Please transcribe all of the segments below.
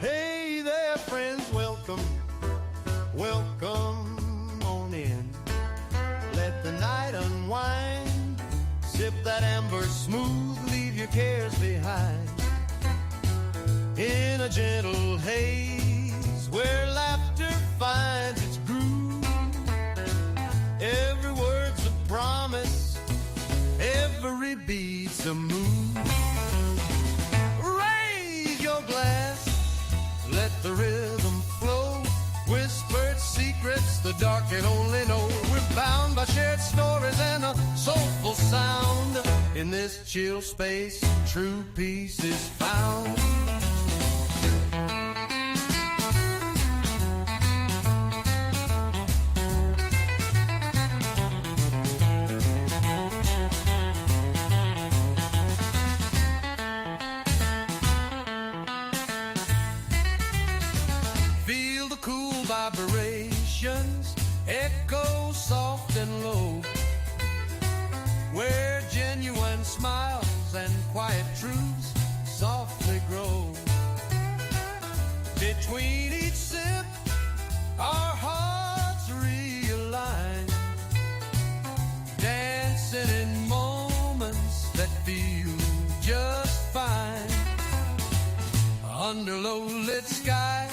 Hey there, friends, welcome, welcome on in. Let the night unwind, sip that amber smooth, leave your cares behind. In a gentle haze, where laughter finds its groove. Every word's a promise, every beat's a move. Raise your glass, let the rhythm flow. Whispered secrets the dark can only know. We're bound by shared stories and a soulful sound. In this chill space, true peace is found. Feel the cool vibrations, echo soft and low, where genuine smiles and quiet truths softly grow. Between each sip, our hearts realign, dancing in moments that feel just fine. Under low-lit skies,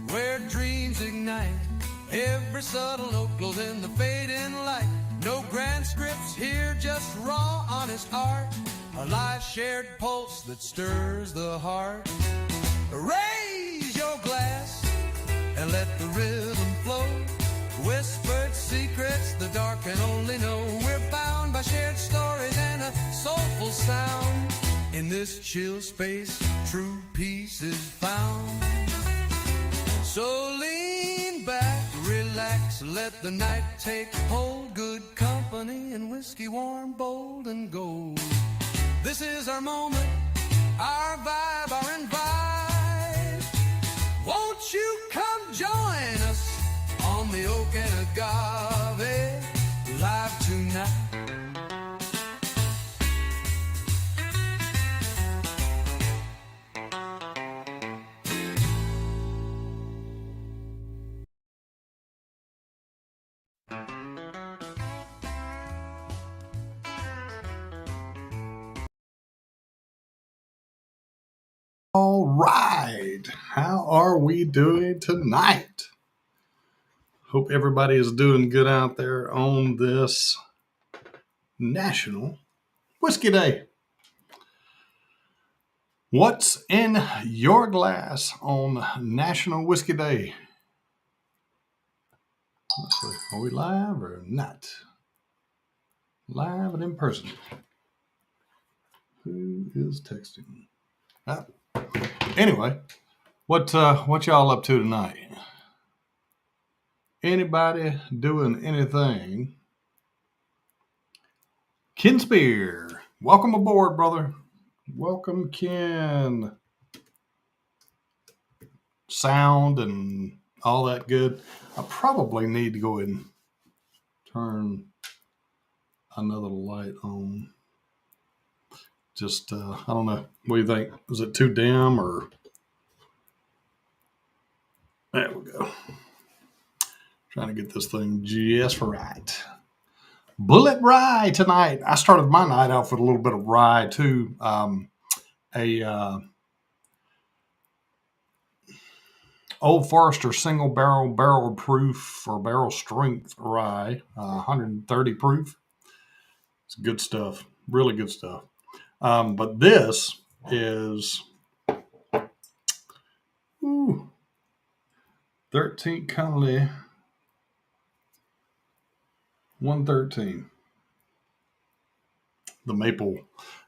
where dreams ignite, every subtle note glows in the fading light. No grand scripts here, just raw, honest art, a live shared pulse that stirs the heart. Raise your glass and let the rhythm flow. Whispered secrets the dark can only know. We're bound by shared stories and a soulful sound. In this chill space, true peace is found. So lean back, relax, let the night take hold. Good company and whiskey warm, bold and gold. This is our moment, our vibe, our invite. Won't you come join us on the Oak and Agave live tonight? All right, how are we doing tonight? Hope everybody is doing good out there on this National Whiskey Day. What's in your glass on National Whiskey Day? Let's see, are we live or not? Live and in person. Who is texting? Anyway, what y'all up to tonight? Anybody doing anything? Ken Spear, welcome aboard, brother. Welcome, Ken. Sound and all that good. I probably need to go ahead and turn another light on. Just, I don't know. What do you think? Is it too dim or? There we go. Trying to get this thing just right. Bullet rye tonight. I started my night off with a little bit of rye too. Old Forester single barrel proof or barrel strength rye, 130 proof. It's good stuff. Really good stuff. But this is 13 Connolly 113. The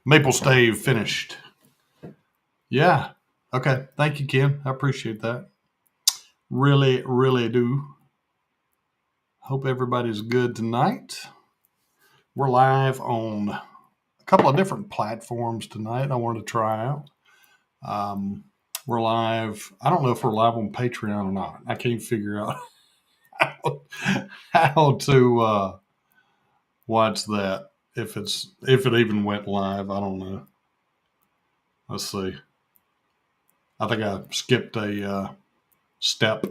maple stave finished. Yeah. Okay. Thank you, Ken. I appreciate that. Really, really do. Hope everybody's good tonight. We're live on a couple of different platforms tonight I wanted to try out. We're live. I don't know if we're live on Patreon or not. I can't figure out how to watch that. if it even went live. I don't know. Let's see. I think I skipped a step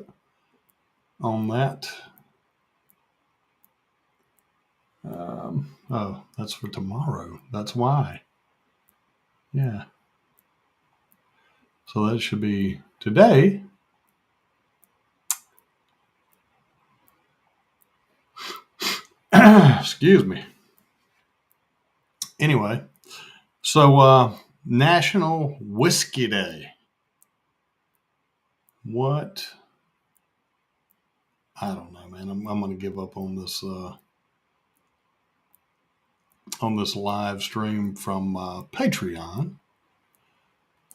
on that. Oh, that's for tomorrow. That's why. Yeah. So that should be today. Excuse me. Anyway, so National Whiskey Day. What? I don't know, man. I'm going to give up on this live stream from Patreon.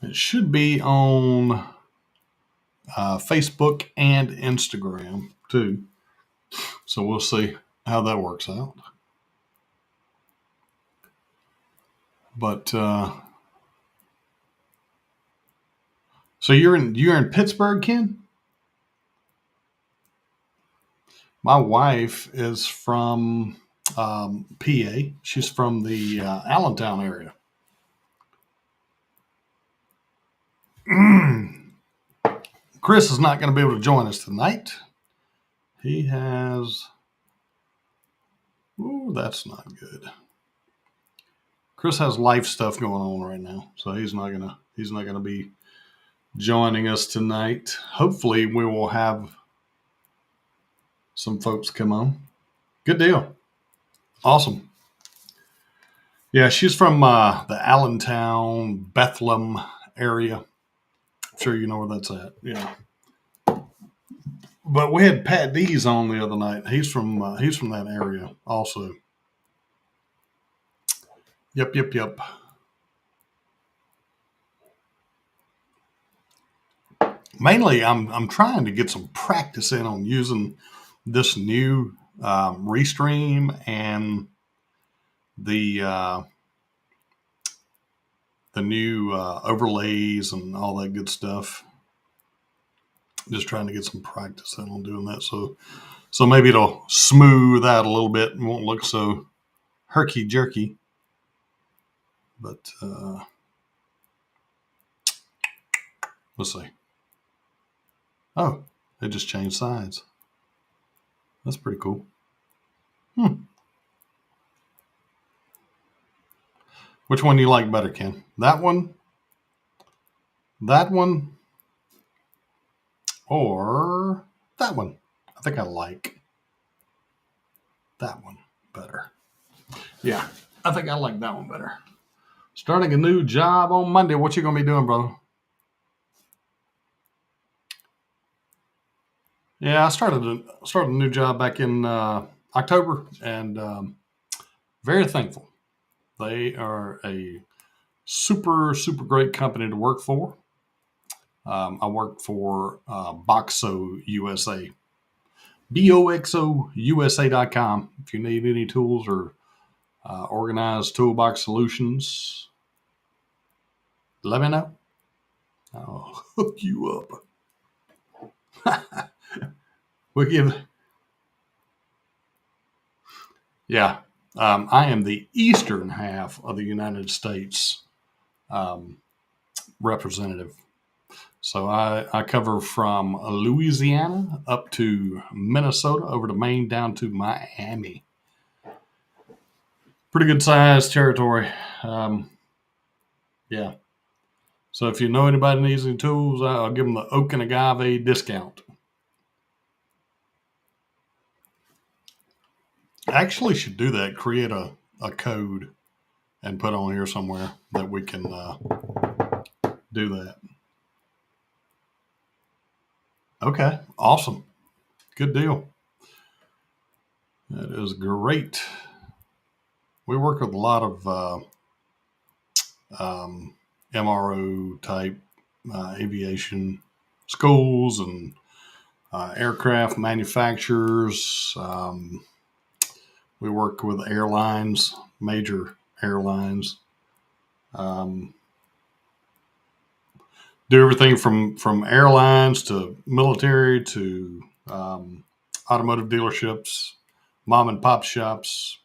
It should be on Facebook and Instagram too. So we'll see how that works out. But so you're in Pittsburgh, Ken? My wife is from PA. She's from the Allentown area. Chris is not going to be able to join us tonight. He has. Ooh, that's not good. Chris has life stuff going on right now, so he's not gonna be joining us tonight. Hopefully, we will have some folks come on. Good deal. Awesome. Yeah, she's from the Allentown, Bethlehem area. I'm sure you know where that's at. Yeah. But we had Pat Dees on the other night. He's from that area also. Yep. Mainly, I'm trying to get some practice in on using this new Restream and the new overlays and all that good stuff. Just trying to get some practice in on doing that. So maybe it'll smooth out a little bit and won't look so herky jerky. But let's see. Oh, it just changed sides. That's pretty cool. Which one do you like better, Ken? That one? That one? Or that one? I think I like that one better. Yeah, I think I like that one better. Starting a new job on Monday. What you gonna be doing, brother? Yeah, I started a new job back in October, and very thankful. They are a super great company to work for. I work for Boxo USA, BOXOUSA.com. If you need any tools or organized toolbox solutions, let me know. I'll hook you up. We'll give. Yeah, I am the eastern half of the United States representative. So I cover from Louisiana up to Minnesota, over to Maine, down to Miami. Pretty good sized territory. Yeah. So if you know anybody needs any tools, I'll give them the Oak and Agave discount. I actually should do that. Create a code and put on here somewhere that we can do that. Okay, awesome. Good deal. That is great. We work with a lot of MRO type aviation schools and aircraft manufacturers. We work with airlines, major airlines. Do everything from airlines to military to automotive dealerships, mom and pop shops,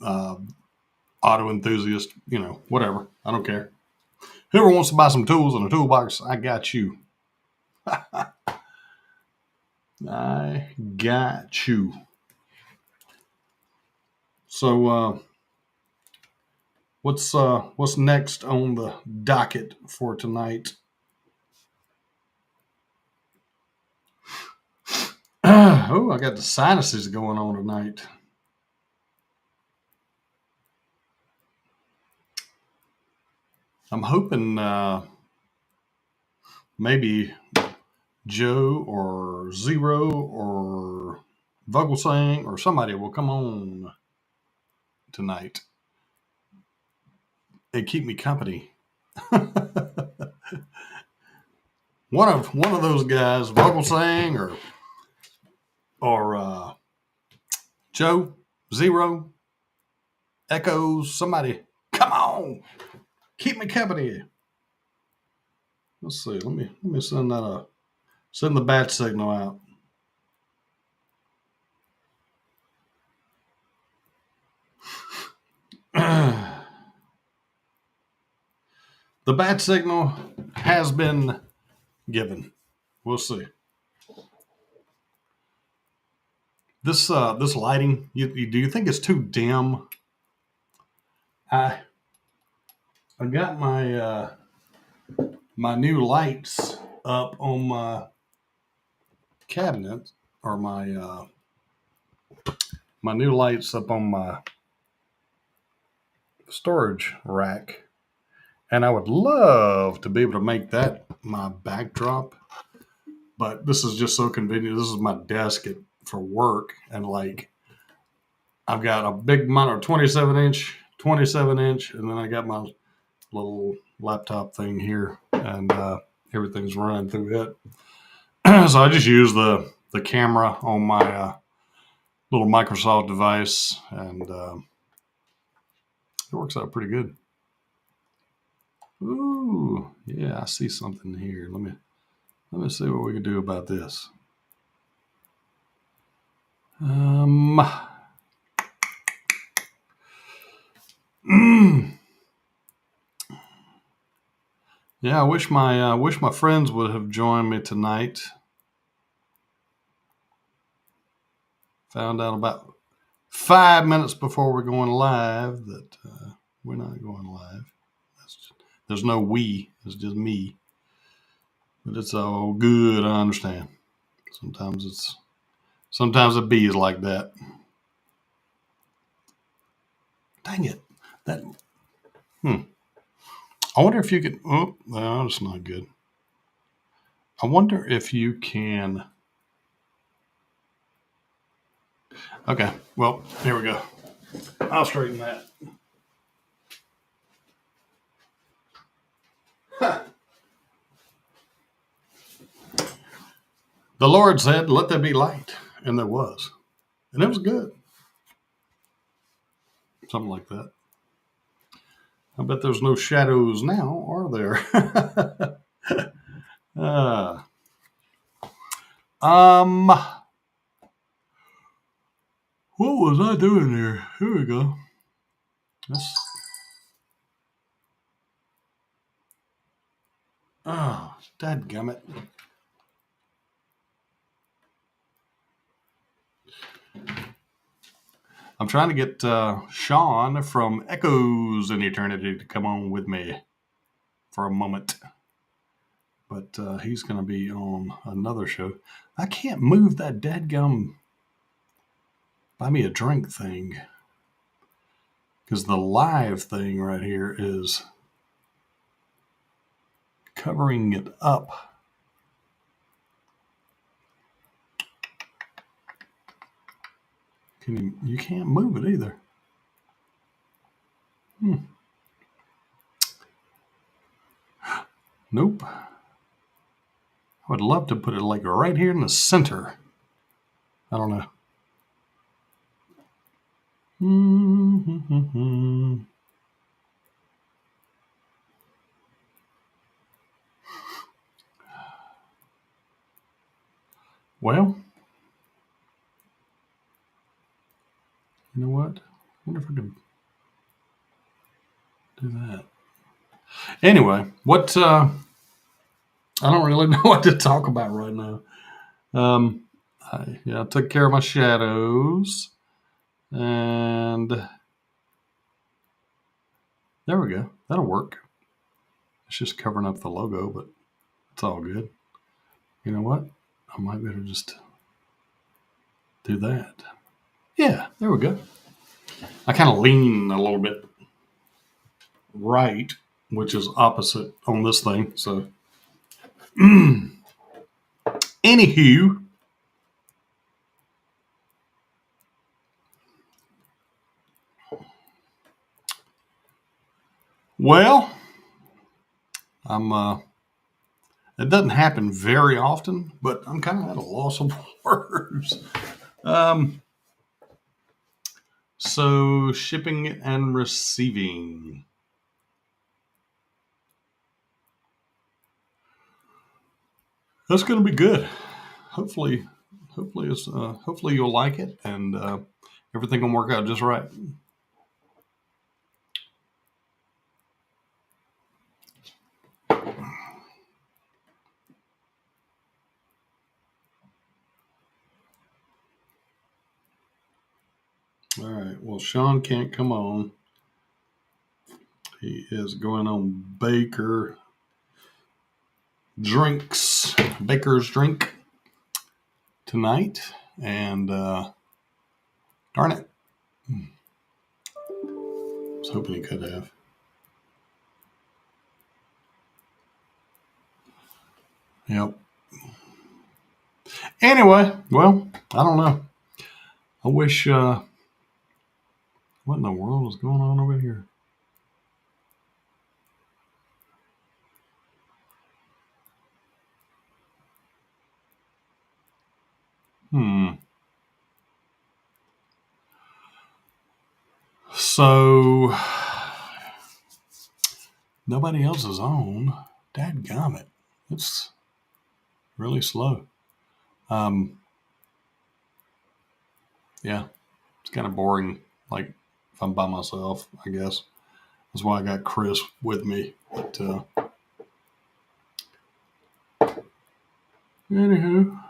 auto enthusiast, whatever. I don't care. Whoever wants to buy some tools in a toolbox, I got you. I got you. So, what's next on the docket for tonight? Oh, I got the sinuses going on tonight. I'm hoping maybe Joe or Zero or Vogelsang or somebody will come on tonight and keep me company. one of those guys, Vogelsang or Joe, Zero, Echoes, somebody, come on, keep me company. Let's see. Let me send the bat signal out. The bat signal has been given. We'll see. This lighting, do you think it's too dim? I got my my new lights up on my cabinet, or my new lights up on my storage rack, and I would love to be able to make that my backdrop, but this is just so convenient. This is my desk for work, and like I've got a big monitor, 27 inch, and then I got my little laptop thing here, and everything's running through it. So I just use the camera on my little Microsoft device, and it works out pretty good. Ooh, yeah, I see something here. Let me see what we can do about this. Yeah, I wish my friends would have joined me tonight. Found out about 5 minutes before we're going live that we're not going live. There's no we. It's just me. But it's all good. I understand. Sometimes a bee is like that. Dang it! I wonder if you could. Oh, no, that's not good. I wonder if you can. Okay. Well, here we go. I'll straighten that. The Lord said, "Let there be light," and there was, and it was good. Something like that. I bet there's no shadows now, are there? What was I doing here? Here we go. Dadgummit. I'm trying to get Sean from Echoes in Eternity to come on with me for a moment. But he's going to be on another show. I can't move that dadgum buy me a drink thing, because the live thing right here is covering it up. You can't move it either. Nope. I would love to put it like right here in the center. I don't know. Well, you know what? wonder if I can do that. Anyway, I don't really know what to talk about right now. I took care of my shadows, and there we go. That'll work. It's just covering up the logo, but it's all good. You know what? I might better just do that. Yeah, there we go. I kind of lean a little bit right, which is opposite on this thing. So, anywho, well, I'm. It doesn't happen very often, but I'm kind of at a loss of words. So shipping and receiving. That's going to be good. Hopefully you'll like it, and everything will work out just right. All right. Well, Sean can't come on. He is going on Baker's drink tonight, and darn it, I was hoping he could have. Yep. Anyway, well, I don't know. I wish. What in the world is going on over here? So nobody else is on. Dadgummit. It's really slow. Yeah, it's kind of boring. Like if I'm by myself, I guess. That's why I got Chris with me. But anywho.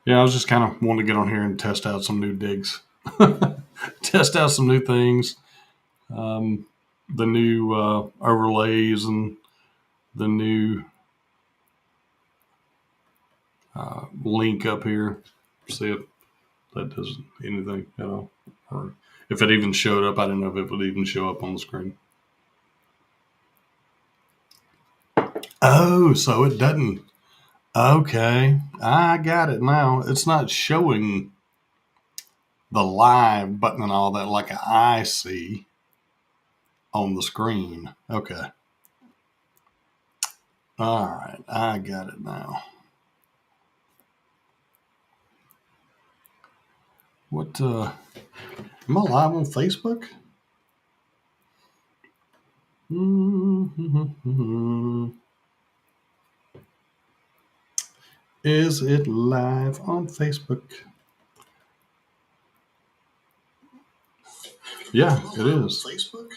Yeah, I was just kind of wanting to get on here and test out some new digs. Test out some new things. The new overlays and the new link up here. See if that does anything at all. Or if it even showed up, I didn't know if it would even show up on the screen. Oh, so it doesn't. Okay, I got it now. It's not showing the live button and all that like I see on the screen. Okay. All right, I got it now. What, am I live on Facebook? Is it live on Facebook? Yeah, it is. Facebook?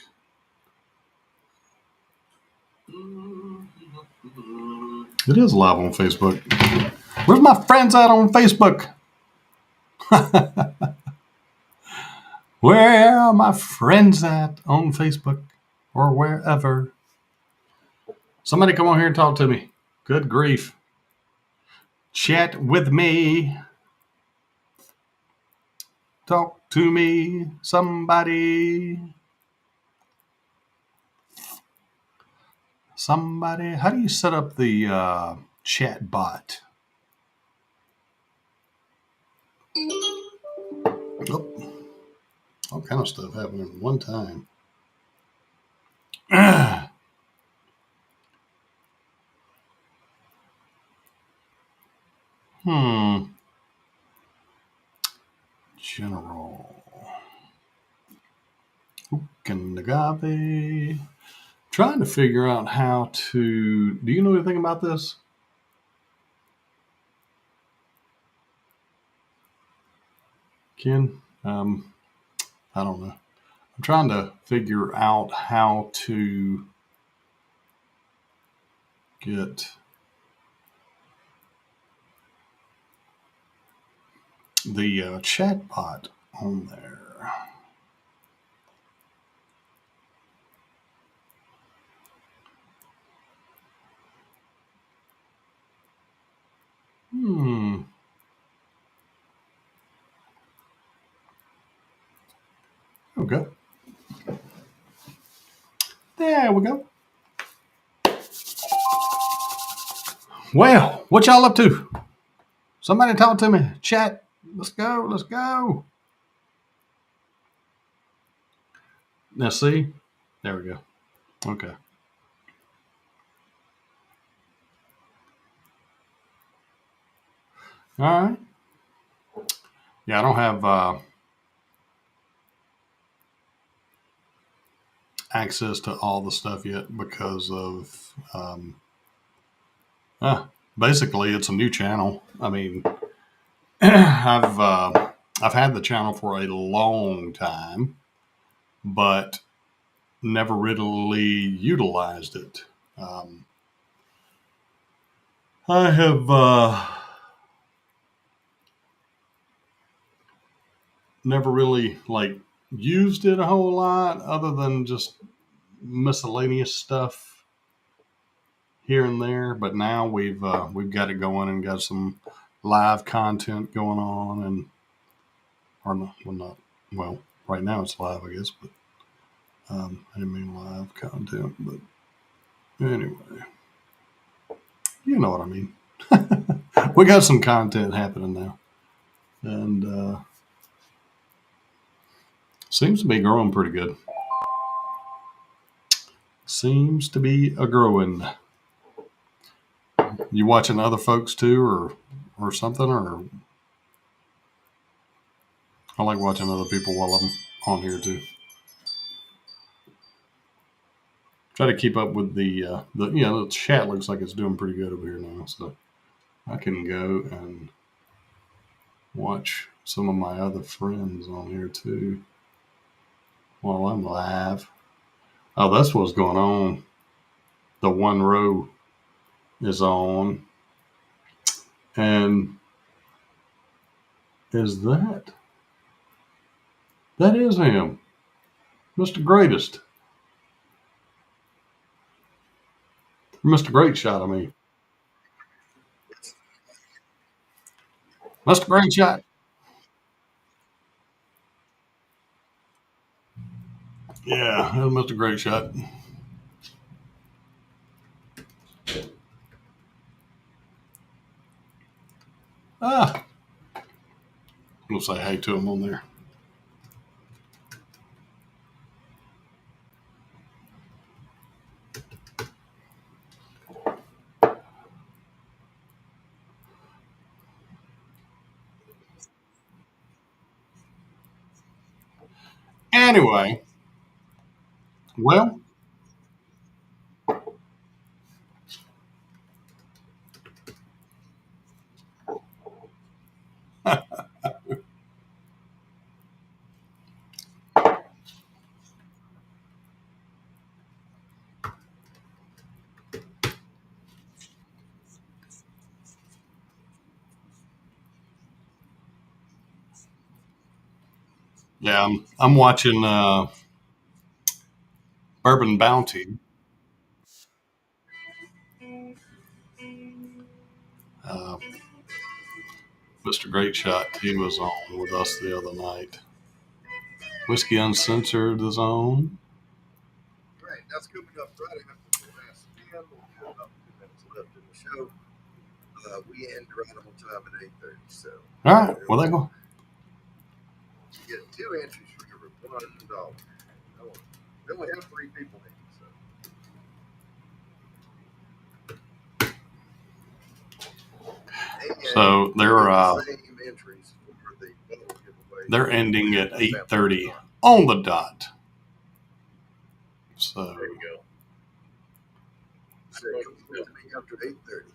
It is live on Facebook. Where's my friends at on Facebook? Where are my friends at on Facebook or wherever? Somebody come on here and talk to me. Good grief. Chat with me. Talk to me, somebody. Somebody. How do you set up the chat bot? Oh, all kind of stuff happening at one time. General. Agave. Trying to figure out how to. Do you know anything about this? Ken, I don't know. I'm trying to figure out how to get the chat bot on there. Okay. There we go. Well, what y'all up to? Somebody talk to me. Chat. Let's go. Let's go. Now, see? There we go. Okay. All right. Yeah, I don't have access to all the stuff yet because of basically it's a new channel. I mean, I've had the channel for a long time, but never really utilized it. I have never really like used it a whole lot, other than just miscellaneous stuff here and there. But now we've got it going and got some live content going on, and or not, well, not well. Right now it's live, I guess, but I didn't mean live content. But anyway, you know what I mean. We got some content happening now, and seems to be growing pretty good. Seems to be a growing. You watching other folks too, or something, or I like watching other people while I'm on here too. Try to keep up with the chat looks like it's doing pretty good over here now, so I can go and watch some of my other friends on here too while I'm live. Oh, that's what's going on. The one row is on, and is that is him, Mr. Greatest, Mr. Great Shot. I mean, Mr. Great Shot. Yeah, that's Mr. Great Shot. Ah, we'll say hey to him on there. Anyway, well, yeah, I'm watching Bourbon Bounty. Uh, Mr. Great Shot, he was on with us the other night. Whiskey Uncensored is on. Right, that's coming up right after the last spin. We'll have about 2 minutes left in the show. We end right on time at 8:30. So, All right, well, there go. you get 2 entries for your $100. We only have 3 people in. So Same entries for the bottle giveaway. they're ending at 8:30 on the dot. So there you go. So it's coming after 8:30.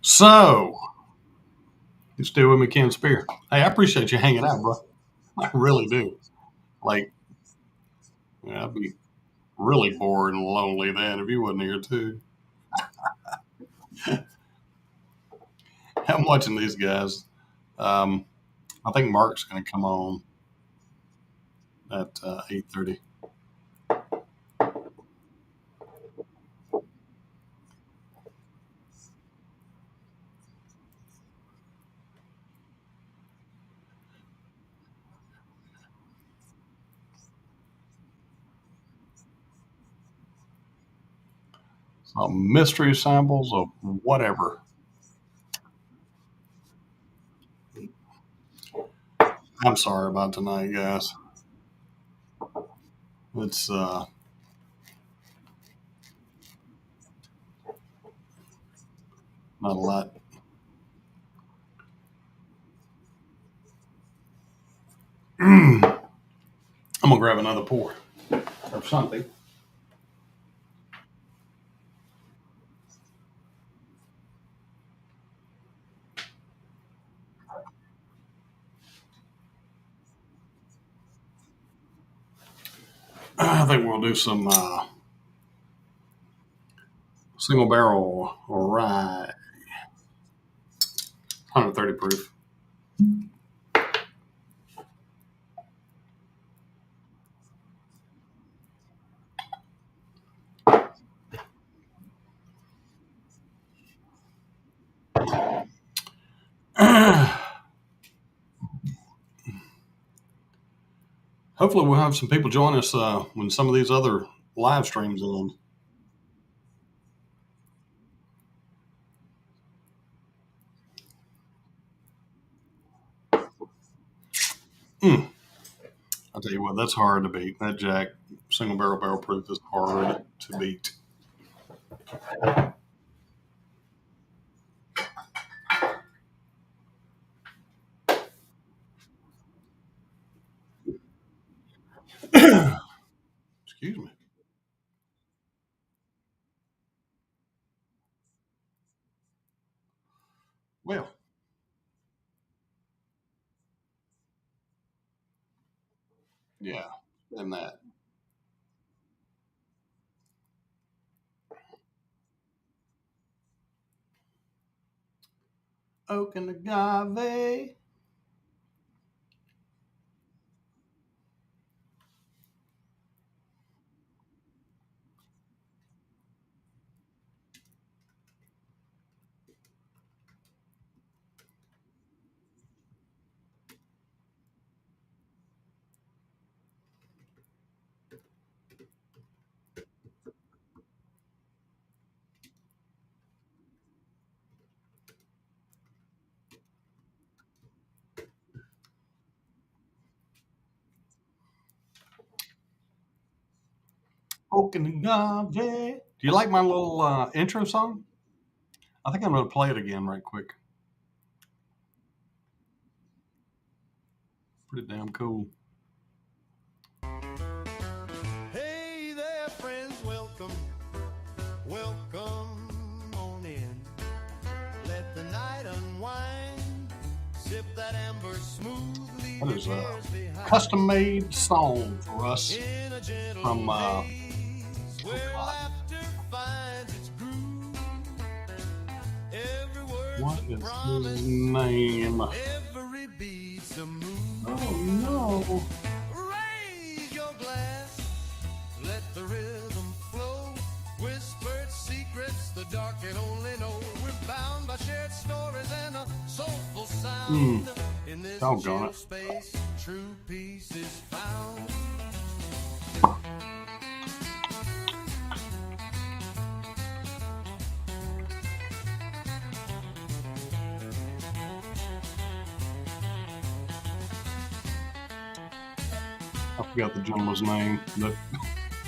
So, you still with me, Ken Spear? Hey, I appreciate you hanging out, bro. I really do. Like, yeah, I'd be really bored and lonely then if you wasn't here too. I'm watching these guys. Um, I think Mark's going to come on at 8:30. So mystery samples of whatever. I'm sorry about tonight, guys. It's not a lot. I'm gonna grab another pour or something. I think we'll do some single barrel or rye, 130 proof. Hopefully, we'll have some people join us when some of these other live streams end. Mm. I'll tell you what, that's hard to beat. That Jack single barrel proof is hard to beat. Excuse me. Well, yeah, and that. Oak and agave. Oak and agave. Do you like my little intro song? I think I'm going to play it again right quick. Pretty damn cool. Hey there, friends, welcome, welcome on in. Let the night unwind, sip that amber smoothly. That is a custom made song for us from where laughter finds its groove. Every word's what a is promise, his name? every beat's a move. Oh no. Raise your glass, let the rhythm flow. Whispered secrets the dark can only know. We're bound by shared stories and a soulful sound. In this Doggone chill it. space, true peace is found. I forgot the gentleman's name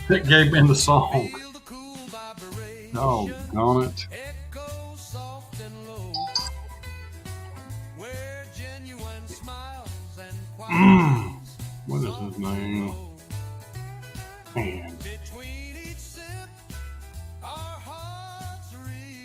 that gave me the song. Feel the cool vibration. Doggone it. Echo soft and low, where genuine smiles and quiet What is his name? flow. Man. Between each sip, our hearts reach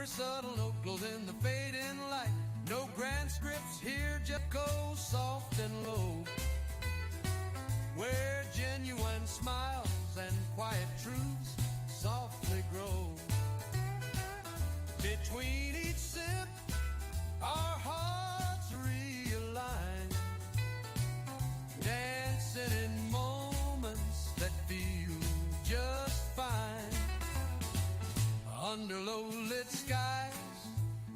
Every subtle note glows in the fading light. No grand scripts here, just go soft and low. Where genuine smiles and quiet truths softly grow. Between each sip, our hearts realign, dancing in moments that feel just fine. Under low-lit skies,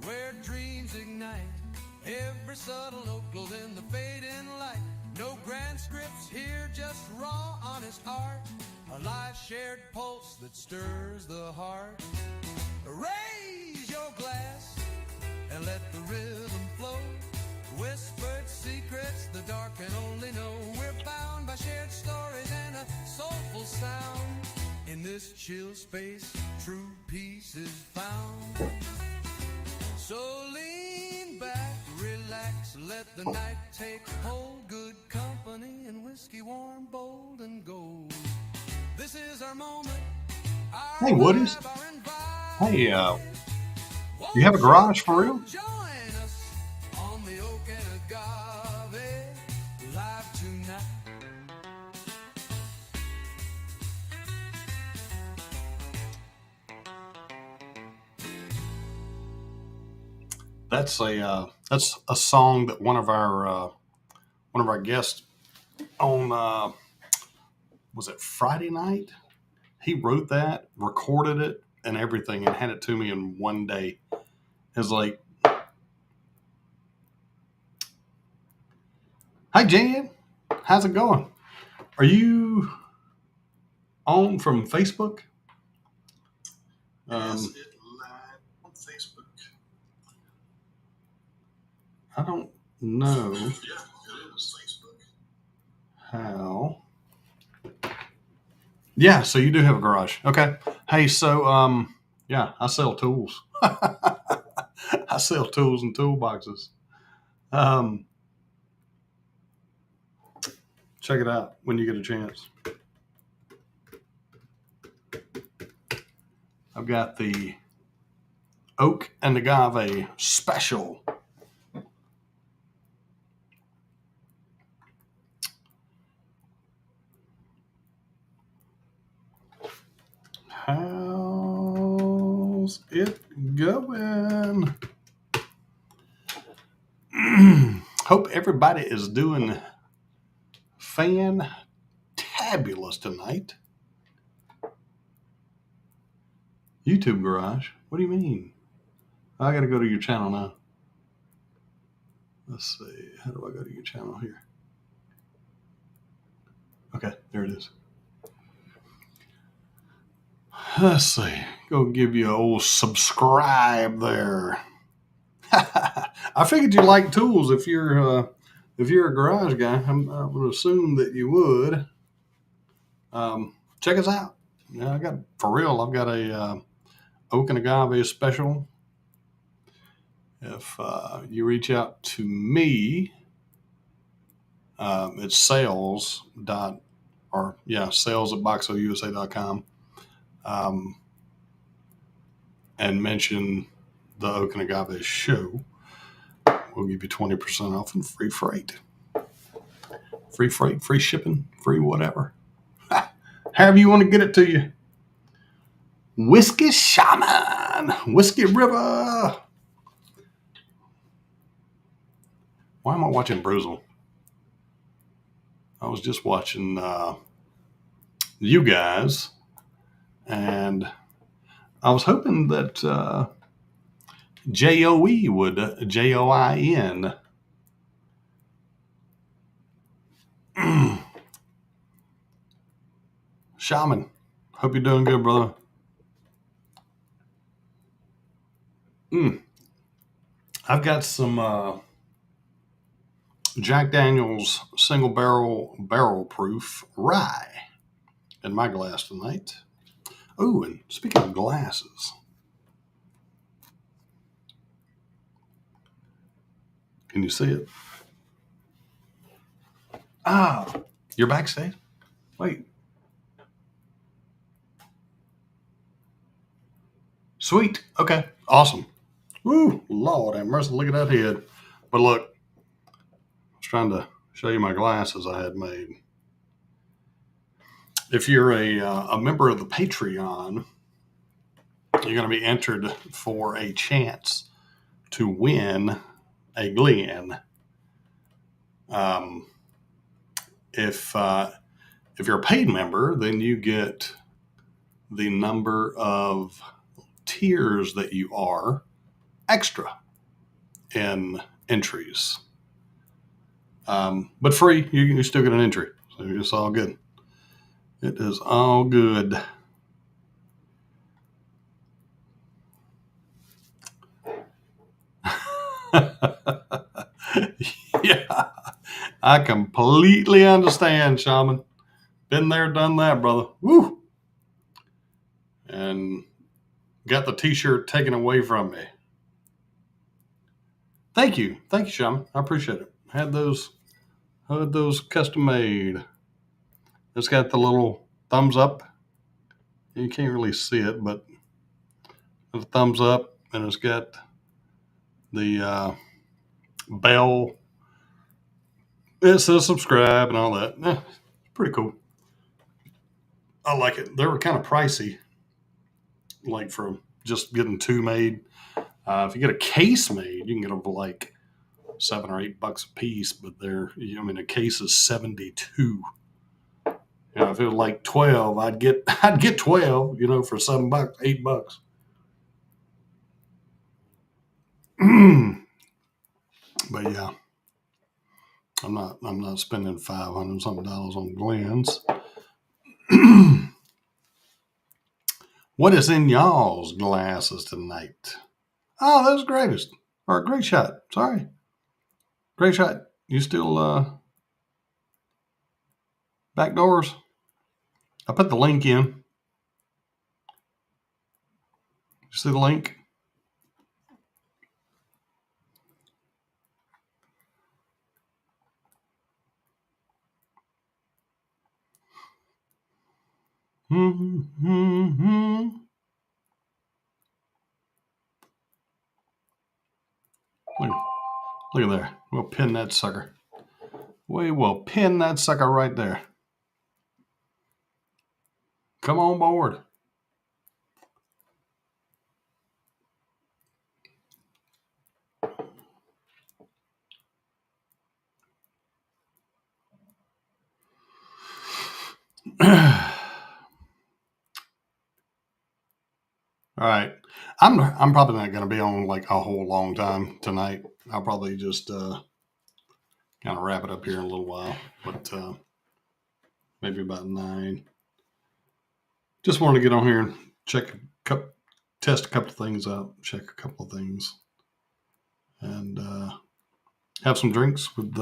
where dreams ignite, every subtle note glows in the fading light. No grand scripts here, just raw, honest art. A live shared pulse that stirs the heart. Raise your glass and let the rhythm flow. Whispered secrets the dark can only know. We're bound by shared stories and a soulful sound. In this chill space, true peace is found. So lean back, relax, let the night take hold. Good company and whiskey warm, bold and gold. This is our moment. Hey, Woodies. Hey, you have a garage for real? Join us on the Oak and Agave live tonight. That's a song that one of our guests on was it Friday night? He wrote that, recorded it, and everything, and had it to me in one day. It's like, hi Jan, how's it going? Are you on from Facebook? Is it live on Facebook? I don't know Yeah, it is Facebook. how. Yeah, so you do have a garage. Okay. Hey, so yeah, I sell tools. I sell tools and toolboxes. Check it out when you get a chance. I've got the Oak and Agave special. How's it going? Hope everybody is doing fantabulous tonight. YouTube Garage? What do you mean? I got to go to your channel now. Let's see. How do I go to your channel here? Okay, there it is. Let's see. Go give you an old subscribe there. I figured you like tools if you're a garage guy. I would assume that you would. Check us out. Yeah, I've got a Oak and Agave special. If you reach out to me, it's sales at boxousa.com, and mention the Oak and Agave show. We'll give you 20% off and free freight. Free freight, free shipping, free whatever. However you want to get it to you. Whiskey Shaman, Whiskey River. Why am I watching Bruzel? I was just watching you guys, and I was hoping that JOE would, JOIN. Shaman, hope you're doing good, brother. I've got some Jack Daniel's single barrel proof rye in my glass tonight. Oh, and speaking of glasses, can you see it? Ah, you're backstage? Wait. Sweet. Okay. Awesome. Woo, Lord have mercy. Look at that head. But look, I was trying to show you my glasses I had made. If you're a member of the Patreon, you're going to be entered for a chance to win a Glen. If you're a paid member, then you get the number of tiers that you are extra in entries. But free, you still get an entry. So it's all good. It is all good. Yeah, I completely understand, Shaman. Been there, done that, brother. Woo! And got the t-shirt taken away from me. Thank you, Shaman. I appreciate it. Had those custom made. It's got the little thumbs up. You can't really see it, but the thumbs up, and it's got the bell. It says subscribe and all that. It's pretty cool. I like it. They were kind of pricey, like for just getting two made. If you get a case made, you can get them for like $7 or $8 a piece. But a case is 72. If it was like 12, I'd get 12. For $7, $8. But yeah, I'm not spending $500 something on Glens. What is in y'all's glasses tonight? Oh, that was greatest. Or great shot. Sorry. Great shot. You still back doors? I put the link in. You see the link? Mm-hmm. Look at there. We'll pin that sucker. We will pin that sucker right there. Come on board. All right. I'm probably not going to be on like a whole long time tonight. I'll probably just kind of wrap it up here in a little while, but maybe about 9. Just wanted to get on here and test a couple of things out, check a couple of things, and have some drinks with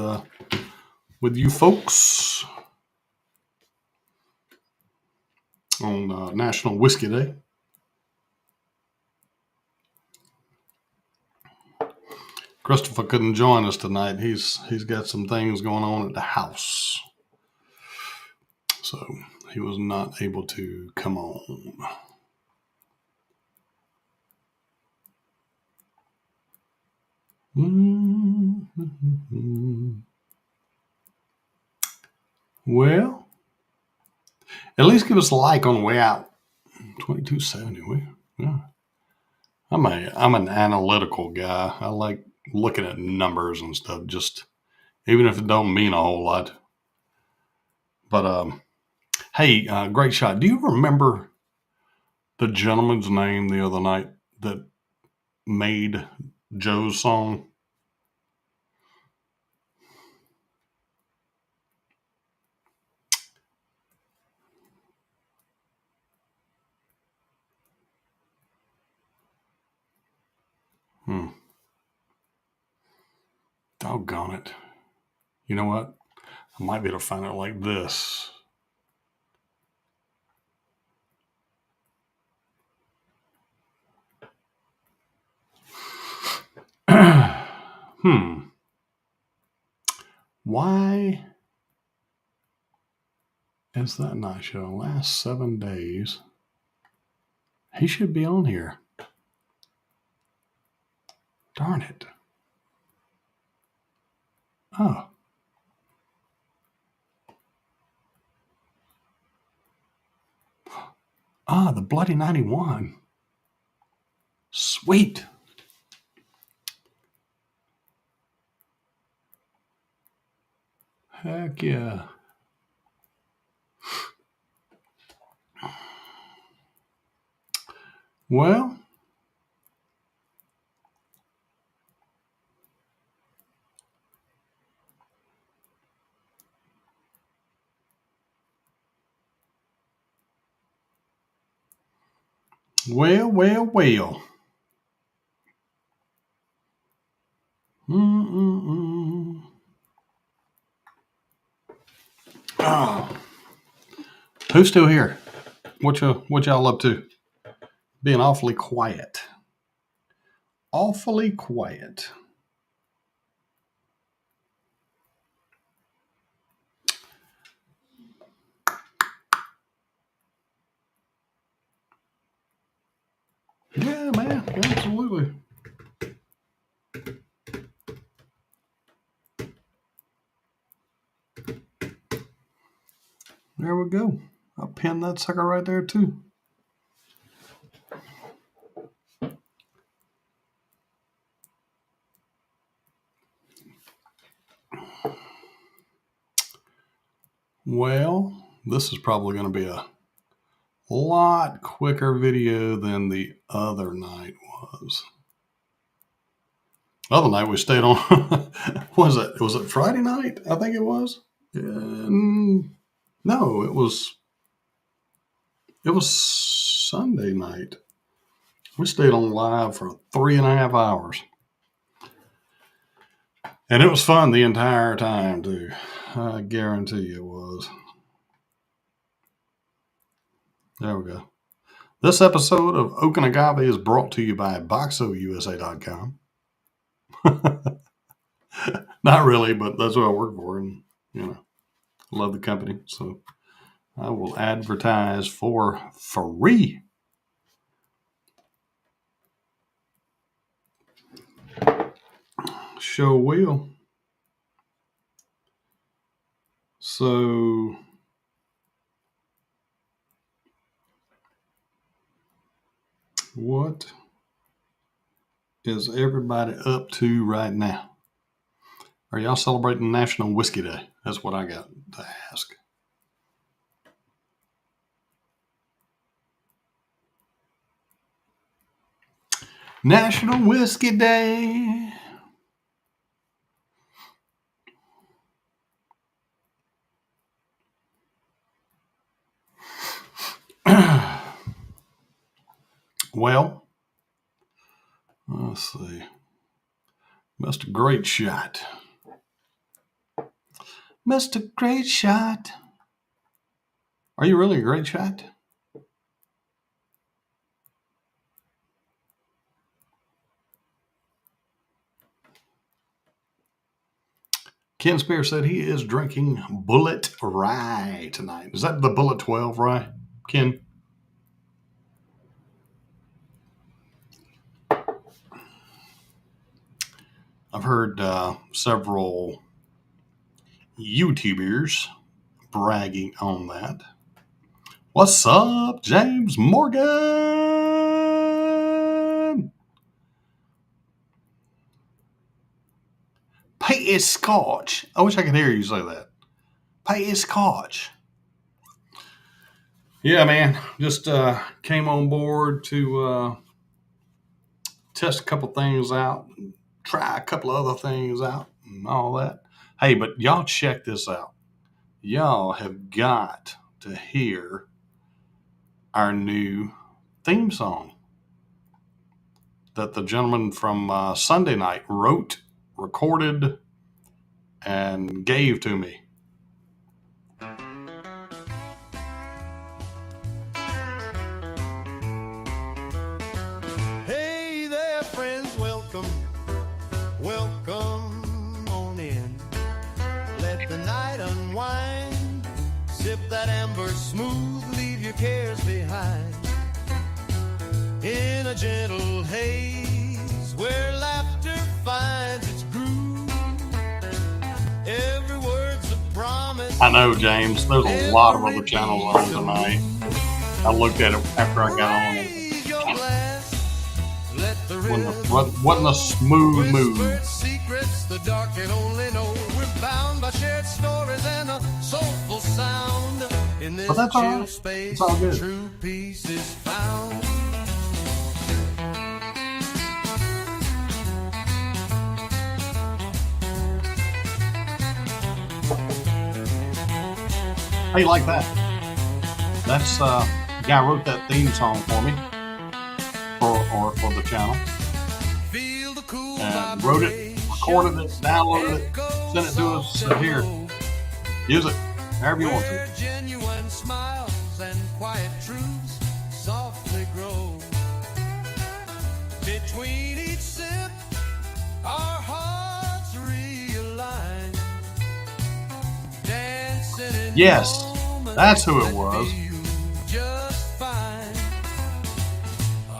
you folks on National Whiskey Day. Christopher couldn't join us tonight. He's got some things going on at the house, so he was not able to come on. Well, at least give us a like on the way out. 2270. Yeah. I'm an analytical guy. I like looking at numbers and stuff, just even if it don't mean a whole lot. But hey, great shot. Do you remember the gentleman's name the other night that made Joe's song? Doggone it. You know what? I might be able to find it like this. Why is that not showing? Last 7 days. He should be on here. Darn it. Oh. Ah, the Bloody 91. Sweet. Heck yeah. Well, well. Mm-mm-mm. Oh. Who's still here? What y'all up to? Being awfully quiet. Awfully quiet. Yeah, man. Absolutely. There we go. I'll pin that sucker right there too. Well, this is probably going to be a lot quicker video than the other night was. Other night we stayed on. Was it Friday night? I think it was. No, it was Sunday night. We stayed on live for 3.5 hours, and it was fun the entire time too. I guarantee you it was. There we go. This episode of Oak and Agave is brought to you by BoxOUSA.com. Not really, but that's what I work for, and love the company, so I will advertise for free. Sure will. So what is everybody up to right now? Are y'all celebrating National Whiskey Day? That's what I got to ask. National Whiskey Day. Well, let's see. Mr. Great Shot. Mr. Great Shot. Are you really a great shot? Ken Spear said he is drinking Bullet Rye tonight. Is that the Bullet 12 Rye, Ken? I've heard several YouTubers bragging on that. What's up, James Morgan? Pay is Scotch. I wish I could hear you say that. Pay is Scotch. Yeah, man. Just came on board to test a couple things out, try a couple of other things out and all that. Hey, but y'all check this out. Y'all have got to hear our new theme song that the gentleman from Sunday night wrote, recorded, and gave to me. Hey there, friends, welcome on in. Let the night unwind, sip that amber smooth, leave your cares behind. In a gentle haze where laughter I know, James. There's a lot of other channels on tonight. I looked at it after I got on. Raise your glass, let the Wasn't a smooth move. whispered secrets the dark can only know. We're bound by shared stories and a soulful sound. In this But that's all chill right. space, It's all good. true peace is found. How you like that? That's the guy wrote that theme song for me, for the channel, Feel the cool and wrote it, recorded it, downloaded it, sent it to us. So here, use it however you want to. Where genuine smiles and quiet truths softly grow. Between each sip, our hearts realign. Dancing in Yes, moments that's who it that was. feel just fine.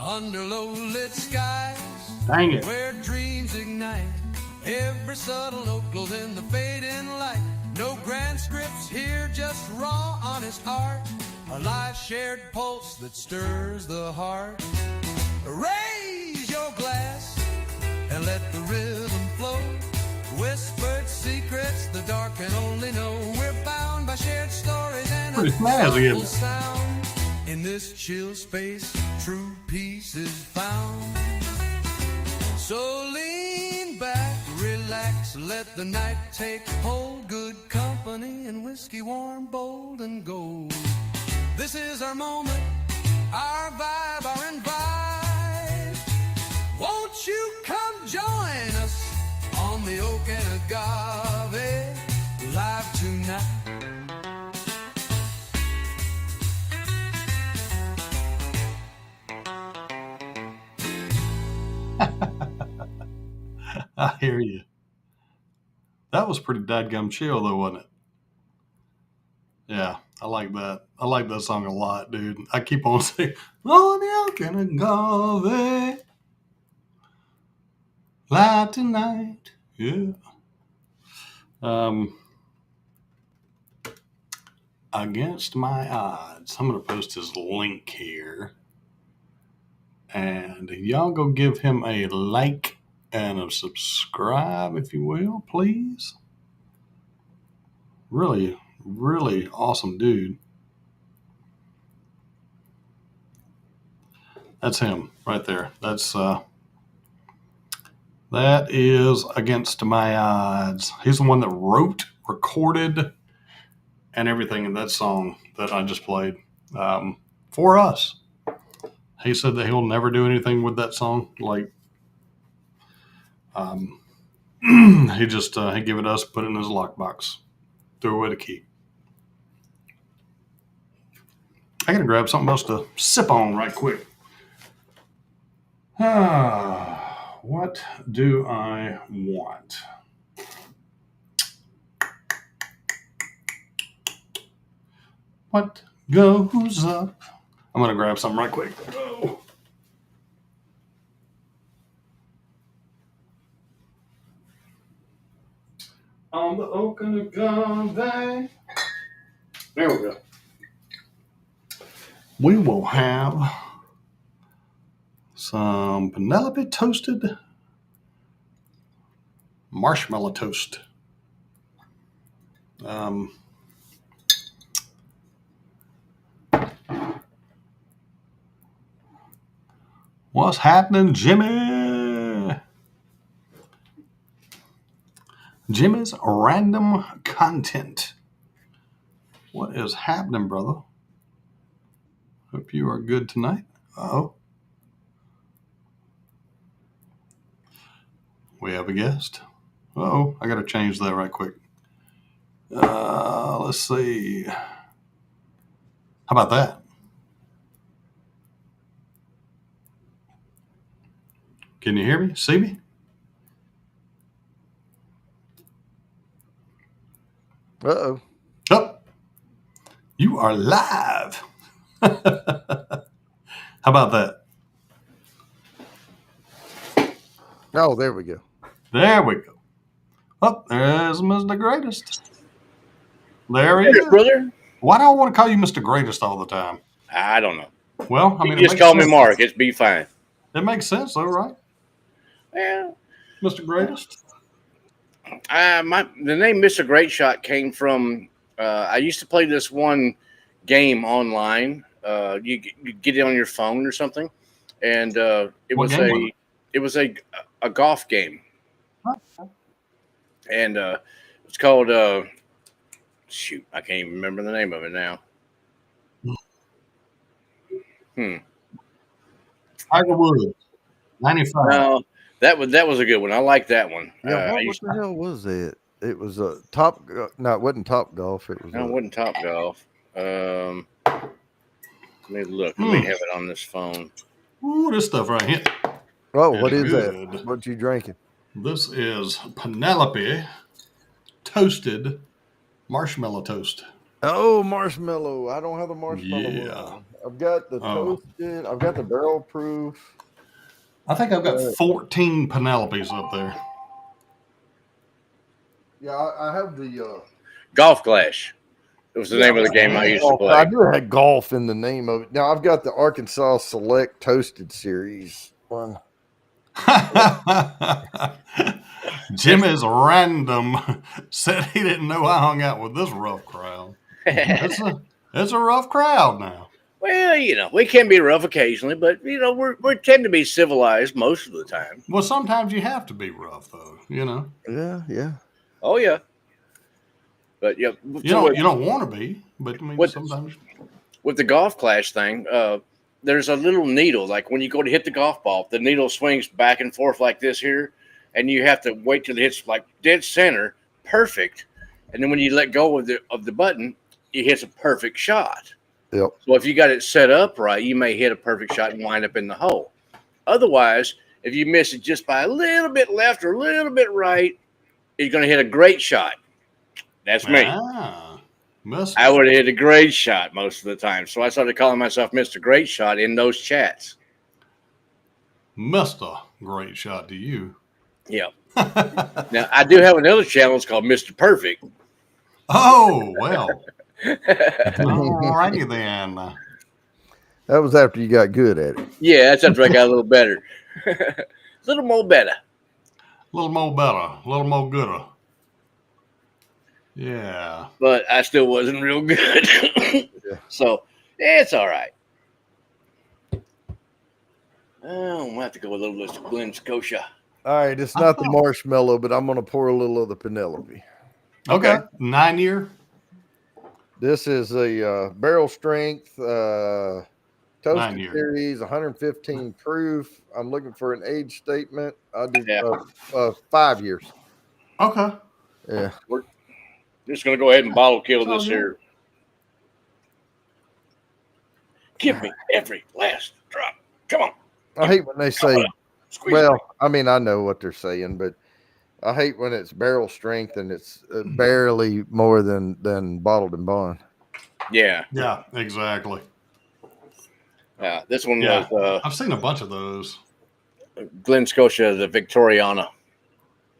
Under low-lit skies, Dang it. where dreams ignite. Every subtle note glows in the fading light. No grand scripts here, just raw, honest art. A live shared pulse that stirs the heart. Raise your glass and let the rhythm flow. Whispered secrets the dark can only know. We're bound by shared stories and Pretty a snazzy, isn't soulful it? sound. In this chill space, true peace is found. So lean back, relax, let the night take hold. Good company and whiskey warm, bold and gold. This is our moment, our vibe, our invite. Won't you come join us on the Oak and Agave live tonight? I hear you. That was pretty dadgum chill, though, wasn't it? Yeah, I like that. I like that song a lot, dude. I keep on saying, "On the Oak and Agave, live tonight." Yeah. Against my odds, I'm gonna post his link here, and y'all go give him a like and a subscribe, if you will, please. Really, really awesome dude. That's him right there. That is Against My Odds. He's the one that wrote, recorded, and everything in that song that I just played for us. He said that he'll never do anything with that song. Like, he just he gave it us, put it in his lockbox, threw away the key. I gotta grab something else to sip on right quick. What do I want? What goes up? I'm gonna grab something right quick. Oh. On the Oak and Agave. There we go. We will have some Penelope toasted marshmallow toast. What's happening, Jimmy? Jimmy's random content. What is happening, brother? Hope you are good tonight. Oh, we have a guest. Oh, I got to change that right quick. Let's see. How about that? Can you hear me? See me? Uh-oh. Oh, you are live. How about that? Oh, there we go. There we go. Oh, there's Mr. Greatest. There he Hey, is. brother. Why do I want to call you Mr. Greatest all the time? I don't know. Well, I You mean, can it just makes call me sense. Mark. It's be fine. It makes sense, though, right? Well, Mr. Greatest. the name Mr. Great Shot came from. I used to play this one game online. You get it on your phone or something, and What game was it was a golf game, it? and it's called shoot. I can't even remember the name of it now. Hmm. Tiger Woods, 95. No, that was a good one. I like that one. Yeah, I what used the hell was it? It was a top. No, it wasn't Top Golf. It was no, it a. wasn't Top Golf. Let me look. I may Mm. have it on this phone. Ooh, this stuff right here. Oh, is what is that? good. What you drinking? This is Penelope toasted marshmallow toast. Oh, marshmallow. I don't have the marshmallow Yeah. one. I've got the Oh. toasted. I've got the barrel proof. I think I've got 14 Penelopes up there. Yeah, I have the. Golf Clash. It was the name of the game I used to I play. do have golf in the name of it. Now I've got the Arkansas Select Toasted Series one. Jim is random. Said he didn't know I hung out with this rough crowd. It's a rough crowd now. Well, we can be rough occasionally, but we tend to be civilized most of the time. Well, sometimes you have to be rough, though. Yeah, yeah. Oh yeah, but yeah, You don't want to be, but I mean, sometimes. With the Golf Clash thing, there's a little needle. Like when you go to hit the golf ball, the needle swings back and forth like this here, and you have to wait till it hits like dead center, perfect, and then when you let go of the button, it hits a perfect shot. Yep. So if you got it set up right, you may hit a perfect shot and wind up in the hole. Otherwise, if you miss it just by a little bit left or a little bit right, you're going to hit a great shot. That's me. I would hit a great shot most of the time. So I started calling myself Mr. Great Shot in those chats. Mr. Great Shot to you. Yeah. Now, I do have another channel. It's called Mr. Perfect. Oh, well. Alrighty then. That was after you got good at it. Yeah, that's after I got a little better. A little more better. A little more better. A little more gooder. Yeah. But I still wasn't real good. Yeah. So, it's all right. Oh, we'll have to go with a little list of Glen Scotia. All right, it's not the marshmallow, but I'm going to pour a little of the Penelope. Okay. 9 year. This is a barrel strength toasted 9 year. series, 115 proof. I'm looking for an age statement. I do 5 years. Okay. Yeah. We're just going to go ahead and bottle kill Oh, this yeah. here. Give me every last drop. Come on. I hate when they say, Squeeze well, it. I mean, I know what they're saying, but I hate when it's barrel strength and it's barely more than bottled and bond. Yeah. Yeah, exactly. This one Yeah. was I've seen a bunch of those. Glen Scotia, the Victoriana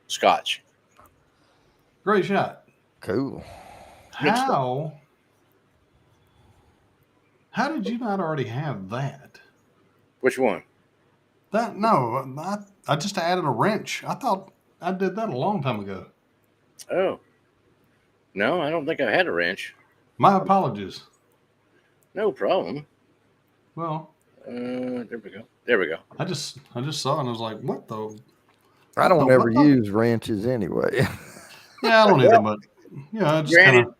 Scotch. Great shot. Cool. How did you not already have that? Which one? I just added a wrench. I thought I did that a long time ago. Oh. No, I don't think I had a wrench. My apologies. No problem. Well, there we go. There we go. I just saw it and I was like, what the? I don't What ever the- use wrenches anyway. Yeah, I don't either, but yeah, just kind Granted, of.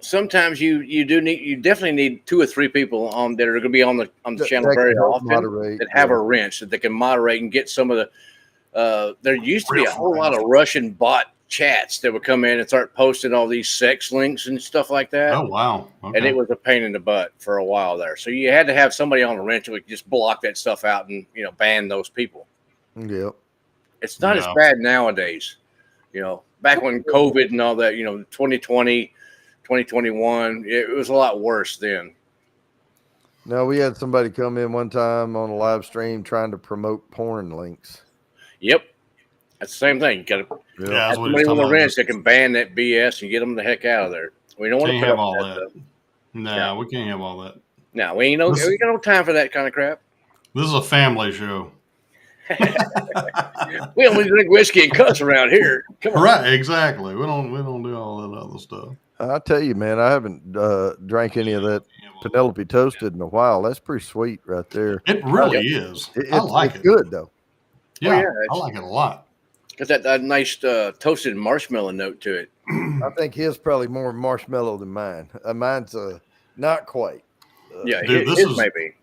sometimes you definitely need 2 or 3 people that are going to be on the channel That very can help often moderate, that have yeah. a wrench that they can moderate and get some of the. There used to be Real a whole lot of Russian bot chats that would come in and start posting all these sex links and stuff like that. Oh wow! Okay. And it was a pain in the butt for a while there. So you had to have somebody on a wrench who would just block that stuff out and ban those people. Yep. It's not as Yeah. bad nowadays. Back when COVID and all that, 2020, 2021, it was a lot worse then. No, we had somebody come in one time on a live stream trying to promote porn links. Yep. That's the same thing. You got to Yeah, have that's what somebody he's on talking the about. wrench that can ban that BS and get them the heck out of there. We don't want to Can't put have up all with that. Stuff. No, we can't have all that. No, we ain't we got no time for that kind of crap. This is a family show. We only drink whiskey and cuss around here. Come on. Right, exactly. We don't do all that other stuff. I tell you, man, I haven't drank any of that Penelope Toasted in a while. That's pretty sweet right there. It really is. I like it's it. good though. Yeah, yeah, I like it a lot. Got that nice toasted marshmallow note to it. I think his probably more marshmallow than mine. Mine's not quite. Yeah, Dude, his maybe.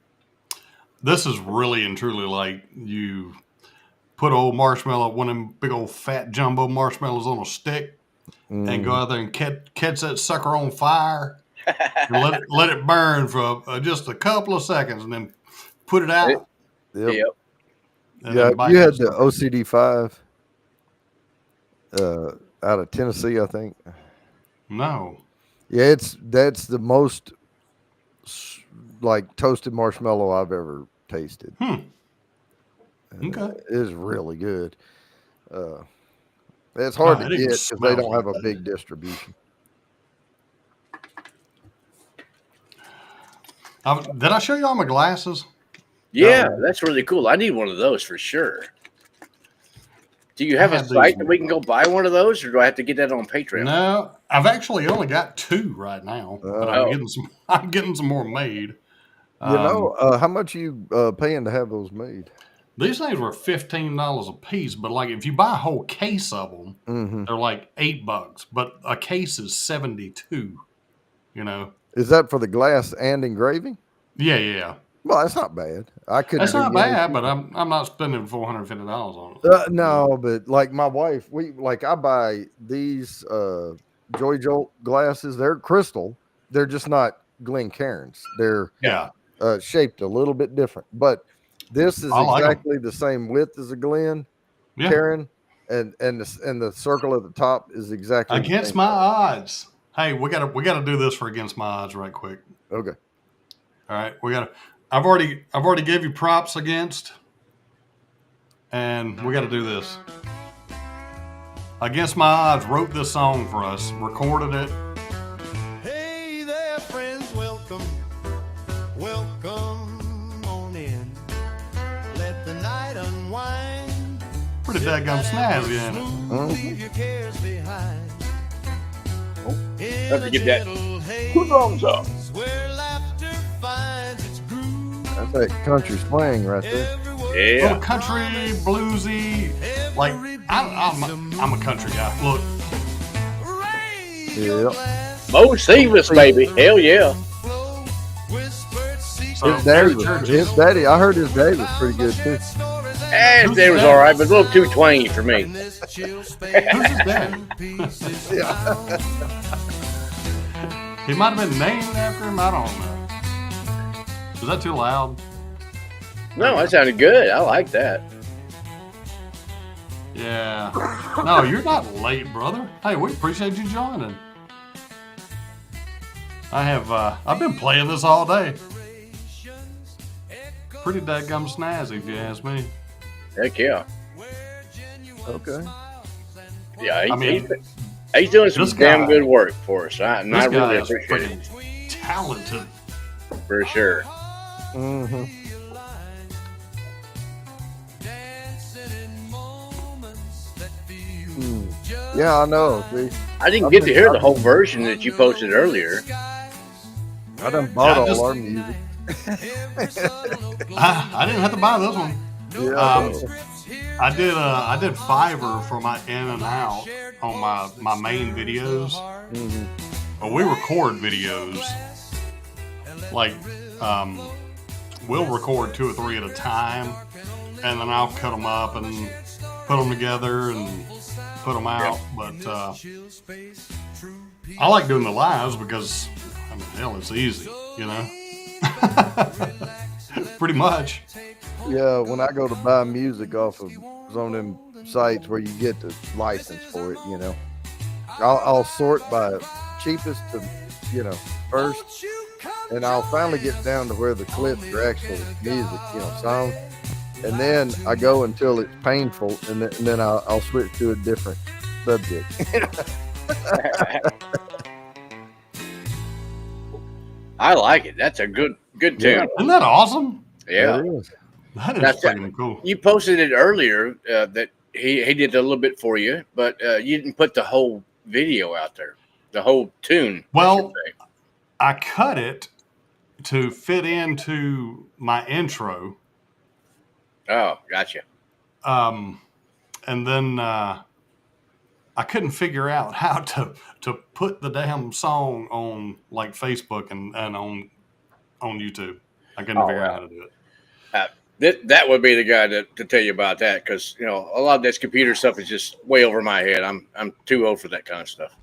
This is really and truly like you put old marshmallow, one of them big old fat jumbo marshmallows on a stick, and go out there and catch that sucker on fire and let it burn for just a couple of seconds, and then put it out. Yep. Yeah, you had the OCD 5 out of Tennessee, I think. No. Yeah, that's the most like toasted marshmallow I've ever tasted. Okay. It is really good. It's hard to get because they don't have a big distribution. Did I show you all my glasses? Yeah, that's really cool. I need one of those for sure. Do you have a site that we can go buy one of those, or do I have to get that on Patreon? No, I've actually only got 2 right now, but I'm getting some more made. How much are you paying to have those made? These things were $15 a piece, but like if you buy a whole case of them, they're like $8. But a case is $72. You know, is that for the glass and engraving? Yeah. Well, that's not bad. That's not bad, but I'm not spending $450 on it. No, but like my wife, I buy these Joy Jolt glasses. They're crystal. They're just not Glencairns. They're shaped a little bit different, but this is exactly the same width as a Glen Cairn, and the circle at the top is exactly against my odds. Hey, we gotta do this for against my odds right quick. Okay. All right, I've already gave you props against, and we got to do this. Against My Odds wrote this song for us, recorded it. Hey there, friends, welcome on in. Let the night unwind. Pretty daggum snazzy, ain't it? Leave your cares behind. Have to get that. Two thumbs up. Where laughter finds its groove. That's that country swing right there. Yeah. Little country, bluesy. Like I'm a country guy. Look. Yeah. Mo Seavis, baby. Hell yeah. So His daddy, I heard his daddy was pretty good too. His dad was all right, but a little too twangy for me. Who's his dad? He might have been named after him. I don't know. Was that too loud? No, that sounded good. I like that. Yeah. No, you're not late, brother. Hey, we appreciate you joining. I've been playing this all day. Pretty dadgum snazzy, if you ask me. Heck yeah. Okay. Yeah, he's doing some damn good work for us. I really appreciate it. Talented. For sure. Mm-hmm. Yeah, I know. See, I didn't get to hear the whole version that you posted earlier. I done bought all our music. I didn't have to buy this one. Yeah. I did Fiverr for my in and out on my main videos. Mm-hmm. But we record videos. Like we'll record 2 or 3 at a time, and then I'll cut them up and put them together and put them out. But I like doing the lives because, I mean, hell, it's easy, you know? Pretty much. Yeah, when I go to buy music off of some of them sites where you get the license for it, you know, I'll sort by cheapest to, you know, first, and I'll finally get down to where the clips are actual music, you know, song. And then I go until it's painful, and then I'll switch to a different subject. I like it. That's a good tune. Isn't that awesome? Yeah. It is. That That's is freaking cool. You posted it earlier that he did a little bit for you, but you didn't put the whole video out there, the whole tune. Well, I cut it to fit into my intro. Oh, gotcha. And then I couldn't figure out how to put the damn song on like Facebook and on YouTube. I couldn't figure out how to do it. That would be the guy to tell you about that, because a lot of this computer stuff is just way over my head. I'm too old for that kind of stuff.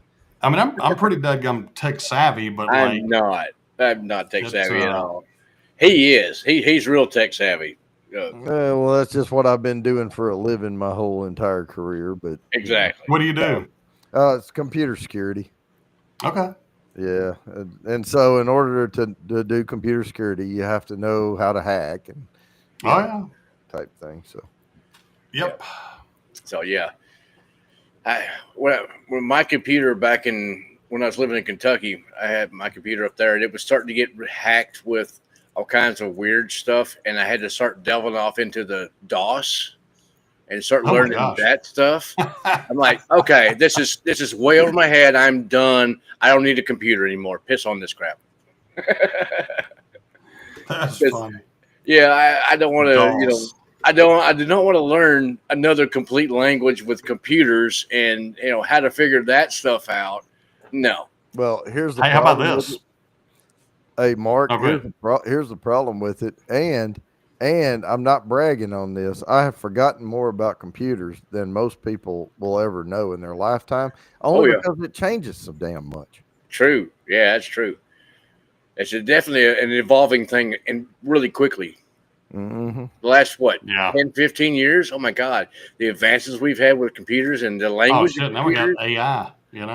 I mean, I'm pretty dadgum tech savvy, but I'm not tech savvy at all. He is. He's real tech savvy. Well, that's just what I've been doing for a living my whole entire career. But exactly. What do you do? It's computer security. Okay. Yeah, and so in order to do computer security, you have to know how to hack and type thing. So, yep. So yeah, when my computer back when I was living in Kentucky, I had my computer up there, and it was starting to get hacked with all kinds of weird stuff, and I had to start delving off into the DOS and start learning that stuff. I'm like, okay, this is way over my head. I'm done. I don't need a computer anymore. Piss on this crap. That's funny. Yeah, I don't want to. I do not want to learn another complete language with computers and how to figure that stuff out. No. Well, here's the how about problem this? Hey, Mark, here's the problem with it, and I'm not bragging on this. I have forgotten more about computers than most people will ever know in their lifetime, only because it changes so damn much. True. Yeah, that's true. It's definitely an evolving thing, and really quickly. Mm-hmm. The last 10, 15 years? Oh my God, the advances we've had with computers and the language. Oh shit! Now we got AI.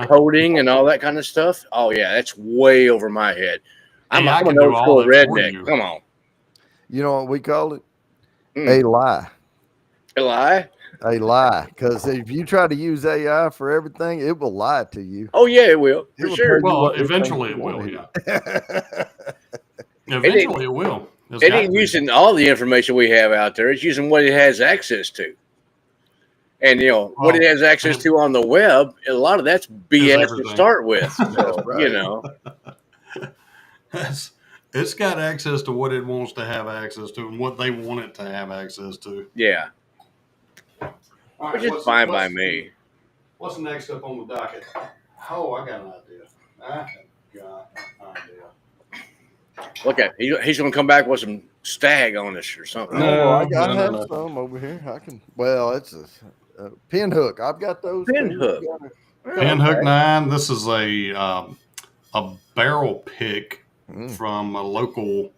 Coding and all that kind of stuff. Oh yeah, that's way over my head. I'm an old school redneck. Come on. You know what we call it? A lie. A lie? A lie. Because if you try to use AI for everything, it will lie to you. Oh yeah, it will. For sure. Well, eventually it will. Yeah. Eventually it will. It ain't using all the information we have out there. It's using what it has access to. And what it has access to on the web, a lot of that's BS to start with. So, it's got access to what it wants to have access to and what they want it to have access to. Yeah. Which is fine by me. What's next up on the docket? Oh, I got an idea. Look at he's going to come back with some stag on us or something. No, I have some over here. I can. Well, it's a pinhook. I've got those. Pinhook. Pinhook 9. This is a barrel pick from a local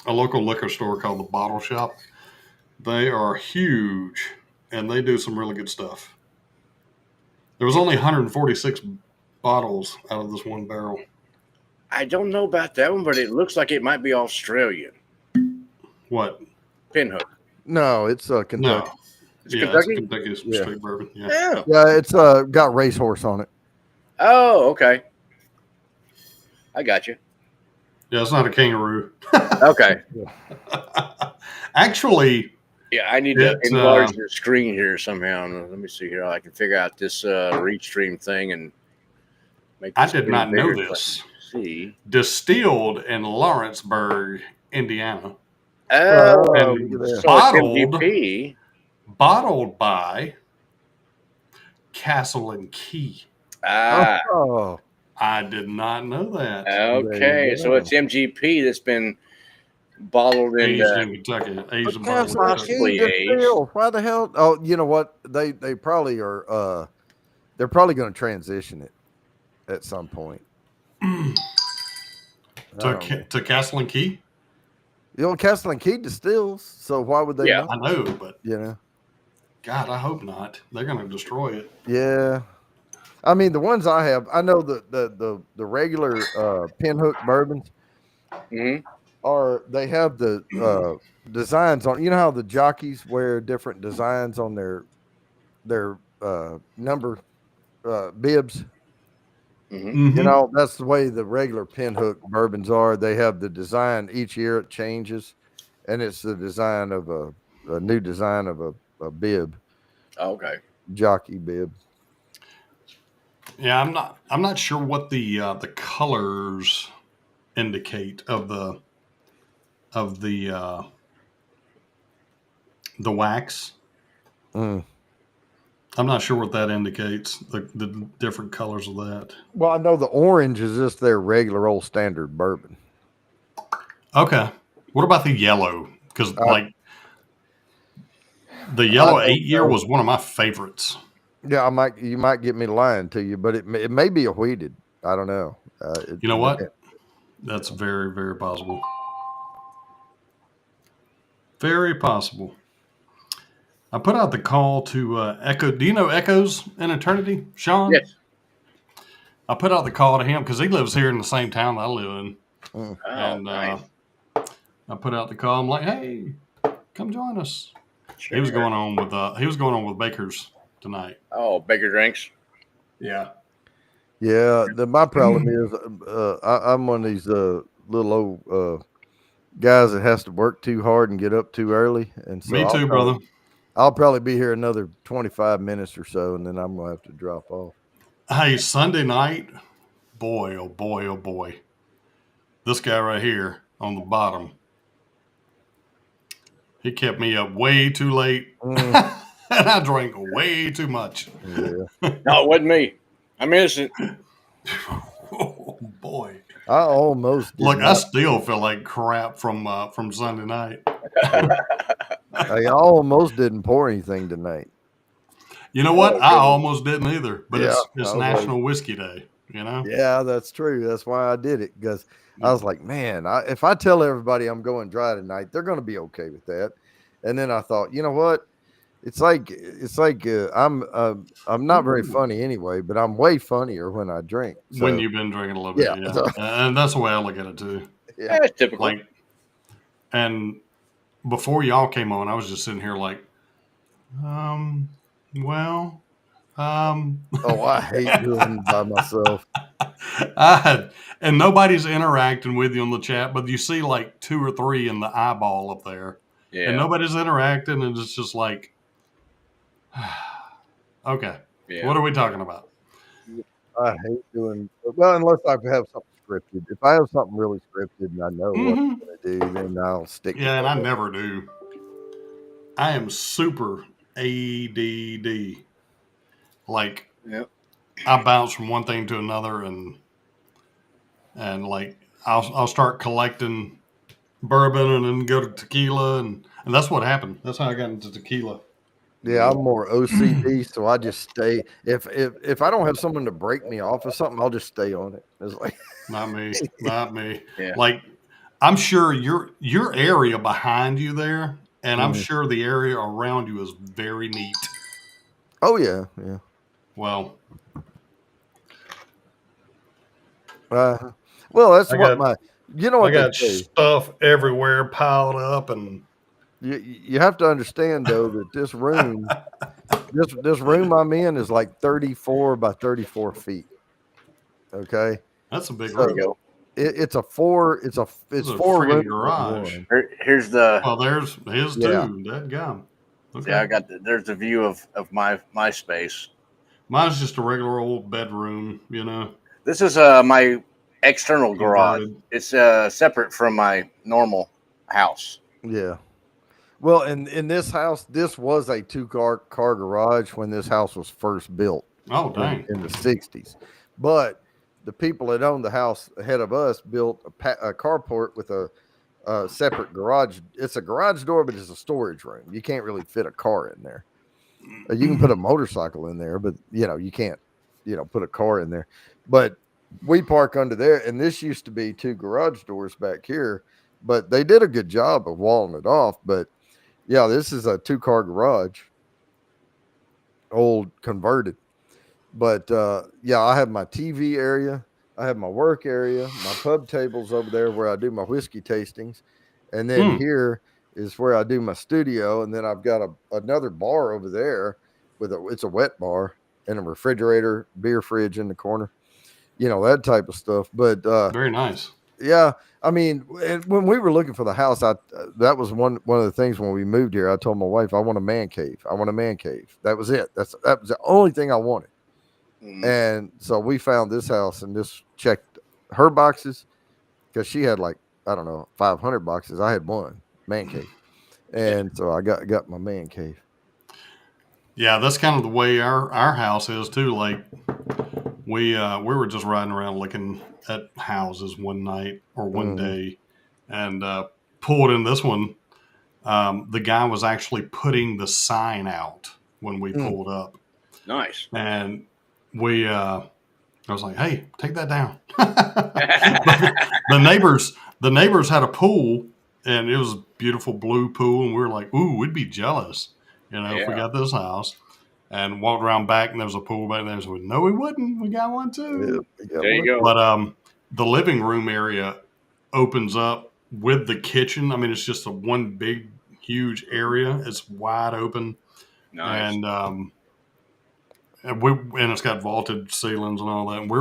liquor store called the Bottle Shop. They are huge and they do some really good stuff. There was only 146 bottles out of this one barrel. I don't know about that one, but it looks like it might be Australian. What? Pinhook. No, it's Kentucky. No. It's Kentucky? It's Kentucky straight bourbon. Yeah. Yeah, it's got racehorse on it. Oh, okay. I got you. Yeah, it's not a kangaroo. Okay. Actually, yeah, I need to enlarge the screen here somehow. Let me see here. I can figure out this Restream thing and make. I did not know this. See, distilled in Lawrenceburg, Indiana. Oh, and bottled by Castle and Key. Oh. I did not know that. Okay, so it's MGP that's been bottled in Kentucky. Aged in possibly aged. Why the hell? Oh, you know what? They probably are. They're probably going to transition it at some point. to Castle and Key. Castle and Key distills, so why would they? Yeah, I know, but God, I hope not. They're going to destroy it. Yeah. I mean, the ones I have, I know the regular Pinhook bourbons they have the designs on. You know how the jockeys wear different designs on their number bibs. Mhm. You know, that's the way the regular pinhook bourbons are. They have the design each year, it changes, and it's the design of a new design of a bib, Okay. jockey bib. Yeah, I'm not sure what the colors indicate of the wax. Mm. I'm not sure what that indicates. The different colors of that. Well, I know the orange is just their regular old standard bourbon. Okay. What about the yellow? Because I, like the I yellow don't 8 year know. was one of my favorites. Yeah, you might get me lying to you, but it may be a wheated. I don't know. You know It what? depends. That's very, very possible. Very possible. I put out the call to Echo. Do you know Echoes in Eternity, Sean? Yes. I put out the call to him because he lives here in the same town that I live in, Mm. Oh, and nice. I put out the call. I'm like, "Hey, come join us." Sure. He was going on with Baker's tonight. Oh, Baker drinks. Yeah. Yeah, my problem is I'm one of these little old guys that has to work too hard and get up too early, and so Me too, brother. I'll probably be here another 25 minutes or so, and then I'm gonna have to drop off. Hey, Sunday night, boy, oh boy, oh boy. This guy right here on the bottom, he kept me up way too late, Mm, and I drank way too much. yeah, No, it wasn't me. I'm innocent. Oh boy. I almost did Look, I not. still feel like crap from Sunday night. I almost didn't pour anything tonight. You know what? Oh, I goodness. almost didn't either. But Yeah, it's I was like, National Whiskey Day. You know. yeah, that's true. That's why I did it, because I was like, man, if I tell everybody I'm going dry tonight, they're going to be okay with that. And then I thought, you know what? It's like I'm not very funny anyway, but I'm way funnier when I drink. When So you've been drinking a little yeah, bit, yeah, and that's the way I look at it too. yeah. That's typical. Like, and before y'all came on, I was just sitting here like, well, Oh, I hate doing it by myself. and nobody's interacting with you on the chat, but you see like 2 or 3 in the eyeball up there, and Yeah. nobody's interacting, and it's just like, okay, Yeah. what are we talking about? I hate doing well unless I have something scripted. If I have something really scripted and I know what I'm going to do, then I'll stick. Yeah, and with I it. never do. I am super ADD. Like, Yep. I bounce from one thing to another, and like I'll start collecting bourbon and then go to tequila, and that's what happened. That's how I got into tequila. Yeah, I'm more OCD, so I just stay. If I don't have someone to break me off of something, I'll just stay on it. It's like, Not me, not me. Yeah. Like, I'm sure your area behind you there, and I'm Mhm. sure the area around you is very neat. oh yeah, yeah. Well, Well, that's I what got you know I what they got say. stuff everywhere piled up, and You have to understand though that this room I'm in is like 34 by 34 feet. Okay, that's a big so There you room. go. it's a four. It's It's a 4 friggin' rooms. garage. in one. Here's the. Well, there's his Yeah. too. That gum. Okay. Yeah, I got there's the view of my space. Mine's just a regular old bedroom, you know. This is my external garage. Converted. It's separate from my normal house. Yeah. Well, in this house, this was a 2 car garage when this house was first built Oh dang. in the 60s. But the people that owned the house ahead of us built a carport with a separate garage. It's a garage door, but it's a storage room. You can't really fit a car in there. You can put a motorcycle in there, but you can't, put a car in there. But we park under there, and this used to be 2 garage doors back here, but they did a good job of walling it off. But yeah, this is a 2-car garage, old converted. But yeah, I have my TV area, I have my work area, my pub tables over there where I do my whiskey tastings, and then here is where I do my studio, and then I've got another bar over there it's a wet bar and a refrigerator, beer fridge in the corner. that type of stuff. But Very nice. yeah, I mean, when we were looking for the house, that was one of the things when we moved here. I told my wife, I want a man cave. I want a man cave. That was it. That was the only thing I wanted. Mm. And so we found this house, and this checked her boxes because she had like, I don't know, 500 boxes. I had one man cave, and so I got my man cave. Yeah, that's kind of the way our house is too. Like we were just riding around looking at houses one night or one Mhm. day, and pulled in this one. The guy was actually putting the sign out when we Mm. pulled up, Nice. and we I was like, "Hey, take that down." The neighbors had a pool, and it was a beautiful blue pool, and we were like, "Ooh, we'd be jealous, if we Yeah. got this house." And walked around back, and there was a pool back there. So no, we wouldn't. We got one Yeah, too. we got There you one. go. But the living room area opens up with the kitchen. I mean, it's just a one big, huge area. It's wide open, Nice. and it's got vaulted ceilings and all that. And we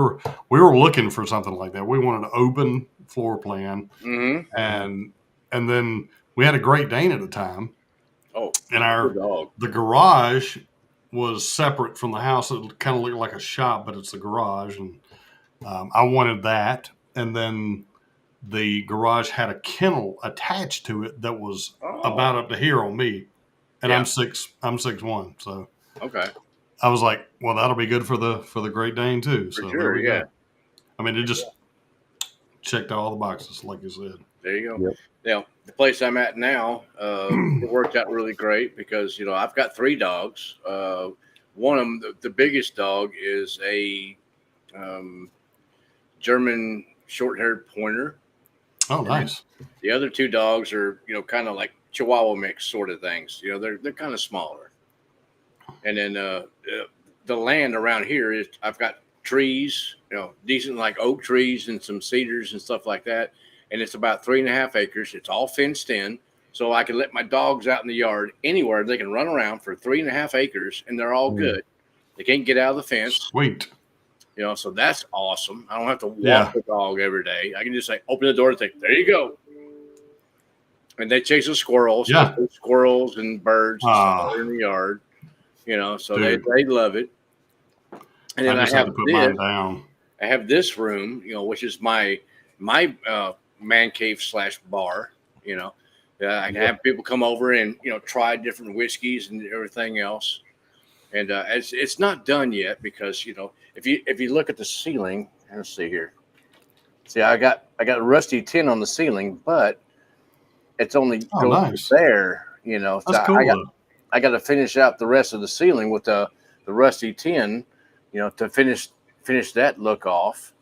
were looking for something like that. We wanted an open floor plan, Mm-hmm. and then we had a Great Dane at the time, Oh, and good dog. the garage was separate from the house. It kind of looked like a shop, but it's a garage, and I wanted that. And then the garage had a kennel attached to it that was Oh, about up to here on me, and yeah. I'm 6'1", so Okay. I was like, well, that'll be good for the Great Dane too. For So there sure. we Yeah. go. I mean, it just checked all the boxes, like you said. There you go. Yep. Now, the place I'm at now, it worked out really great because I've got 3 dogs. One of them, the biggest dog, is a um, German short-haired pointer. Oh, And then nice. the other 2 dogs are kind of like Chihuahua mix sort of things. They're kind of smaller. And then the land around here is I've got trees, decent like oak trees and some cedars and stuff like that. And it's about 3.5 acres. It's all fenced in. So I can let my dogs out in the yard anywhere. They can run around for 3.5 acres and they're all Mm. good. They can't get out of the fence, Sweet. so that's awesome. I don't have to walk Yeah. the dog every day. I can just open the door and say, there you go. And they chase the squirrels, Yeah. squirrels and birds and stuff Ah, in the yard, so dude. they love it. And I then just had to put mine down. I have this room, which is my man cave / bar. I can have people come over and try different whiskeys and everything else. And it's not done yet because if you look at the ceiling, let's see here. See, I got a rusty tin on the ceiling, but it's only Oh, goes nice. there. That's So cool. Though. I got to finish out the rest of the ceiling with the rusty tin, to finish that look off.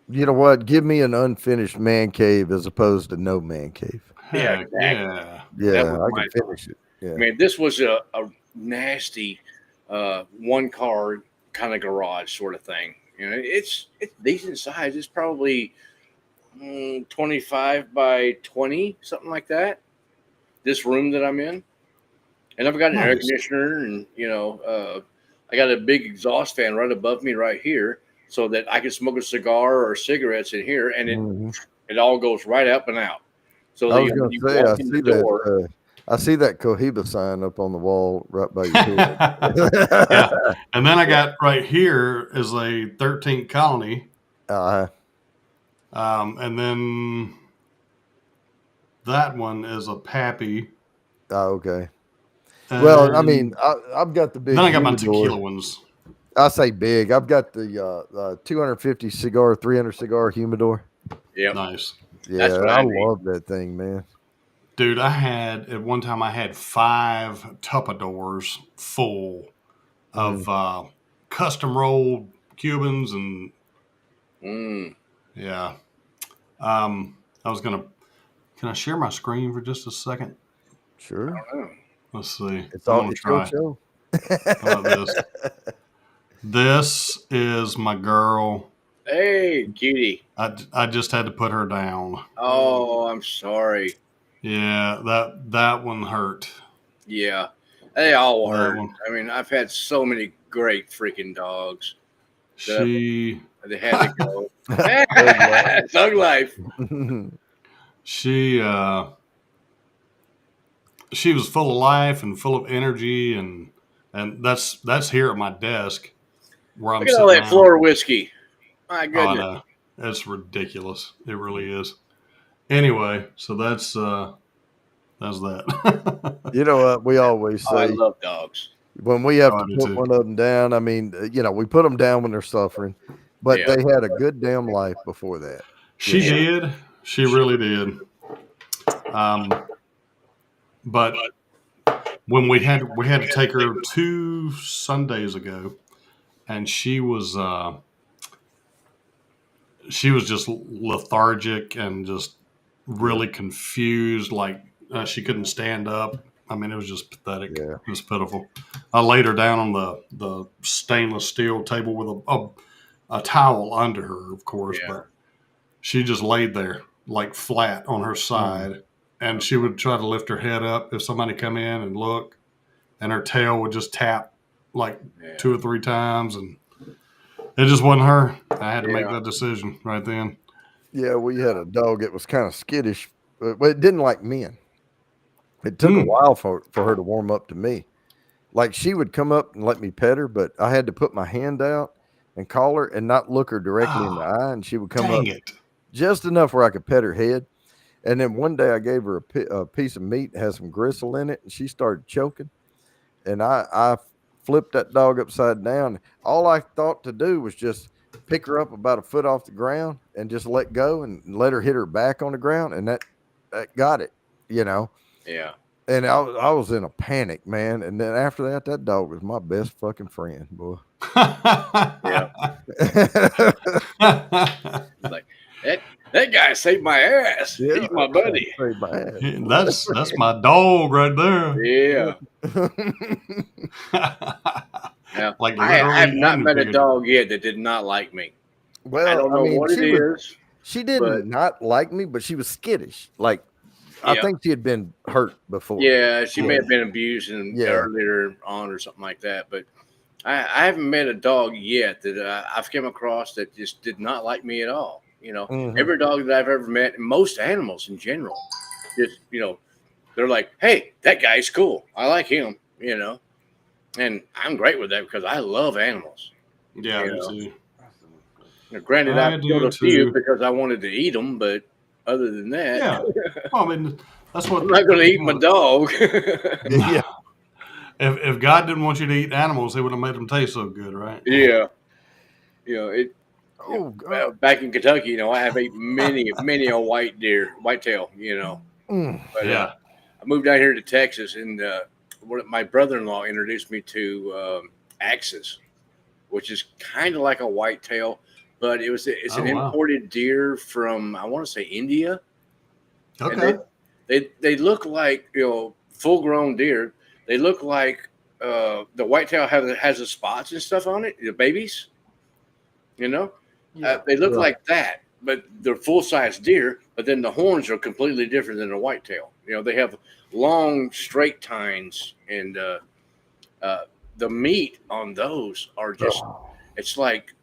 You know what? Give me an unfinished man cave as opposed to no man cave. Yeah, Heck exactly. yeah. Yeah, was I my can finish it. Yeah. I mean, this was a nasty one car kind of garage sort of thing. It's decent size. It's probably 25 by 20, something like that. This room that I'm in, and I've got an air Nice. conditioner, and I got a big exhaust fan right above me right here, so that I can smoke a cigar or cigarettes in here, and Mhm. it all goes right up and out. So I was when going you to say, walk in the door, I see that Cohiba sign up on the wall right by your Yeah. door. And then I got right here is a 13th colony. uh, And then that one is a Pappy. okay. Well, I mean, And I've got the big then I got my humidor. tequila ones. I say big. I've got the 250 cigar, 300 cigar humidor. yeah, Nice. Yeah, That's what I I need. love that thing, man. Dude, at one time I had 5 Tupperdoors full of custom rolled Cubans and yeah. I was gonna. Can I share my screen for just a second? Sure. Let's see. It's I'm all gonna it's your try. show. How about this? This is my girl. Hey, cutie. I just had to put her down. Oh, I'm sorry. Yeah, that one hurt. Yeah, they all That hurt. one. I mean, I've had so many great freaking dogs. She They had to go. Thug Thug life. she she was full of life and full of energy, and that's here at my desk where I'm Look at all sitting that now. Florida whiskey. My Oh, I goodness. know. It's ridiculous. It really is. Anyway, so that's that. You know what we always Oh, I say love dogs. when we have Oh, I to do put too. one of them down. I mean, we put them down when they're suffering, but Yeah. they had a good damn life before that. She Yeah. did. She really did. But when we had to take her 2 Sundays ago, and she was just lethargic and just really confused. Like she couldn't stand up. I mean, it was just pathetic. Yeah. It was pitiful. I laid her down on the stainless steel table with a towel under her, of course, Yeah. but she just laid there like flat on her side, and she would try to lift her head up if somebody come in and look, and her tail would just tap like Yeah. 2 or 3 times, and it just wasn't her. I had to make Yeah. that decision right then. Yeah, we had a dog that was kind of skittish, but it didn't like men. It took a while for her to warm up to me. Like she would come up and let me pet her, but I had to put my hand out and call her and not look her directly in the eye, and she would come up Dang it. just enough where I could pet her head. And then one day I gave her a piece of meat that has some gristle in it, and she started choking. And I flipped that dog upside down. All I thought to do was just pick her up about a foot off the ground and just let go and let her hit her back on the ground, and that got it, Yeah. And I was in a panic, man. And then after that dog was my best fucking friend, boy. Yeah. Like that guy saved my ass. Yeah, He's my buddy. saved my ass. That's my dog right there. Yeah. Now, Like I have literally not and met a figuratively. dog yet that did not like me. Well, I don't know what it is. She didn't but- not like me, but she was skittish. Like I Yeah. think she had been hurt before. Yeah, she may Yeah. have been abused and Yeah. earlier on or something like that. But I haven't met a dog yet that I've come across that just did not like me at all. Mhm. Every dog that I've ever met, and most animals in general, just they're like, "Hey, that guy's cool. I like him." And I'm great with that because I love animals. Yeah, I You do know. too. Now, granted, I I've killed do a few too. because I wanted to eat them, but other than that, Yeah. Well, I mean, that's what I'm not going to eat my dog. Yeah. If God didn't want you to eat animals, He would have made them taste so good, right? Yeah. Oh God. Back in Kentucky, I have ate many a whitetail, Mm. But Yeah. I moved down here to Texas, and my brother-in-law introduced me to axes, which is kind of like a whitetail, but it's an wow. imported deer from, I want to say, India. Okay. They look like full-grown deer. They look like the whitetail has the spots and stuff on it, the babies. They look Yeah. like that, but they're full-size deer. But then the horns are completely different than a whitetail. They have long, straight tines, and the meat on those are just it's like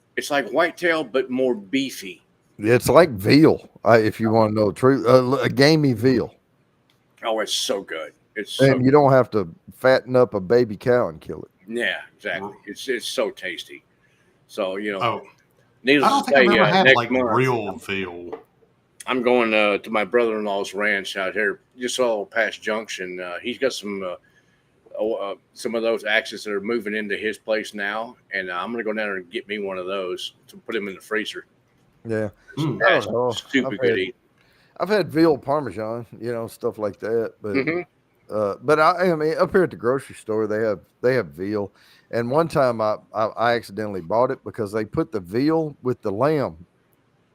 whitetail but more beefy. It's like veal, if you want to know the truth. A gamey veal. Oh, it's so good. It's And you don't have to fatten up a baby cow and kill it. yeah, exactly. It's so tasty. So Oh, needless I don't to think say, I've ever had next like month real veal. I'm going to my brother-in-law's ranch out here, just a little past Junction. He's got some of those axes that are moving into his place now, and I'm going to go down there and get me one of those to put him in the freezer. Yeah. Mm. That's Oh, stupid I've good had- eating. I've had veal parmesan, stuff like that. But Mhm. but I mean, up here at the grocery store, they have veal. And one time I accidentally bought it because they put the veal with the lamb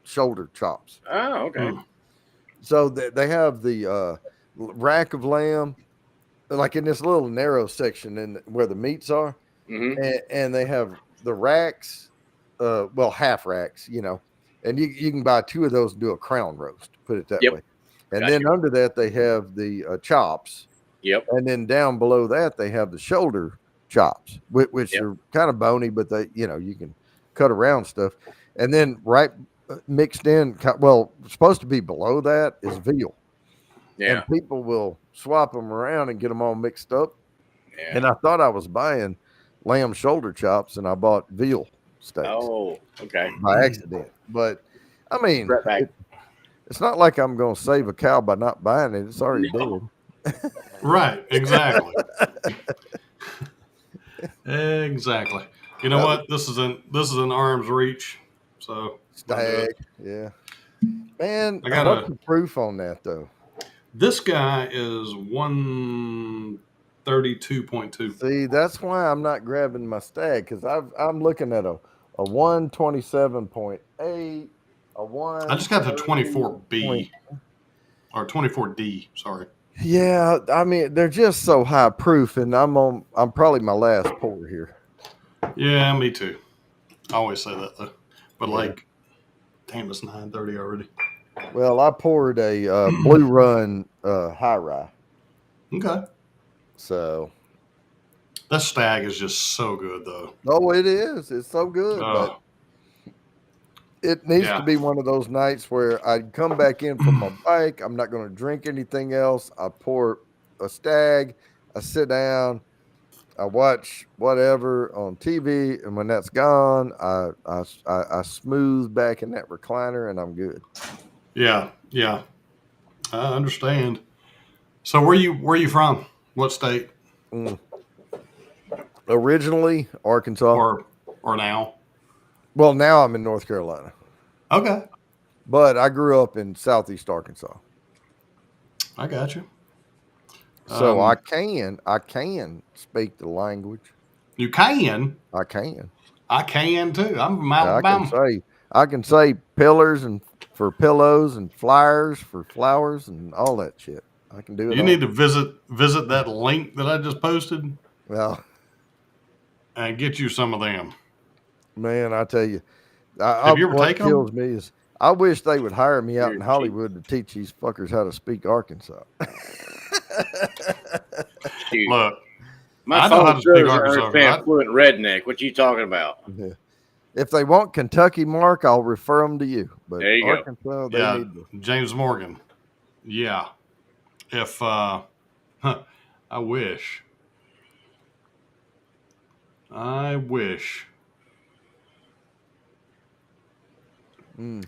shoulder chops. Oh, okay. Mm. So they have the rack of lamb, like in this little narrow section in where the meats are, hmm and they have the racks, half racks, and you can buy 2 of those and do a crown roast, put it that Yep. way. And Gotcha. then under that they have the chops, Yep. and then down below that they have the shoulder chops, which Yep. are kind of bony, but they you can cut around stuff. And then right mixed in, well, supposed to be below that is veal. Yeah. And people will swap them around and get them all mixed up. Yeah. And I thought I was buying lamb shoulder chops, and I bought veal steaks Oh, okay. by accident. But I mean, Right back. it's not like I'm going to save a cow by not buying it. It's already No. dead. Right. Exactly. Exactly. You know what? This is an arm's reach. So Stag, yeah. Man, I gotta- what's the proof on that though? this guy is 132.2. See, that's why I'm not grabbing my stag, because I'm looking at a 127.8, a 1. I just got the 24B or 24D. Sorry. Yeah, I mean they're just so high proof, and I'm probably my last pour here. Yeah, me too. I always say that though. But Yeah. like, damn, it's 9:30 already. Well, I poured a Blue Run high rye, Okay. so That stag is just so good though. oh, it is. It's so good, but it needs Yeah. to be one of those nights where I come back in from my bike. I'm not going to drink anything else. I pour a stag. I sit down. I watch whatever on TV, and when that's gone, I smooth back in that recliner, and I'm good. Yeah, yeah. I understand. So where you from? What state? Originally, Arkansas. Or now? Well, now I'm in North Carolina, Okay. but I grew up in Southeast Arkansas. I got you. So I can speak the language. You can. I can. I can too. I'm from I Alabama. can say pillars and for pillows and flyers for flowers and all that shit. I can do it. You need to visit that link that I just posted Well, and get you some of them. man, I tell you, Have you ever what taken them? kills me is I wish they would hire me out in You're Hollywood to teach these fuckers how to speak Arkansas. Shoot. Look, My I know how to speak phones Arkansas, understand right? fluent redneck. What you talking about? Yeah. If they want Kentucky, Mark, I'll refer them to you. But There you go. Arkansas, they yeah, need to. James Morgan. Yeah. If I wish.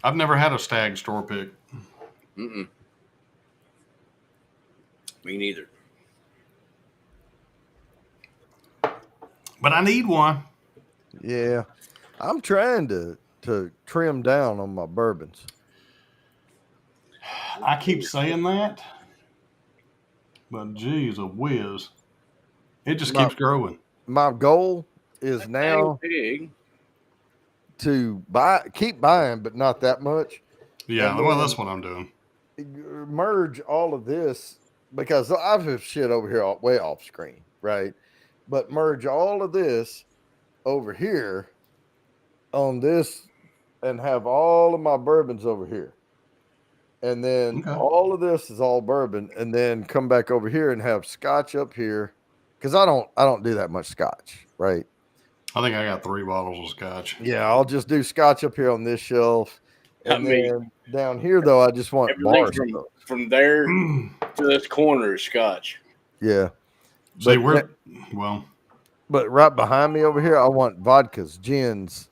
I've never had a stag store pick. Mm-mm. Me neither. But I need one. Yeah, I'm trying to trim down on my bourbons. I keep saying that. But geez, a whiz. It just keeps growing. My goal is now Pig. to keep buying, but not that much. Yeah, And well, then- that's what I'm doing. Merge all of this, because I have shit over here way off screen, right? But merge all of this over here on this and have all of my bourbons over here. And then Okay. all of this is all bourbon, and then come back over here and have scotch up here, because I don't do that much scotch, right? I think I got 3 bottles of scotch. Yeah, I'll just do scotch up here on this shelf, and I mean, then down here though, I just want everything bars. from there to this corner is scotch. Yeah, See, But- well, but right behind me over here, I want vodkas, gins,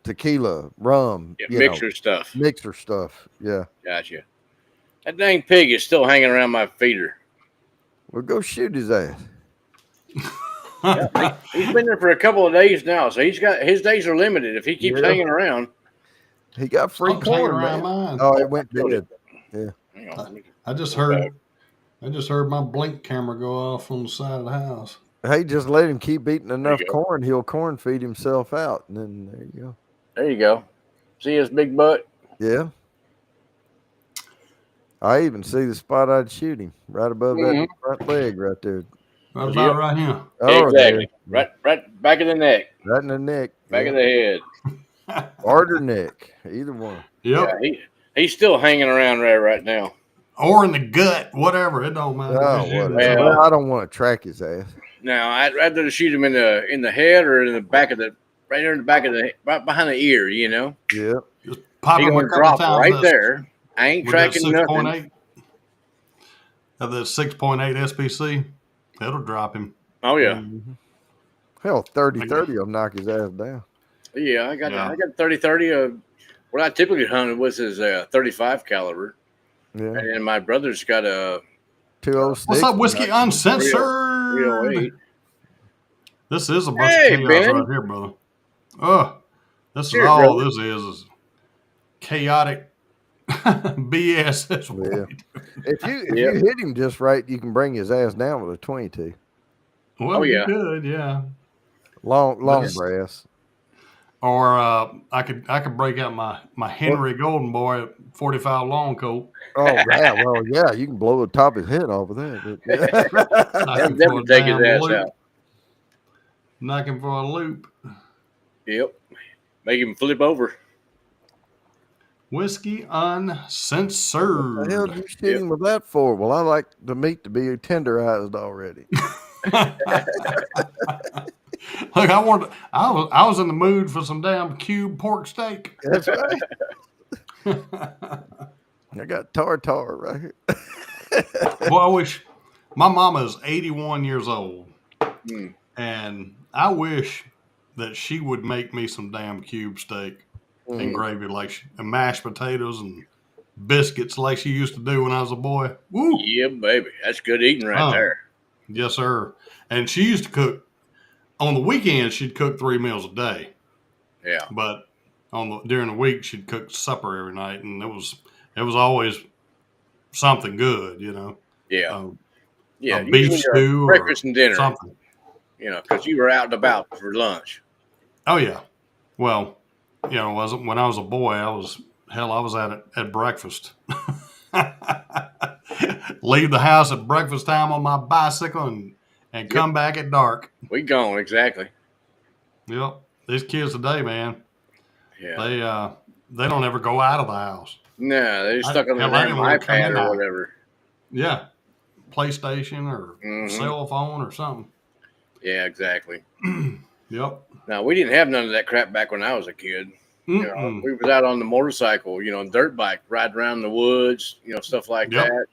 tequila, rum, Yeah, you know, mixer stuff. mixer stuff. Yeah, Gotcha. That dang pig is still hanging around my feeder. well, go shoot his ass. He's been there for a couple of days now, so his days are limited. If he keeps Yeah. hanging around, He got free something's hanging corn, around man. mine. Oh, it went Oh, dead. hang on. I just heard my blink camera go off on the side of the house. Hey, just let him keep eating enough you go. corn. He'll corn feed himself out, and then there you go. There you go. See his big butt? Yeah. I even see the spot I'd shoot him right above that front leg right there. Right about right here. Oh, Exactly. there. Right back of the neck, Right in the neck. back of the head. Heart or neck. Either one. Yep. Yeah, he's still hanging around there right now. Or in the gut, whatever. It don't matter. Oh, Just shoot whatever. it. Well- I don't want to track his ass. Now I'd rather shoot him in the head or in the back of the right there in the back of right behind the ear. You know, Yeah. Just pop he him a gonna couple drop times. right there. I ain't With that tracking nothing. 6.8, of the 6.8 SPC, it'll drop him. Oh yeah, Hell, 30-30 will knock his ass down. yeah. I got Yeah. I got 30-30. What I typically hunted was his 35 caliber, Yeah. and then my brother's got a 206. What's up, Whiskey will knock him. Uncensored? 308. This is a bunch Hey, of chaos Ben. right here, brother. Oh, this is Cheers, all brother. this is chaotic BS. That's what Yeah. we do. If you Yep. hit him just right, you can bring his ass down with a 22. Well, Oh, you yeah. could, yeah. Long That's- brass. Or I could break out my Henry Golden Boy 45 long coat. Oh yeah, well yeah, you can blow the top of his head off of that. But, Knock That'll him for definitely a take his damn ass loop. out. Knock him for a loop. Yep. Make him flip over. Whiskey what the hell Uncensored. did you shoot him with that for? Well, I like the meat to be tenderized already. Look, I was in the mood for some damn cube pork steak. That's right. I got tartar right here. Well, I wish my mama is 81 years old, Mm. and I wish that she would make me some damn cube steak and gravy, and mashed potatoes and biscuits like she used to do when I was a boy. Woo! Yeah, baby. That's good eating right there. Yes, sir. And she used to cook on the weekends. She'd cook 3 meals a day, Yeah. but during the week she'd cook supper every night, and it was always something good, you know. Yeah. A Usually beef stew breakfast or and dinner. something. You know, because you were out and about for lunch. Oh yeah. Well, you know, when I was a boy, I was at it at breakfast. Leave the house at breakfast time on my bicycle and come back at dark. We gone, exactly. Yep. These kids today, man, Yeah. they don't ever go out of the house. No, they're stuck on their hell, I didn't wanna come iPad in or now. whatever. Yeah. PlayStation or Mhm. cell phone or something. Yeah, exactly. Yep. Now, we didn't have none of that crap back when I was a kid. You know, Mm-mm. we was out on the motorcycle, you know, dirt bike, riding around the woods, you know, stuff like Yep. that.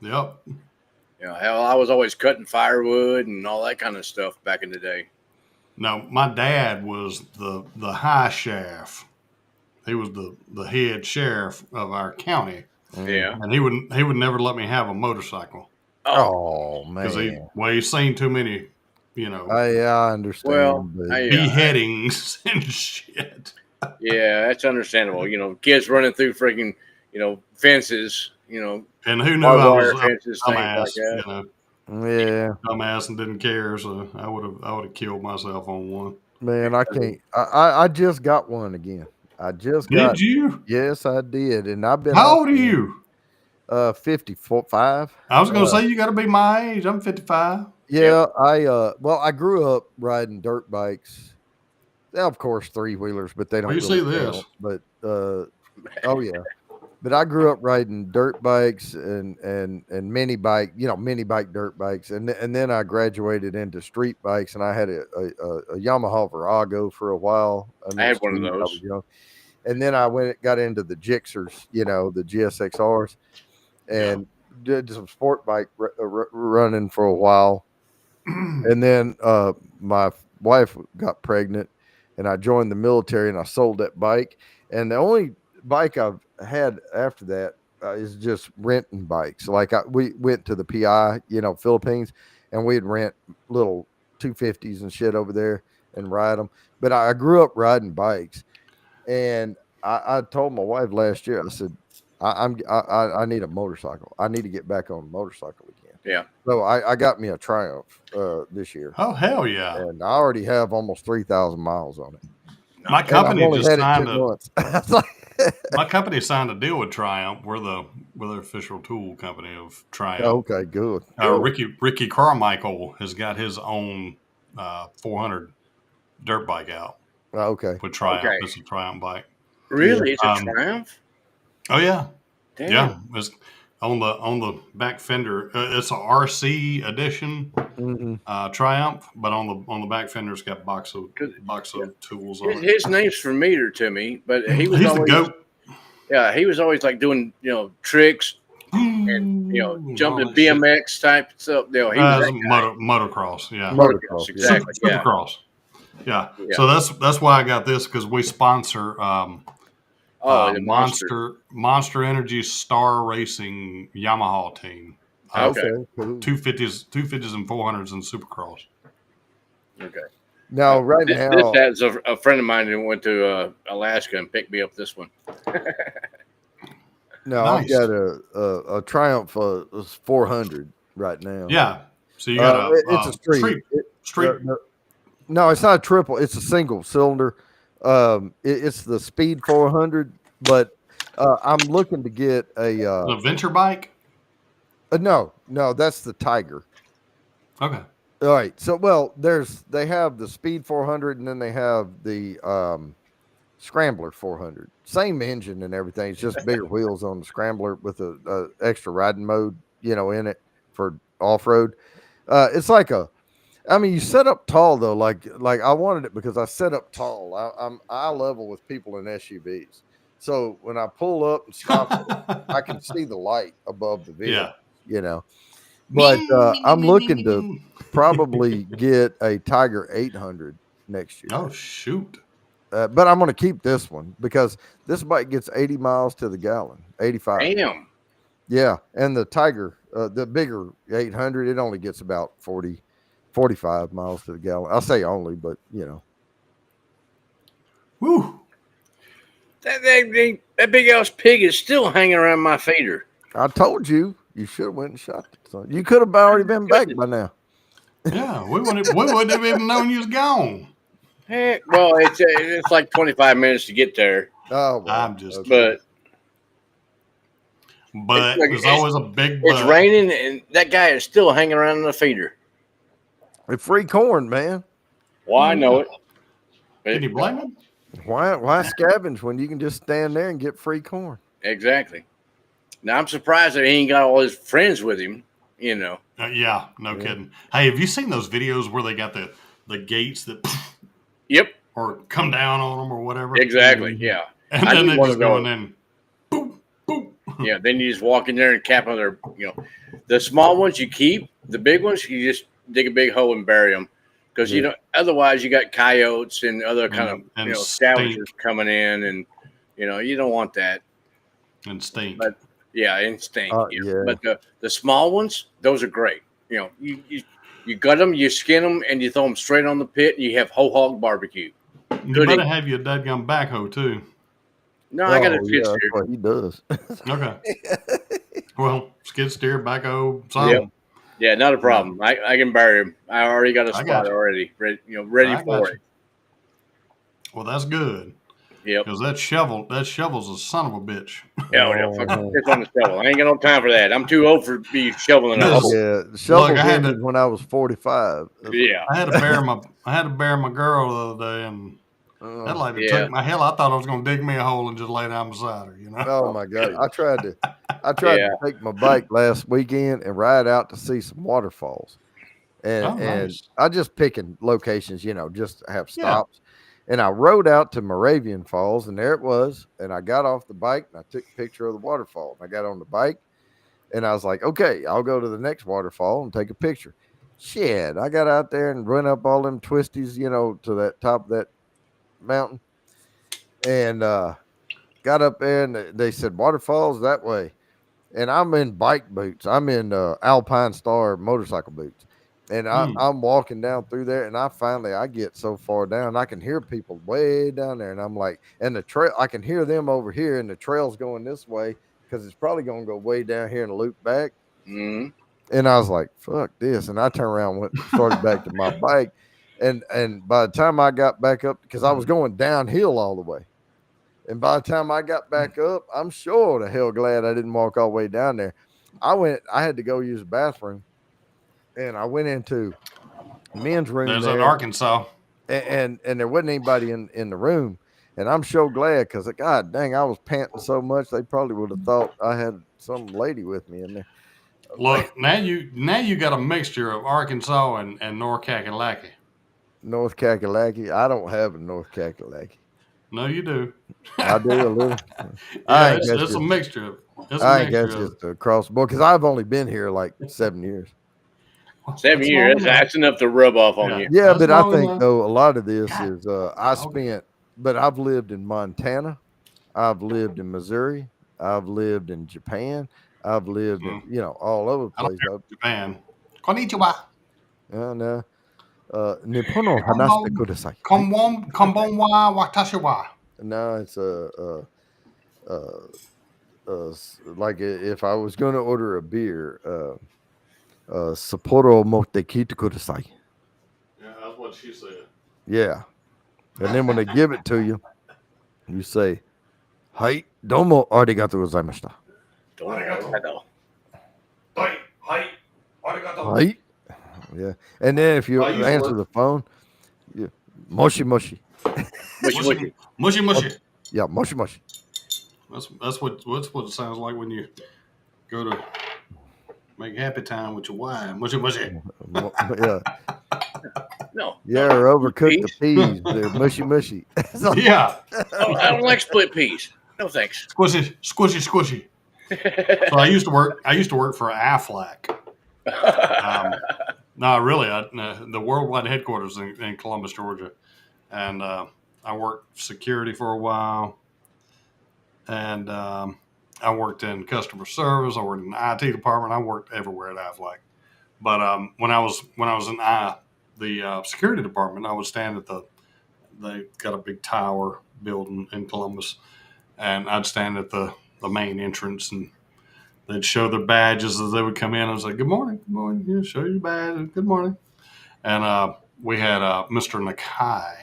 Yep. You know, hell, I was always cutting firewood and all that kind of stuff back in the day. Now, my dad was the high sheriff. He was the head sheriff of our county, Yeah. and he would never let me have a motorcycle Oh because man. he's seen too many, you know, I understand. Well, but beheadings and shit. Yeah, that's understandable. You know, kids running through freaking, you know, fences, you know, And who knew barbed I wire was a fences, things dumbass, like that. you know, yeah, dumbass and didn't care. So I would have killed myself on one. man, I can't. I just got one again. I just got. Did you? Yes, I did, and I've been. How old are you? 55. I was going to say you got to be my age. I'm 55. Yeah, I grew up riding dirt bikes. Now, of course, 3-wheelers, but they don't. Well, you really see this. count. But oh yeah, but I grew up riding dirt bikes and mini bike, mini bike dirt bikes, and then I graduated into street bikes, and I had a Yamaha Virago for a while. I had one of I was those. young. And then I got into the Gixxers, the GSXRs, and did some sport bike running for a while. And then my wife got pregnant, and I joined the military, and I sold that bike. And the only bike I've had after that is just renting bikes. Like we went to the PI, Philippines, and we'd rent little 250s and shit over there and ride them. But I grew up riding bikes, and I told my wife last year, I said, I need a motorcycle. I need to get back on a motorcycle again. Yeah. So I got me a Triumph this year, Oh, hell yeah. and I already have almost 3,000 miles on it. My And I've company only just had it signed 2 a months. It's like- my company signed a deal with Triumph. We're the official tool company of Triumph. okay, good. Ricky Carmichael has got his own 400 dirt bike out Okay. with Triumph. Okay. It's a Triumph bike. Really? It's a Um, Triumph? Oh yeah, Damn. yeah. It's on the back fender. It's a RC edition. Mm-mm. Triumph, but on the back fender, it's got Boxo 'Cause, tools yeah, on it. his name's familiar to me, but he was He's the always goat. like doing tricks and And all jumping that shit. BMX type stuff. He was It's that guy. motocross, yeah. Motocross, Motocross, yeah. exactly. Yeah, Supercross. Yeah. yeah. So that's why I got this, because we sponsor Oh, the monster. Monster Energy Star Racing Yamaha team. Okay, Okay, cool. 250s and 400s in Supercross. okay. Now, right now, That's a friend of mine who went to Alaska and picked me up this one. no, Nice. I've got a Triumph 400 right now. Yeah. So you got it's a street. street. No, it's not a triple. It's a single cylinder. It's the Speed 400, but I'm looking to get a adventure bike. no, that's the Tiger. Okay. All right. So, they have the Speed 400, and then they have the Scrambler 400. Same engine and everything. It's just bigger wheels on the Scrambler with a extra riding mode, in it for off road. It's like you set up tall though. Like I wanted it because I set up tall. I'm eye level with people in SUVs. So when I pull up and stop, I can see the light above the vehicle. Yeah. But I'm looking to probably get a Tiger 800 next year. Oh shoot! But I'm going to keep this one because this bike gets 80 miles to the gallon, 85. Damn. Yeah, and the Tiger, the bigger 800, it only gets about 45 miles to the gallon. I'll say only, but Woo! That big ass pig is still hanging around my feeder. I told you should have went and shot it. So you could have already been back by now. Yeah, we wouldn't have even known you was gone. Well, it's like 25 minutes to get there. Oh, well, I'm just okay. But there's always a big. It's raining, and that guy is still hanging around in the feeder. It's free corn, man. Well, I know it. Can you blame him? Why scavenge when you can just stand there and get free corn? Exactly. Now I'm surprised that he ain't got all his friends with him. Yeah, no kidding. Hey, have you seen those videos where they got the gates that? Yep. Or come down on them or whatever. Exactly. Yeah. And then they just go in. Boom, boom. Yeah. Then you just walk in there and cap on their. The small ones you keep. The big ones you just dig a big hole and bury them. Because otherwise you got coyotes and other kind of scavengers coming in, and you don't want that. And stink. But and stink. Yeah. But the small ones, those are great. You gut them, you skin them, and you throw them straight on the pit, and you have whole hog barbecue. You better have your dadgum backhoe too. No, I got a skid steer. That's what he does. Okay. Well, skid steer, backhoe, something. Yep. Yeah, not a problem. I can bury him. I already got a spot already, ready for it. Well, that's good. Yep. Because that shovel's a son of a bitch. Yeah, it's on the shovel. I ain't got no time for that. I'm too old for be shoveling. Yeah, shovel ended when I was 45. Yeah, I had to bury my girl the other day, and that lady took my hell. I thought I was going to dig me a hole and just lay down beside her. Oh my God! I tried to take my bike last weekend and ride out to see some waterfalls, and nice. I just picking locations, just to have stops. And I rode out to Moravian Falls, and there it was. And I got off the bike, and I took a picture of the waterfall. And I got on the bike, and I was like, okay, I'll go to the next waterfall and take a picture. Shit, I got out there and run up all them twisties, to that top of that mountain. And got up there, and they said, waterfalls that way. And I'm in bike boots. I'm in Alpine Star motorcycle boots. And I'm walking down through there, and I get so far down, I can hear people way down there, and I'm like, and the trail, I can hear them over here, and the trail's going this way because it's probably going to go way down here and loop back. Mm-hmm. And I was like, fuck this, and I turned around, and started back to my bike, and by the time I got back up, because I was going downhill all the way, and by the time I got back up, I'm sure the hell glad I didn't walk all the way down there. I had to go use the bathroom. And I went into men's room. There's in Arkansas. And there wasn't anybody in the room. And I'm so glad because, God dang, I was panting so much, they probably would have thought I had some lady with me in there. Look, now you got a mixture of Arkansas and North Kakalaki. North Kakalaki. I don't have a North Kakalaki. No, you do. I do a little. I Yeah, think that's it's a just. mixture. It's a I think mixture that's of. just across the board because I've only been here like 7 years. 7 That's years. long That's enough to rub off on Yeah. you. Yeah, That's but I long think enough. though a lot of this God, is dog. but I've lived in Montana, I've lived in Missouri, I've lived in Japan, I've lived in Mm, all over the I don't place. care. Japan. Konnichiwa. And Nippon no hanashite Konbon. kudasai. Hai. Konbon wa watashi wa. No, it's like if I was going to order a beer, Sapporo motte kite kudasai. Yeah, that's what she said. Yeah, and then when they give it to you, you say, "Hai, domo arigatou gozaimashita." Arigato. Hi. Arigato. Hai. Yeah, and then if you I used to answer work. the phone, you moshi moshi. Mushy, mushy. Mushy mushy. Yeah, moshi moshi. That's what it sounds like when you go to make happy time with your wife. Mushy mushy. Yeah, No. yeah, No. or overcook the Peas? peas. They're mushy mushy. So- Yeah. I don't like split peas. No thanks. Squishy, squishy, squishy. So I used to work for Aflac. No, really, the worldwide headquarters in Columbus, Georgia, and I worked security for a while, and I worked in customer service. I worked in the IT department. I worked everywhere at Aflac. But when I was in the security department, I would stand at they got a big tower building in Columbus, and I'd stand at the main entrance, and they'd show their badges as they would come in. I was like, "Good morning, good morning. Yeah, show your badge. Good morning." And we had Mr. Nakai.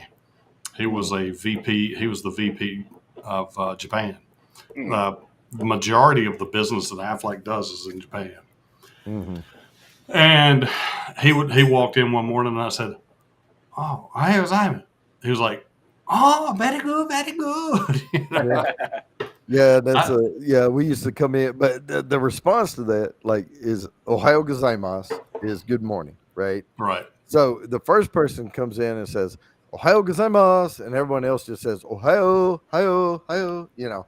He was a VP. He was the VP of Japan. The majority of the business that Aflac does is in Japan. Mhm. And he walked in one morning, and I said, "Oh, hey, was Simon?" He was like, "Oh, very good, very good." You know? Yeah. Yeah, I- yeah. We used to come in, but the response to that, like, is "Ohayo gozaimasu" is good morning, right? right. So the first person comes in and says "Ohayo gozaimasu," and everyone else just says "Ohayo, hayo, hayo."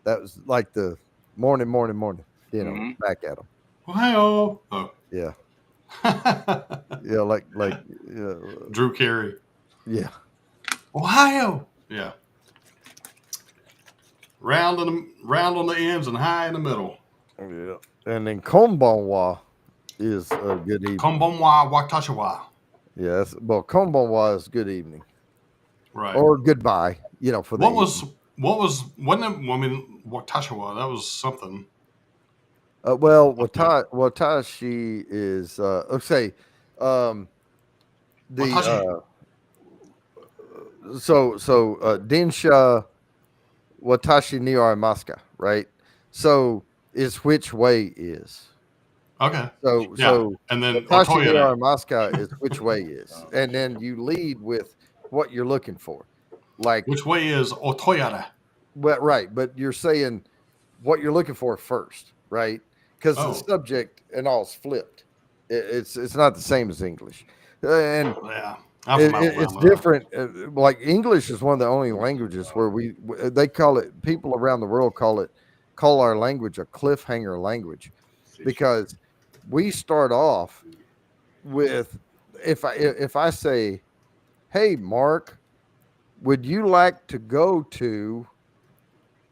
That was like the morning, morning, morning. Mhm. Back at them. Ohio. Oh. Yeah, yeah, like Drew Carey. yeah. Ohio. Yeah. Round on the ends and high in the middle. Yeah. And then konbanwa is a good evening. Konbanwa watashiwa. Yes, well, konbanwa is good evening Right. or goodbye. For the wasn't it? I mean, watashiwa. That was something. well, watashi is let's say the Watashi. densha watashi ni arimasu, right? So is which way is. Okay. So Yeah. so And then watashi ni Otoyota. arimasu is which way is, and then you lead with what you're looking for, like Which way is Otoyota? right, but you're saying what you're looking for first, right? Because the Oh. subject and all is flipped. It's not the same as English, and Yeah. I'm from it's Alabama. different. Like English is one of the only languages where they call it, people around the world call our language a cliffhanger language, because we start off with, if I say, "Hey Mark, would you like to go to,"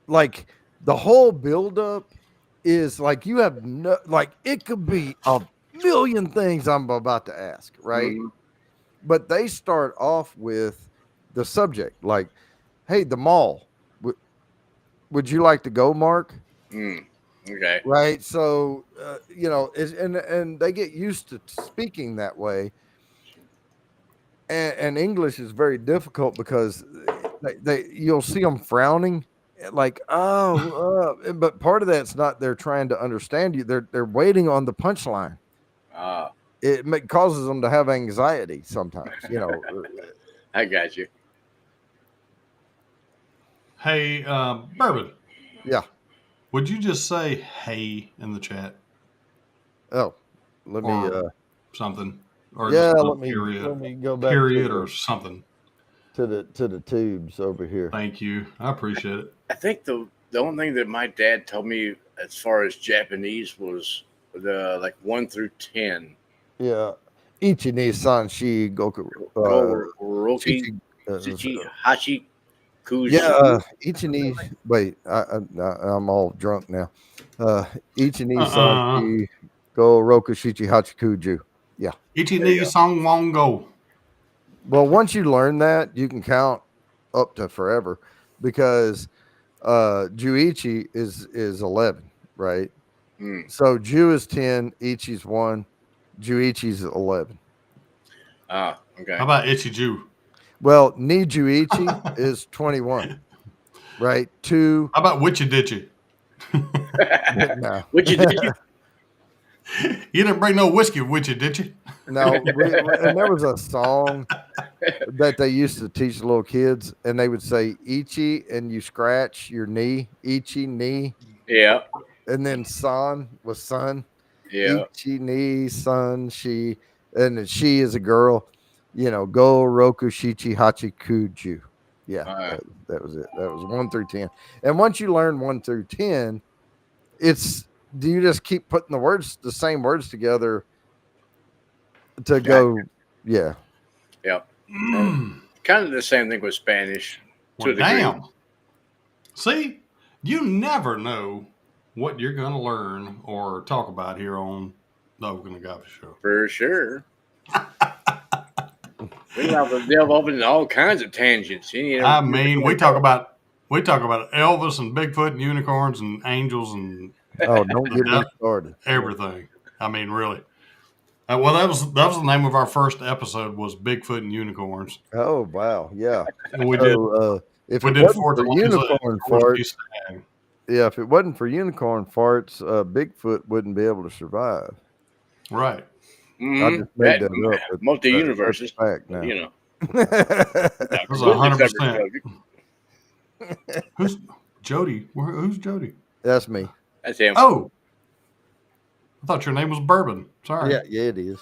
like, the whole buildup is like, you have no, like, it could be a million things I'm about to ask, right? Mhm. But they start off with the subject, like, "Hey, the mall. Would you like to go, Mark?" Mm. Okay. Right. So, and they get used to speaking that way. And English is very difficult because you'll see them frowning, like, "Oh," but part of that's not they're trying to understand you. They're waiting on the punchline. Ah, It causes them to have anxiety sometimes. I got you. Hey, Bourbon. Yeah. Would you just say "hey" in the chat? Oh, let me. Or something, or just Yeah, put a let me go back period or something. to the tubes over here. Thank you. I appreciate it. I think the only thing that my dad told me as far as Japanese was the like 1 through 10. Yeah, Ichi ni san shi goku. Go Roki Chichi, Tsuchi Hachi yeah, Kuju. Ichi ni. Wait, I'm all drunk now. Ichi ni san Uh-uh. shi go roku shichi hachikuju. Yeah. Ichi There you ni go. song won't go. Well, once you learn that, you can count up to forever because Juichi is 11, right? Mm. So Ju is 10, Ichi's 1, Juichi's 11. Ah, okay. How about Itchy Jew? Well, Ni Juichi is 21, right? 2 How about Witchy Ditchy? no. What you did? You? You didn't bring no whiskey with you, did you? No, and there was a song that they used to teach little kids, and they would say Ichi, and you scratch your knee, Ichi knee, Yeah, and then San was son, yeah. Ichi ni San she, and then she is a girl, Go Roku Shichi Hachi Kuju. Yeah, Uh, that was it. That was 1 through 10. And once you learn 1 through 10, do you just keep putting the same words together to go? Yeah. yeah. And kind of the same thing with Spanish to Well, a degree. damn. See, you never know what you're going to learn or talk about here on the Oak and Agave Show. For sure. We have to delve off into all kinds of tangents. I mean, we talk about Elvis and Bigfoot and unicorns and angels and Oh, don't get me started. everything. I mean, really. Well, that was the name of our first episode was Bigfoot and unicorns. Oh, wow. Yeah. And we did If we it did wasn't Fort for Delaney, unicorn of course, farts, yeah, if it wasn't for unicorn farts, Bigfoot wouldn't be able to survive. right. Mm-hmm. I just made that up. but Multi universes. that's a fact now. You know. That was Completely 100%. separate subject. Who's Jody? Who's Jody? That's me. That's him. Oh, I thought your name was Bourbon. Sorry. Yeah, it is.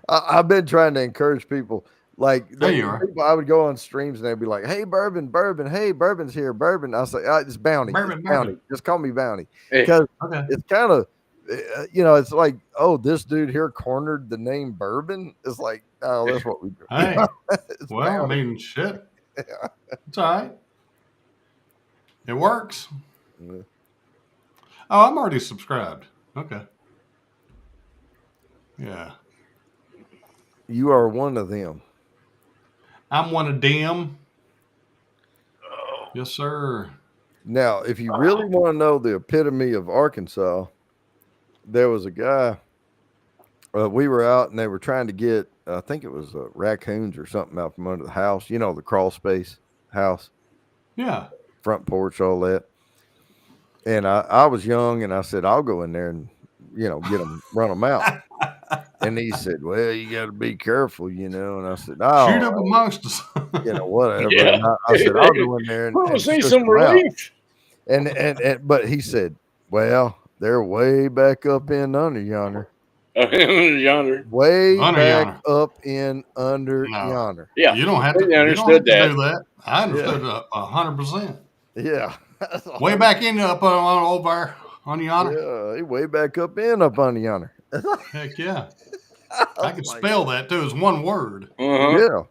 I've been trying to encourage people. Like, There you are. people, I would go on streams and they'd be like, "Hey, Bourbon, hey, Bourbon's here, Bourbon." I say, "It's Bounty, Bourbon, it's Bounty. Bourbon. Just call me Bounty," Hey. because Okay. it's kind of, it's like, oh, this dude here cornered the name Bourbon. It's like, oh, that's what we do. Hey, It's well, I Bounty. mean, shit. It's all right. It works. Yeah. Oh, I'm already subscribed. Okay. Yeah. You are one of them. I'm one of them. Yes, sir. Now, if you really want to know the epitome of Arkansas, there was a guy. We were out and they were trying to get, I think it was raccoons or something out from under the house. You know, the crawl space house, Yeah. front porch, all that. And I was young and I said, I'll go in there and, get them, run them out. And he said, well, you got to be careful, And I said, oh, Shoot up amongst us. whatever. Yeah. And I said, I'll go in there and We'll see shush some them out. relief. But he said, well, they're way back up in under yonder. Yonder. Way Under back yonder. up in under No. yonder. Yeah. You don't have to, Completely you don't have understood to that. do that. I understood 100%. Yeah. Way back in up on over on yonder. Yeah, he way back up in up under yonder. Heck yeah. I can spell that too. It's one word. Uh-huh. Yeah.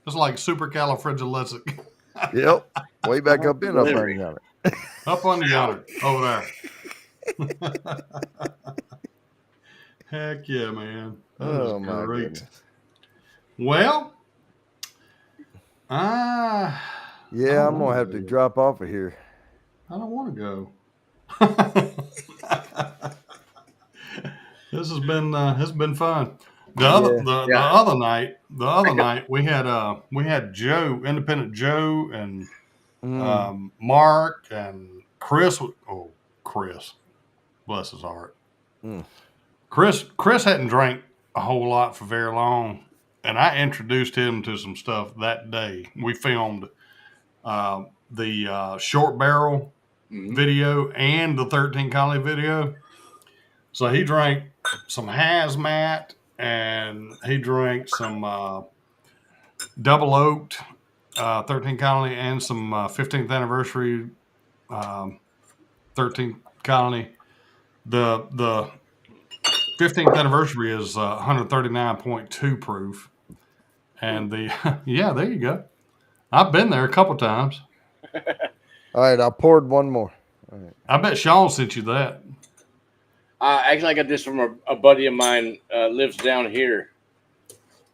It's like supercalifragilistic. Yep. Way back up in up under Delivery. yonder. Up under yonder. Over there. Heck yeah, man. That is Oh my great. goodness. Well, Yeah, I'm gonna have to drop off of here. I don't want to go. This has been fun. The other night we had Joe, Independent Joe, and Mark and Chris. Oh, Chris, bless his heart. Mm. Chris hadn't drank a whole lot for very long, and I introduced him to some stuff that day. We filmed the short barrel video and the 13 Colony video. So he drank some hazmat and he drank some double oaked 13 Colony and some 15th anniversary 13 Colony. The 15th anniversary is 139.2 proof. And the, yeah, there you go. I've been there a couple times. All right, I poured one more. All right. I bet Sean sent you that. Actually, I got this from a buddy of mine lives down here.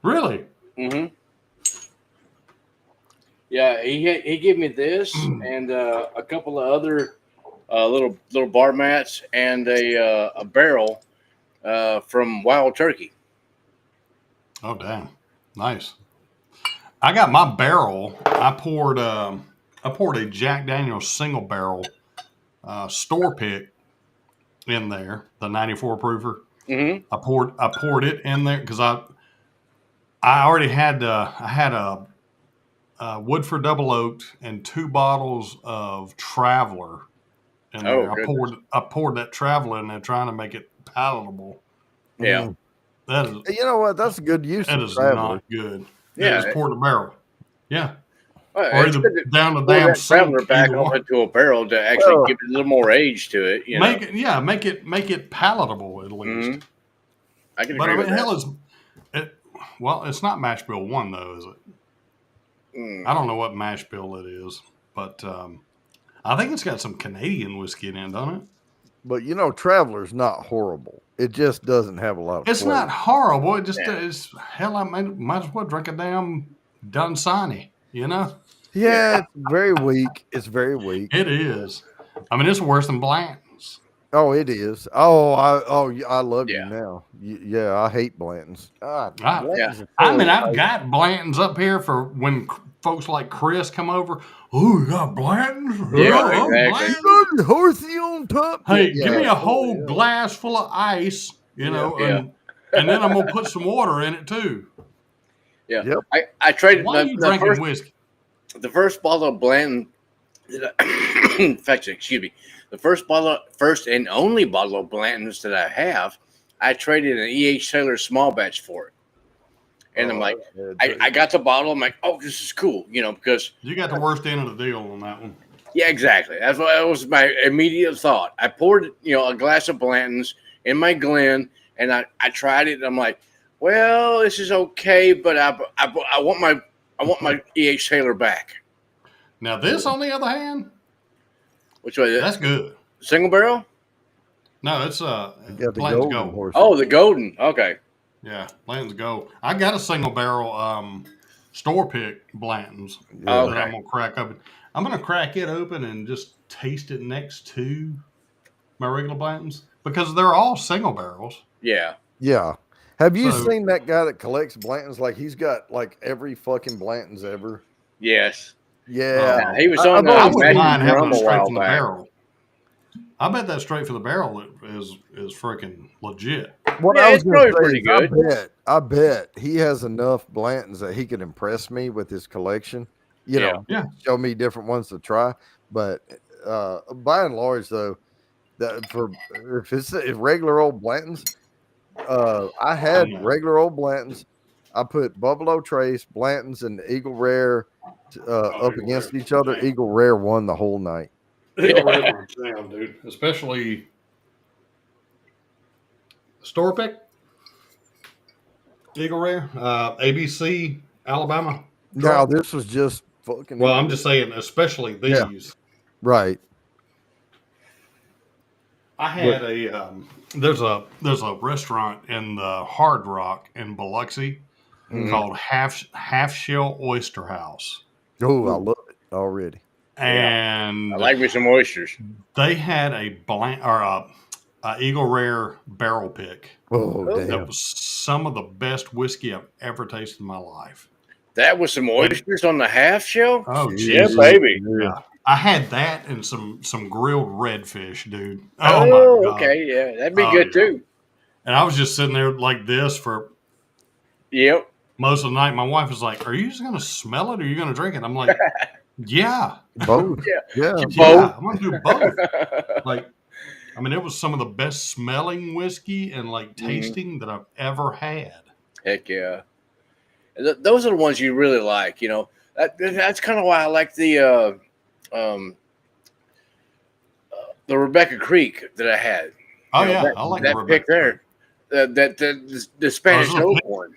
Really? Mm-hmm. Yeah, he gave me this and a couple of other little bar mats and a barrel from Wild Turkey. Oh, damn. Nice. I got my barrel. I poured a Jack Daniel's single barrel store pick in there, the 94 proofer. Mm-hmm. I poured it in there because I already had a Woodford double oaked and 2 bottles of Traveler in there. I poured that Traveler in there trying to make it palatable. Yeah. That is, You know what? That's a good use that of is Traveler. not good. Yeah. Just poured a barrel. Yeah. Well, Or it's either good to down the pour damn that Traveler sink. back either off one. into a barrel to actually Well, give it a little more age to it. You know? Make it palatable at least. Mhm. I can But agree I mean, with hell is it. Well, it's not mash bill 1 though, is it? that. I don't know what mash bill it is, but I think it's got some Canadian whiskey in it, don't it? But you know, Traveler's not horrible. It just doesn't have a lot of It's flavor. not horrible. It just Yeah. is. Hell, I might as well drink a damn Dunsany. You know, Yeah, it's very weak. It's very weak. it is. I mean, it's worse than Blanton's. Oh, it is. I love Yeah. you now. Yeah, I hate Blanton's. God, I- Blanton's are I mean, so I've got Blanton's up here for when folks like Chris come over. Oh, you got Blanton's? Yeah, Oh, exactly. Blanton's? Good horsey on top. Hey, Yeah. give me a whole Yeah. glass full of ice, you know, Yeah. and then I'm gonna put some water in it too. Yeah. Yep. I traded Why are you drinking whiskey? the first bottle of Blanton. In fact, excuse me. The first and only bottle of Blanton's that I have, I traded an E.H. Taylor small batch for it. And I'm like, I got the bottle. I'm like, oh, this is cool, you know, because You got the worst end of the deal on that one. yeah, exactly. That was my immediate thought. I poured, a glass of Blanton's in my Glen, and I tried it. And I'm like, well, this is okay, but I want my E.H. Taylor back. Now this, on the other hand, Which was it? that's good. Single barrel? No, it's You got the Blanton's golden Gold. horse. Oh, the golden. Okay. Yeah, Blanton's Gold. I got a single barrel store pick Blanton's Yeah. that I'm gonna crack open. I'm gonna crack it open and just taste it next to my regular Blanton's because they're all single barrels. Yeah. Yeah. Have you So- seen that guy that collects Blantons? Like he's got like every fucking Blantons ever. Yes. Yeah. Yeah, he was I- on I've the I always- wouldn't Magic mind having Drum it a straight while from the back. barrel. I bet that straight from the barrel is freaking legit. What Yeah, I was it's going to probably say pretty is good. I bet he has enough Blantons that he could impress me with his collection. You know, Yeah. show me different ones to try. But by and large, though, that if regular old Blantons, I had Yeah. regular old Blantons. I put Buffalo Trace, Blantons, and Eagle Rare up against each other. Eagle Rare won the whole night. Down, dude. Especially store pick, Eagle Rare, ABC, Alabama. Now this was just fucking. Well, I'm just saying, especially these. Yeah. Right. I had there's a restaurant in the Hard Rock in Biloxi Mhm. called Half Shell Oyster House, Oh, I love it already. and I like me some oysters. they had a Eagle Rare barrel pick. Oh, That damn. was some of the best whiskey I've ever tasted in my life. That was some oysters on the half shell? Oh, Jeez. Yeah, Jesus. baby. Yeah. I had that and some grilled redfish, dude. Oh, Oh, my God. okay. Yeah, that'd be Oh, good yeah. too. And I was just sitting there like this for Yep. most of the night. My wife was like, "Are you just going to smell it or are you going to drink it?" I'm like, Yeah. Both. Yeah. Yeah. Yeah. I'm going to do both. Like, I mean, it was some of the best smelling whiskey and like tasting that I've ever had. Heck yeah. Those are the ones you really like. That's kind of why I like the Rebecca Creek that I had. Oh, You know, yeah. that I like the that Rebecca pick there, Creek. the Spanish little oak one.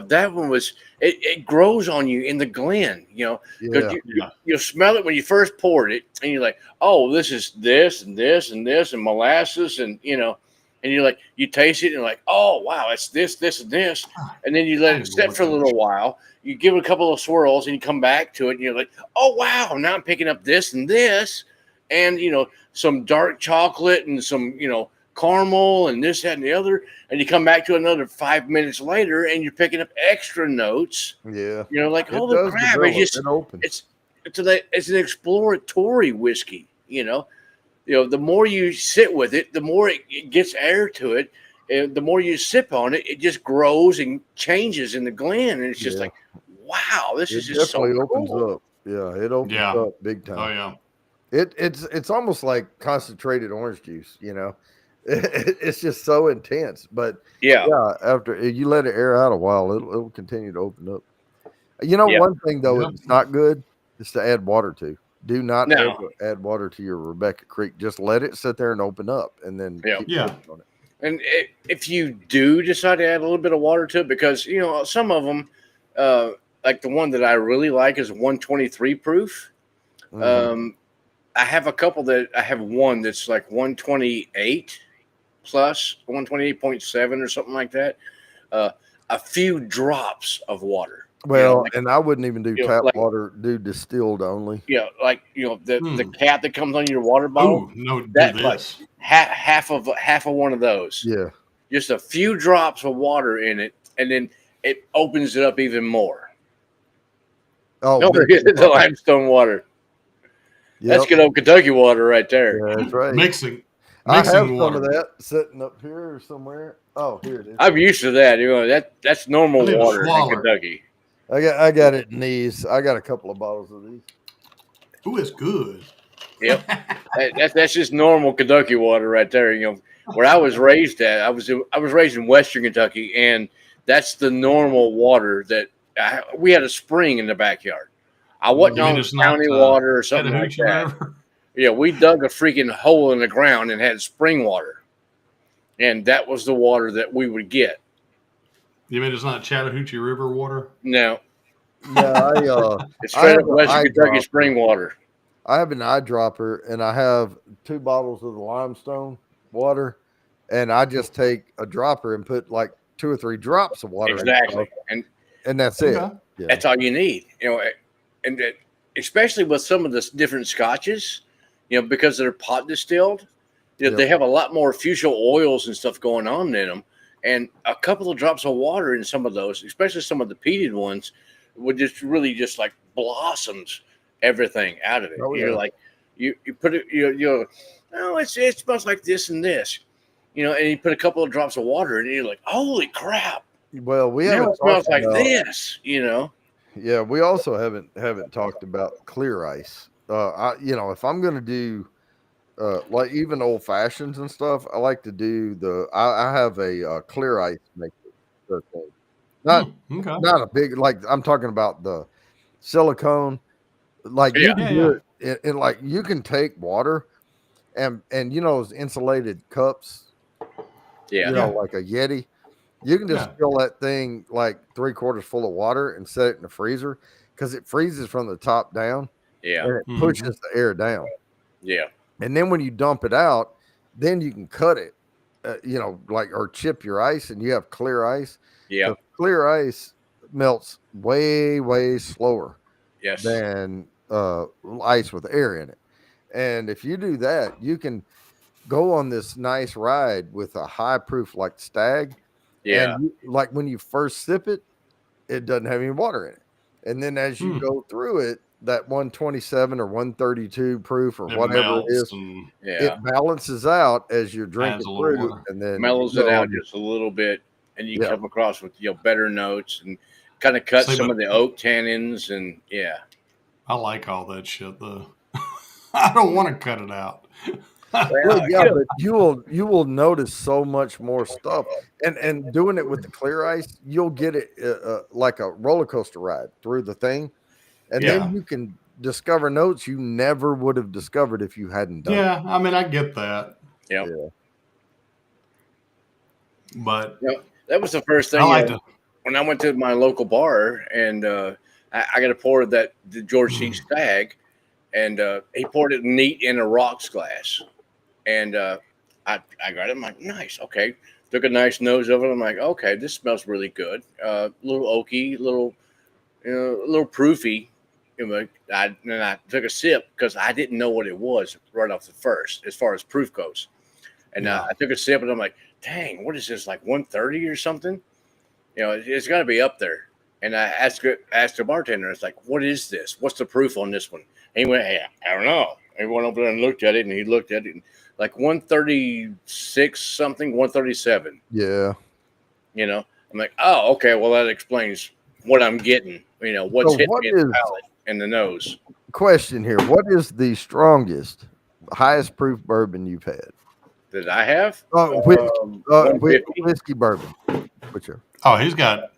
That one was it grows on you in the glen. Because Yeah. you smell it when you first poured it, and you're like, oh, this is this and this and this and molasses, and and you're like, you taste it and you're like, oh wow, it's this, this, and this, and then you let I it sit love for a that little while. You give it a couple of swirls, and you come back to it, and you're like, oh wow, now I'm picking up this and this, and some dark chocolate and some caramel and this, that, and the other, and you come back to another 5 minutes later, and you're picking up extra notes. Yeah. Like, It holy does crap! develop. It opens. It's an exploratory whiskey. The more you sit with it, the more it gets air to it, and the more you sip on it, it just grows and changes in the glen, and it's just Yeah. like, wow, this It is just so definitely opens cool. up. Yeah, it opens Yeah. up big time. Oh, yeah. It's almost like concentrated orange juice, It's just so intense. But Yeah, after you let it air out a while, it'll continue to open up. yeah. One thing though, Yep. it's not good is to add water to. Do not No. ever add water to your Rebecca Creek. Just let it sit there and open up, and then Yeah. keep Yeah. sipping on it. And if you do decide to add a little bit of water to it, because some of them, like the one that I really like is 123 proof. Mhm. I have a couple that I have one that's like 128 plus 128.7 or something like that. A few drops of water. Well, and I wouldn't even do tap like water. Do distilled only. The cap that comes on your water bottle. Oh, no, do That's like this. half of one of those. Yeah. Just a few drops of water in it, and then it opens it up even more. Oh, Don't forget the limestone water. That's Yep. good old Kentucky water right there. Yeah, that's right. Mixing I have some water. of that sitting up here or somewhere. Oh, here it is. I'm used to that. That's normal I need a water in swaller. Kentucky. I got it in these. I got a couple of bottles of these. Ooh, it's good. Yep, that's just normal Kentucky water right there. Where I was raised at, I was raised in Western Kentucky, and that's the normal water that we had a spring in the backyard. I wasn't You mean on it's not, county water or something like Chattahoochee that. River? Yeah, we dug a freaking hole in the ground and had spring water, and that was the water that we would get. You mean it's not Chattahoochee River water? No, Yeah, it's straight up have an Western Kentucky eyedropper. spring water. I have an eyedropper, and I have 2 bottles of the limestone water, and I just take a dropper and put like 2 or 3 drops of water Exactly, and that's it. Okay. Yeah. that's all you need. And especially with some of the different scotches, because they're pot distilled, Yep. they have a lot more fuchsia oils and stuff going on in them. And a couple of drops of water in some of those, especially some of the peated ones, would just really just like blossoms everything out of it. Oh, You're yeah. like, you put it, you're oh, it smells like this and this, and you put a couple of drops of water in it, you're like, holy crap. Well, we Now haven't it smells talked like about, this, Yeah, we also haven't talked about clear ice. If I'm gonna do like even old fashions and stuff, I like to do I have a clear ice maker. Thing. Not Okay. not a big, like I'm talking about the silicone. Like you Yeah. can do it in like you can take water and those insulated cups, Yeah. like a Yeti. You can just Yeah. fill that thing like 3/4 full of water and set it in the freezer because it freezes from the top down Yeah. and it Mhm. pushes the air down. Yeah. And then when you dump it out, then you can cut it, or chip your ice, and you have clear ice. Yeah. The clear ice melts way, way slower Yes. than ice with air in it. And if you do that, you can go on this nice ride with a high proof like Stag. Yeah. And like when you first sip it, it doesn't have any water in it. And then as you go through it, that 127 or 132 proof or It whatever it melts is, and Yeah. it balances out as you're adds drinking a little through, water. and then Mellows you it go out on your- just a little bit, and you Yeah. come across with better notes and kind of cut See, some but- of the oak tannins, and yeah. I like all that shit though. I don't want to cut it out. Well, yeah, but you will notice so much more stuff, and doing it with the clear ice, you'll get it like a roller coaster ride through the thing, and Yeah. then you can discover notes you never would have discovered if you hadn't done it. Yeah, I mean, I get that, Yep. Yeah. but That was the first thing. I like to. When I went to my local bar and I got to pour the George C. Stag, and he poured it neat in a rocks glass, and I got it. I'm like, nice, okay. Took a nice nose of it. I'm like, okay, this smells really good. A little oaky, a little proofy. And I took a sip because I didn't know what it was right off the first, as far as proof goes. And Yeah. I took a sip, and I'm like, dang, what is this, like 130 or something? It's got to be up there. And I asked the bartender, it's like, what is this? What's the proof on this one? And he went, hey, I don't know. He went over there and looked at it, and he looked at it, and like 136 something, 137. Yeah. I'm like, oh, okay, well, that explains what I'm getting. What's So hitting what me in the is- palate and the nose. Question here: what is the strongest, highest proof bourbon you've had? That I have? Whiskey 150. bourbon, whichever. Oh, he's got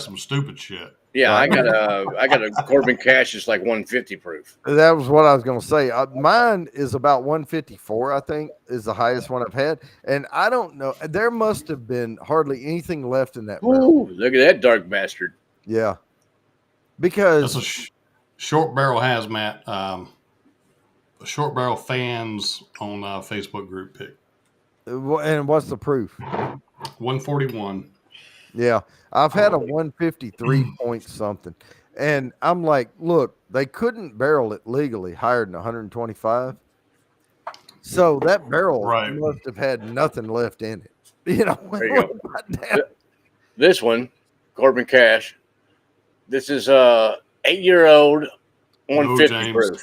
some stupid shit. Yeah, I got a Corbin Cash is like 150 proof. That was what I was going to say. Mine is about 154, I think, is the highest one I've had. And I don't know. There must have been hardly anything left in that barrel. Ooh, look at that dark bastard. Yeah. That's Because a short barrel hazmat. Short barrel fans on Facebook group pick and what's the proof? 141. Yeah. I've had a 153 point something. And I'm like, look, they couldn't barrel it legally higher than 125. So that barrel Right. must have had nothing left in it. There you go. This one, Corbin Cash. This is 8-year-old, 150 James. proof.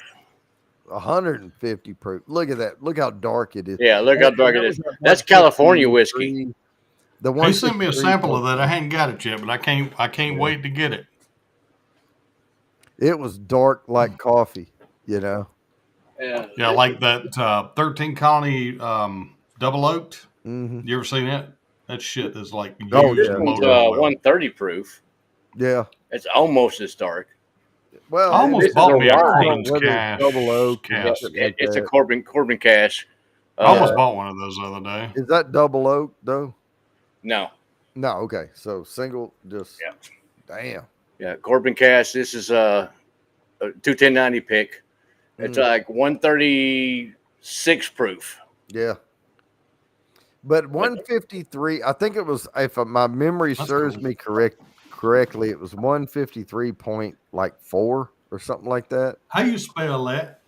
150 proof. Look at that. Look how dark it is. Yeah, look how dark it is. That's California whiskey. The He sent me a 153 sample of that. I hadn't got it yet, but I can't wait to get it. It was dark like coffee, Yeah, Yeah, like that 13 Colony double oaked. Mm-hmm. You ever seen that? That shit is like Oh, used yeah. motor It's oil. 130 proof. Yeah. It's almost as dark. Well, I almost this is bought a me a rye. Queen's Whether it's Cash. double oak, cask. It's a that. Corbin Cash. I almost bought one of those the other day. Is that double oak though? No. No. Okay. So single, just Yeah. damn. Yeah, Corbin Cash. This is a 21090 pick. It's like 136 proof. Yeah. But 153, I think it was, if my memory That's serves cool. me correctly, it was 153.4 or something like that. How you spell that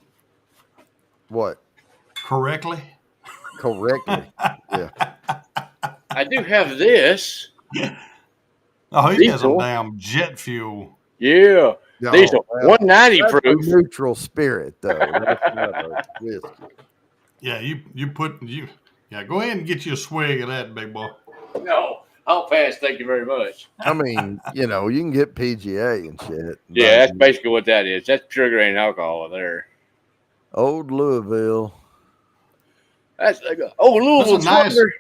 What? correctly? Correctly. Yeah. I do have this. Oh, he has some Diesel. damn jet fuel. Yeah. These are Oh, well, 190 that's a proof. neutral spirit, though. That's not a whiskey. Yeah, yeah, go ahead and get you a swig of that, big boy. No, I'll pass. Thank you very much. I mean, you can get PGA and shit. Yeah, that's basically what that is. That's sugar and alcohol there. Old Louisville. That's like Louisville That's a nice- Slugger.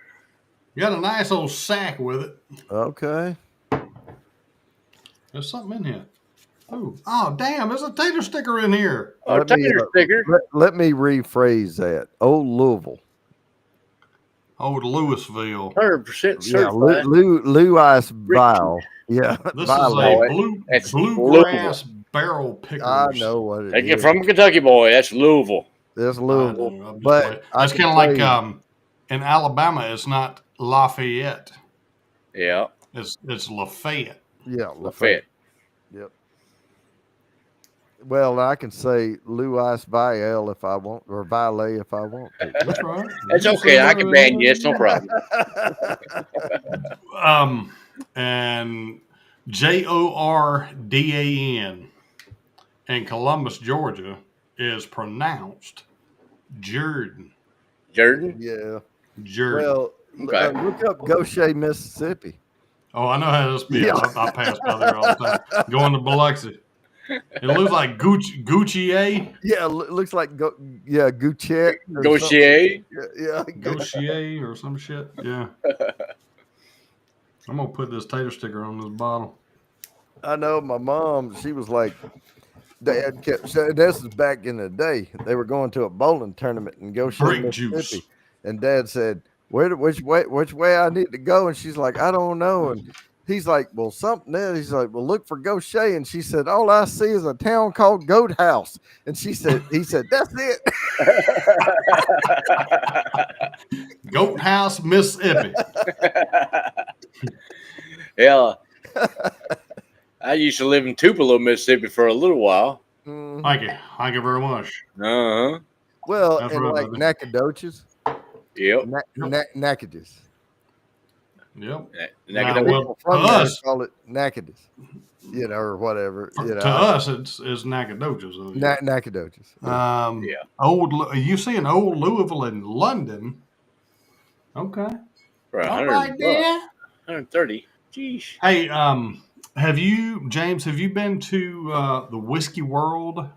You got a nice old sack with it. Okay. There's something in here. Oh, damn! There's a tater sticker in here. Oh, Let me, tater sticker. Let me rephrase that. Old Louisville. Old Louisville. 100% Yeah, certified. Lou Ice Vial. Yeah, This Vial. is It's a bluegrass barrel pickers. I know what it Take it is. from Kentucky boy. That's Louisville. There's I Louisville. know, I'm just But playing. I It's can kind of like tell you- in Alabama, it's not Lafayette. Yeah, It's Lafayette. Yeah, Lafayette. Yep. Well, I can say Lou Ice Vial if I want, or Valet if I want to. That's right. That's okay. I can ban you. It's no problem. And Jordan in Columbus, Georgia, is pronounced Jordan. Jordan? Yeah. Jordan. Well, Okay. look up Goshen, Mississippi. Oh, I know how this be. Yeah. I pass by there all the time. Going to Biloxi. It looks like Gucci, Yeah, looks like Gucci. Gautier. Yeah. Gautier or some shit. Yeah. I'm gonna put this tater sticker on this bottle. I know my mom. She was like, Dad kept saying this is back in the day. They were going to a bowling tournament in Goshen, Grape Mississippi, juice. and Dad said, which way I need to go?" And she's like, "I don't know." And he's like, "Well, something else." He's like, "Well, look for Goshen." And she said, "All I see is a town called Goat House." And he said, "That's it." Goat House, Mississippi. Yeah. I used to live in Tupelo, Mississippi for a little while. Mhm. Thank you very much. Uh-huh. Well, That's and right, like baby. Nacogdoches, Yep. Nacogdoches. Yep. Now, Nah, well, People to from there us, call it Nacogdoches, or whatever. to us, it's Nacogdoches. Though. Nacogdoches. Yeah. Yeah. You see an old Louisville in London? Okay. For All 100 right, bucks. there. 130. Jeez. Hey, James, have you been to the Whiskey World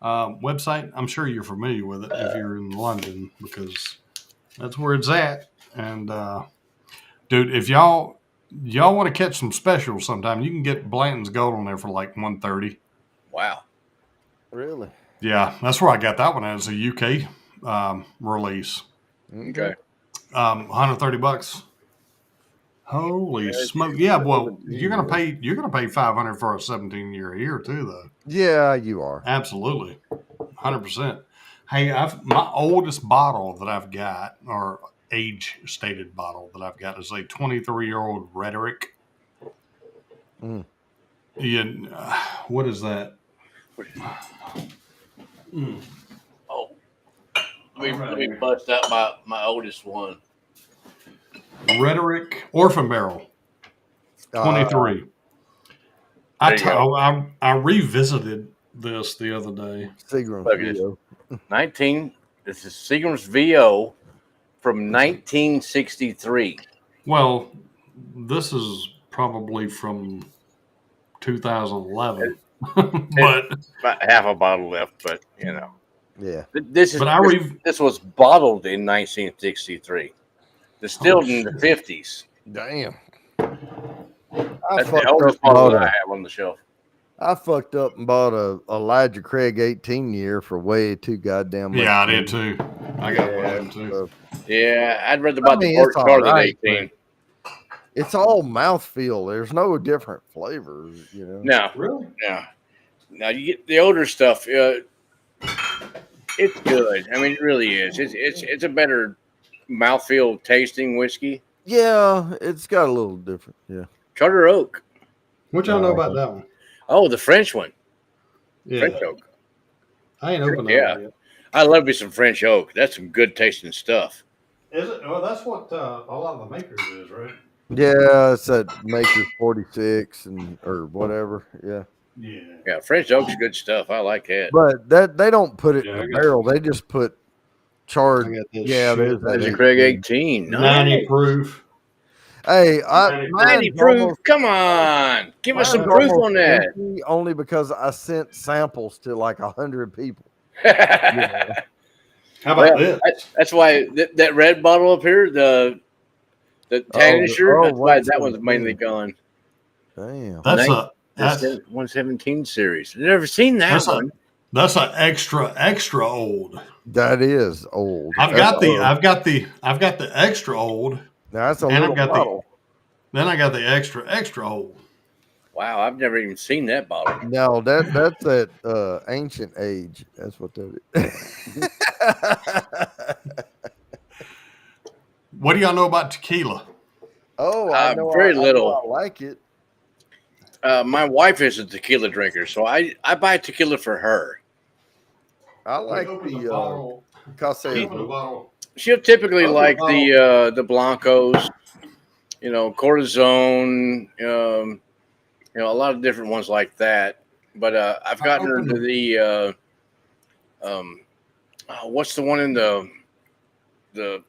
website? I'm sure you're familiar with it if you're in London because that's where it's at. And dude, if y'all want to catch some specials sometime, you can get Blanton's Gold on there for like $130. Wow. Really? Yeah, that's where I got that one as a UK release. Okay. $130. Holy smoke! Yeah, well, you're gonna pay $500 for a 17-year here too, though. Yeah, you are. Absolutely, 100%. Hey, my oldest bottle that I've got, or age stated bottle that I've got, is a 23-year-old Rhetoric. Mm. Yeah, what is that? Oh, let me bust out my oldest one. Rhetoric Orphan Barrel, 23. I revisited this the other day. Seagram's Look at VO. 19. This is Seagram's VO from 1963. Well, this is probably from 2011, but About half a bottle left, but you know. Yeah. This was bottled in 1963. Distilled in the 50s. Damn. That's the oldest bottle that I have on the shelf. I fucked up and bought a Elijah Craig 18 year for way too goddamn much. yeah, I did too. I got one of them too. Yeah, I'd rather buy the it's Port than alright, 18. It's all mouthfeel. There's no different flavors, you know. No, Really? no. Now you get the older stuff. It's good. I mean, it really is. It's a better mouthfeel tasting whiskey. Yeah, it's got a little different. Yeah. Charter Oak. What y'all know about that one? Oh, the French one. Yeah, French Oak. I ain't opened that Yeah. one yet. I love me some French Oak. That's some good tasting stuff. Is it? Well, that's what a lot of the makers is, right? Yeah, it's that Maker's 46 or whatever. Yeah. Yeah. Yeah, French Oak's good stuff. I like that. But they don't put it Yeah, in I the got barrel. They just put charred. I got this Yeah, shit. there's There's that a Craig 18. 18. 90 proof. Hey, 90 mine's proof. almost- Come on. Give us some mine's proof almost on that. empty, only because I sent samples to like 100 people. How about this? That's why that red bottle up here, the Tanisher, that's why that one's 117. mainly gone. Damn. That's 117 series. I've never seen that one. That's an extra old. That is old. I've got the extra old. Now that's a and little I've got bottle. Then I got the extra old. Wow, I've never even seen that bottle. No, that's that ancient age. That's what that is. What do y'all know about tequila? Oh, I know. Very I know little. I like it. My wife is a tequila drinker, so I buy tequila for her. I like the Caseo. She'll typically Open like the the Blancos, Cortisone, a lot of different ones like that. But I've gotten her to the what's the one in the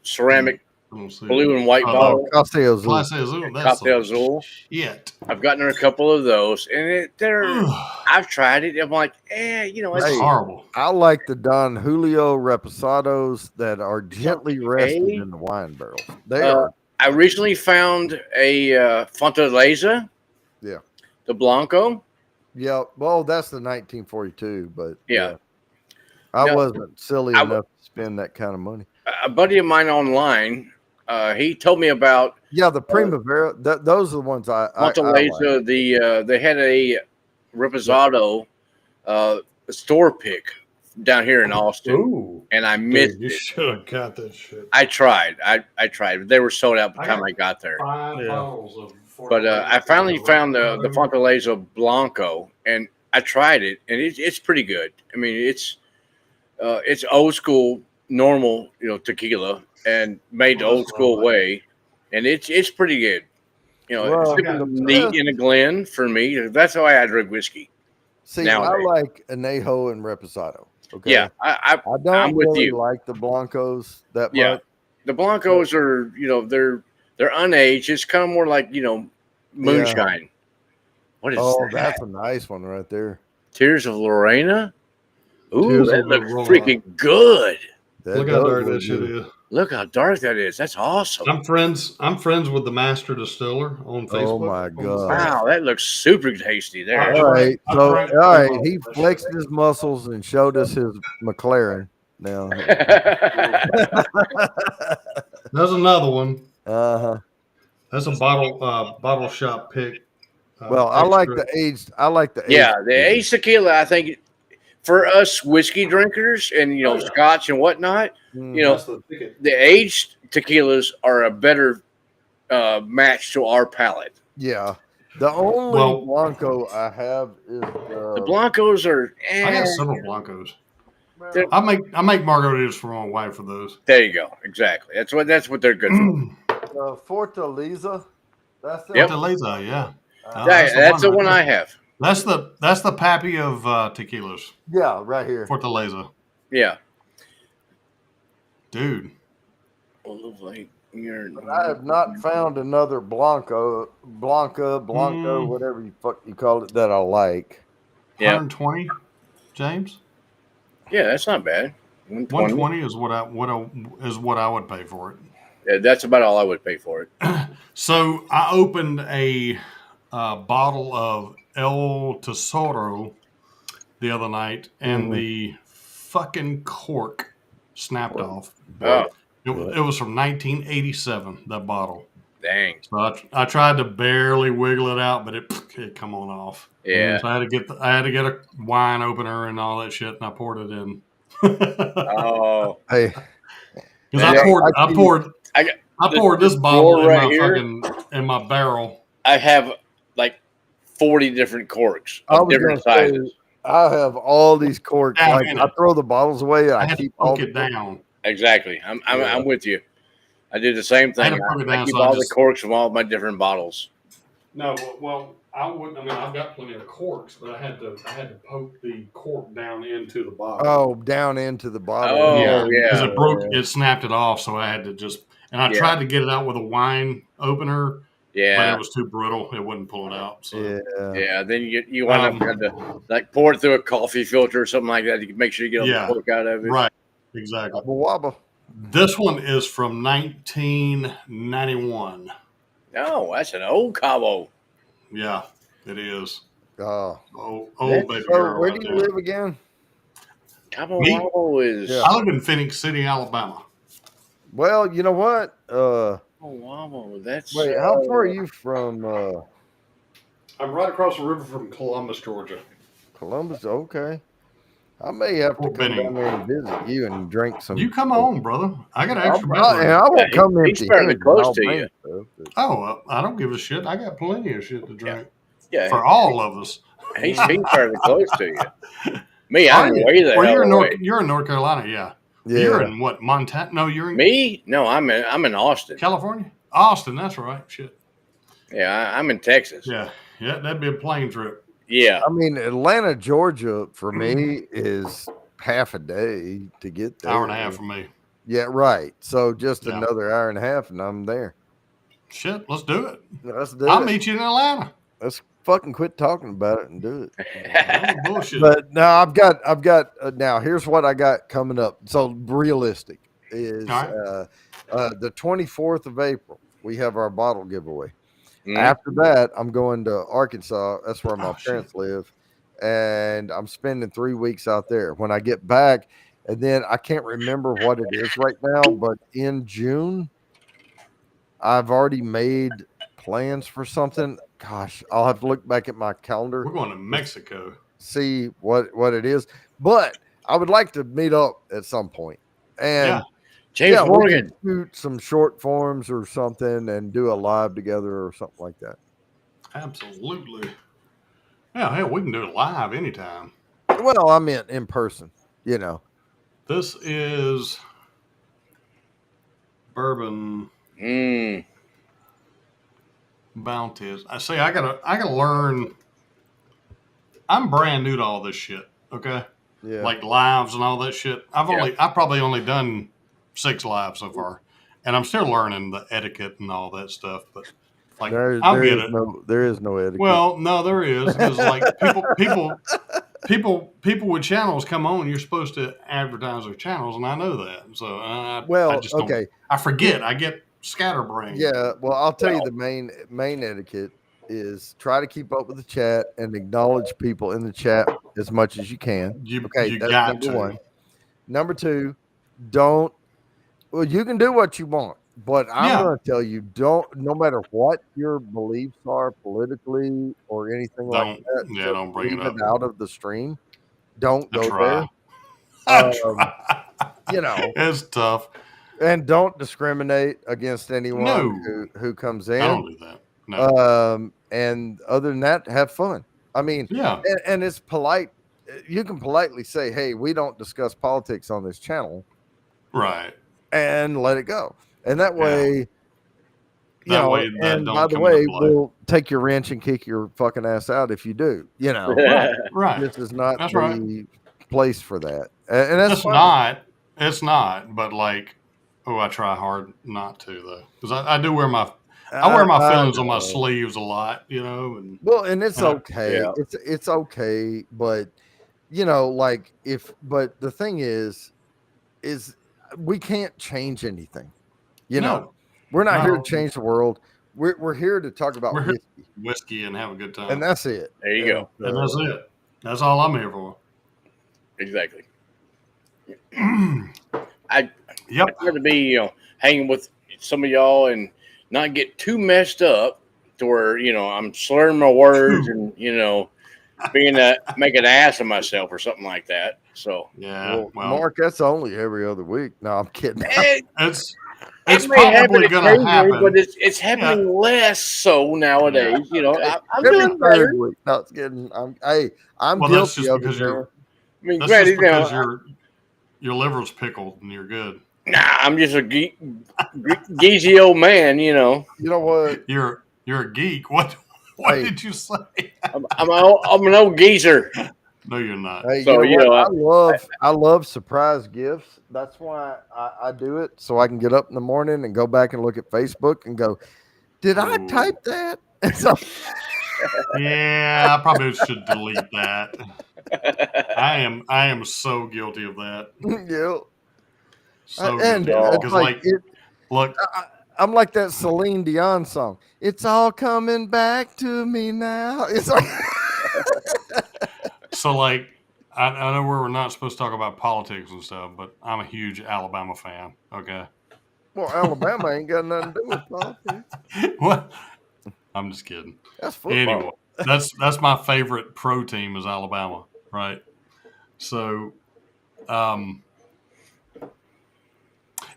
ceramic I don't see blue it. and white Oh, bottle. Casa Azul. Class Azul. That's Cocktail some Azul. shit. I've gotten a couple of those, and they're. Ugh, I've tried it. I'm like, it's that's Hey, horrible. I like the Don Julio Reposados that are gently rested okay. in the wine barrels. They Uh, are. I recently found a Fontaleza, Yeah. the Blanco. Yeah. Well, that's the 1942, but Yeah. I No, wasn't silly I- enough to spend that kind of money. A buddy of mine online, he told me about Yeah, the Primavera. Those are the ones I like. Fontaleza. They had a Reposado store pick down here in Austin, Ooh, and I missed dude, you it. should have got that shit. I tried. I tried, but they were sold out by the I time I got there. 5 Yeah. bottles of. But I finally found the Fontaleza Blanco, and I tried it, and it's pretty good. I mean, it's old school, normal, tequila, and made the Well, old that's school what I like. way, and it's pretty good. Well, It's got- neat in a Glen for me. That's how I drink whiskey. See, Nowadays. I like Anejo and Reposado. Okay. Yeah, I don't I'm with really you. like the Blancos that Yeah. much. the Blancos are they're unaged. It's kind of more like moonshine. What is Oh, that? that's a nice one right there. Tears of Lorena. Ooh, Tears that of looks Lorena. freaking good. That Look how does dark look that shit good. is. Look how dark that is. That's awesome. I'm friends with the master distiller on Facebook. Oh my God. Wow, that looks super tasty there. All right. I So, drank all right. all He that flexed shit. his muscles and showed us his McLaren. Now, There's another one. uh-huh. That's a bottle shop pick. Well, I like extra. the aged. I like the aged. Yeah, the aged tequila, I think for us whiskey drinkers and scotch and whatnot, Mm. That's the ticket. the aged tequilas are a better match to our palate. Yeah. The only Well- Blanco I have is The Blancos are I got several Blancos. They're- I make margaritas for my wife for those. there you go. Exactly. That's what they're good for. Fortaleza. That's the Yep. Fortaleza, yeah. That's the one right I have. there. That's the pappy of tequilas. Yeah, right here. Fortaleza, Yeah. dude. Like I have not found another Blanca, Mm. whatever you call it, that I like. Yeah. 120, James. Yeah, that's not bad. 120 is what I would pay for it. Yeah, that's about all I would pay for it. So I opened a bottle of El Tesoro the other night, and the fucking cork snapped off. Oh, It was from 1987. That bottle. dang. So I tried to barely wiggle it out, but it come on off. Yeah. So I had to get a wine opener and all that shit, and I poured it in. Oh, Hey, Because Yeah, I poured this bottle drawer in right my here. in my barrel. I have like 40 different corks I of was different gonna say, sizes. I have all these corks. Down Like, in I it. throw the bottles away. And I I had to keep all poke it down. Exactly. I'm with you. I did the same I had thing. to put it I down, keep so I all just- the corks from all my different bottles. No, well, I wouldn't. I mean, I've got plenty of corks, but I had to poke the cork down into the bottle. Oh, down into the bottle. Oh, yeah, yeah. because it broke. It snapped it off, so I had to just. And I Yeah. tried to get it out with a wine opener, but Yeah. it was too brittle. It wouldn't pull it out. So. Yeah. Yeah. Then you wind up having to like pour it through a coffee filter or something like that to make sure you get all Yeah. the cork out of it. Right. Exactly. Wabba. This one is from 1991. No, that's an old Cabo. Yeah, it is. Oh. Old That's- baby So, girl. where right do you there. live again? Cabo Me? Wabo is. Yeah. I live in Phoenix City, Alabama. Well, you know what? Cabo Wabo. That's. Wait, how far are you from I'm right across the river from Columbus, Georgia. Columbus? Okay. I may have to Fort come Benning. down there and visit you and drink some. You come on, brother. I got an I'll, extra and bedroom. I won't Yeah, come he's empty. fairly handed. close I'll to bring you. stuff, but- Oh, I don't give a shit. I got plenty of shit to drink Yeah. for all of us. He's fairly close to you. Me, I'm Are you? way the Well, hell you're away. in North Carolina, yeah. Yeah. You're in what, Montana? No, you're in Me? No, I'm in Austin. California? Austin, that's right. Shit. Yeah, I'm in Texas. Yeah. Yeah, that'd be a plane trip. Yeah. I mean, Atlanta, Georgia, for me is half a day to get there. Hour and a half for me. Yeah, right. So just Yeah. another hour and a half, and I'm there. Shit, let's do it. Let's do I'll it. meet you in Atlanta. Let's fucking quit talking about it and do it. No bullshit. But now I've got now here's what I got coming up. So realistic is All right. the 24th of April. We have our bottle giveaway. Mhm. After that, I'm going to Arkansas. That's where my Oh, parents shit. live, and I'm spending 3 weeks out there. When I get back, and then I can't remember what it is right now, but in June, I've already made plans for something. Gosh, I'll have to look back at my calendar. We're going to Mexico. See what it is. But I would like to meet up at some point. And Yeah. James yeah, we Morgan. can shoot some short forms or something and do a live together or something like that. Absolutely. Yeah, hell, we can do it live anytime. Well, I meant in person, you know. This is bourbon Mm. bounties. I say I gotta learn. I'm brand new to all this shit. Okay. Yeah. Like lives and all that shit. I've probably only done 6 lives so far, and I'm still learning the etiquette and all that stuff. But like, I'll get it. There is no etiquette. Well, no, there is, because like people with channels come on. You're supposed to advertise their channels, and I know that. So I just don't. I forget. I get scatterbrained. Yeah, well, I'll tell you the main etiquette is try to keep up with the chat and acknowledge people in the chat as much as you can. You That's got number to. one. Number two, don't. Well, you can do what you want, but I'm going to tell you, don't. No matter what your beliefs are politically or anything like that, don't bring it up. out of the stream. Don't go try. there. Try. You know, it's tough. And don't discriminate against anyone who comes in. I don't do that. No. And other than that, have fun. I mean, yeah. And it's polite. You can politely say, "Hey, we don't discuss politics on this channel," right? And let it go. And that way, and by the come way, into play. we'll take your wrench and kick your fucking ass out if you do. You know, right? This is not that's the right. place for that. And that's not. It's not. But like, I try hard not to though, because I do wear my. I wear my feelings on my sleeves a lot, you know. And it's okay. Yeah. It's okay, but but the thing is we can't change anything. You know, we're not here to change the world. We're here to talk about whiskey and have a good time, and that's it. There you go. And that's it. That's all I'm here for. Exactly. I try to be, hanging with some of y'all and not get too messed up to where, I'm slurring my words and, make an ass of myself or something like that. So, yeah. Well, Mark, that's only every other week. No, I'm kidding. It's probably going to happen. But it's happening less so nowadays. I'm doing better. Week. No, it's getting, I'm well, guilty that's just of because it. That's just because your liver's pickled and you're good. Nah, I'm just a geezy old man, You know what? You're a geek. What did you say? I'm an old geezer. No, you're not. Hey, so I love surprise gifts. That's why I do it, so I can get up in the morning and go back and look at Facebook and go, "Did I type that?" Yeah, I probably should delete that. I am so guilty of that. Yeah. So guilty. Look, I'm like that Celine Dion song. It's all coming back to me now. It's like so like I know we're not supposed to talk about politics and stuff, but I'm a huge Alabama fan. Okay. Well, Alabama ain't got nothing to do with politics. What? I'm just kidding. That's football. Anyway, that's my favorite pro team is Alabama, right? So,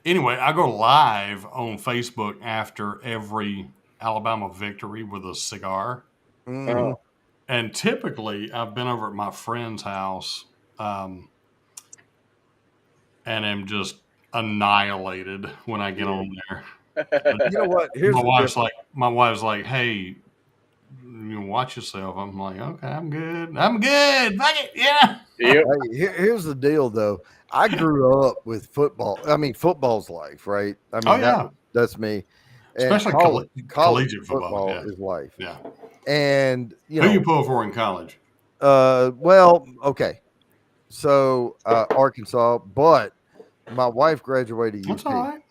anyway, I go live on Facebook after every Alabama victory with a cigar. Mm-hmm. And typically, I've been over at my friend's house and am just annihilated when I get on there. You know what? My wife's like, hey, you watch yourself. I'm like, okay, I'm good. I'm good. Fuck it. Yeah. Yep. Hey, here's the deal, though. I grew up with football. I mean, football's life, right? I Oh mean, yeah. that's me. And Especially college collegiate football. football Yeah. is life. Yeah. And Who you pull for in college? well, okay. So Arkansas, but my wife graduated That's UT, all right.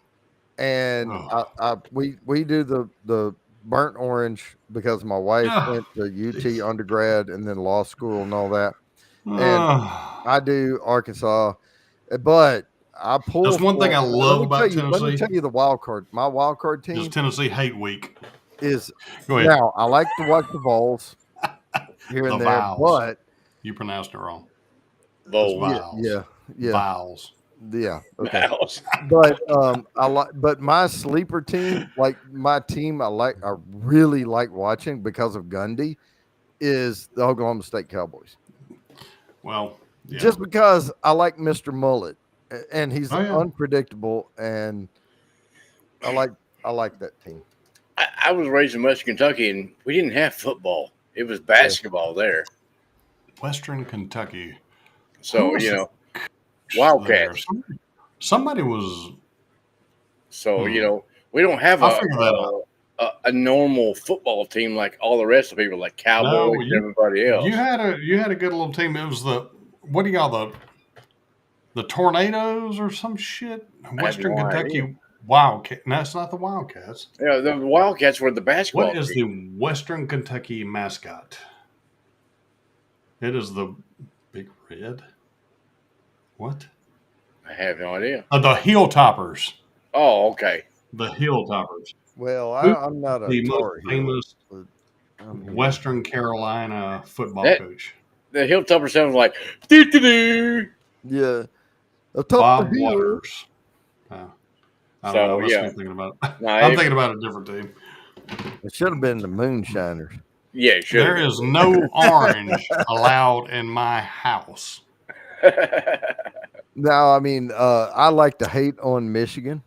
and Oh. we do the burnt orange because my wife went to UT undergrad and then law school and all that, and I do Arkansas, but I pull That's one thing for. I love about Let me Tennessee. tell you the wild card. My wild card Is team Tennessee hate week. is Go ahead. now. I like to watch the Vols here The and there, Vols. but You pronounced it wrong. It's Vols. Vols. yeah. Vols. Yeah. Okay. Mouse. But but my sleeper team, like my team I really like watching because of Gundy is the Oklahoma State Cowboys. Well, yeah. Just because I like Mr. Mullet and he's Oh, yeah. unpredictable, and I like that team. I was raised in West Kentucky, and we didn't have football. It was basketball there. Western Kentucky. So, Who you was know, there? Wildcats. Somebody was. So, you know, we don't have I'll figure that out. a normal football team like all the rest of the people, like Cowboys and everybody else. You had a good little team. It was what do y'all the Tornadoes or some shit? Western no Kentucky idea. Wildcat. No, it's not the Wildcats. Yeah, the Wildcats were the basketball What is team. the Western Kentucky mascot? It is the Big Red. What? I have no idea. The Hilltoppers. Oh, okay. The Hilltoppers. Well, Who I'm not a the most Tar Heel, famous but I'm here. Western Carolina football coach. The Hilltopper sounds like doo-doo-doo. Yeah. Bob Waters. I don't know. I must yeah. be thinking about No, I'm thinking about a different team. It should have been the Moonshiners. Yeah, sure. There is no orange allowed in my house. Now, I mean, I like to hate on Michigan.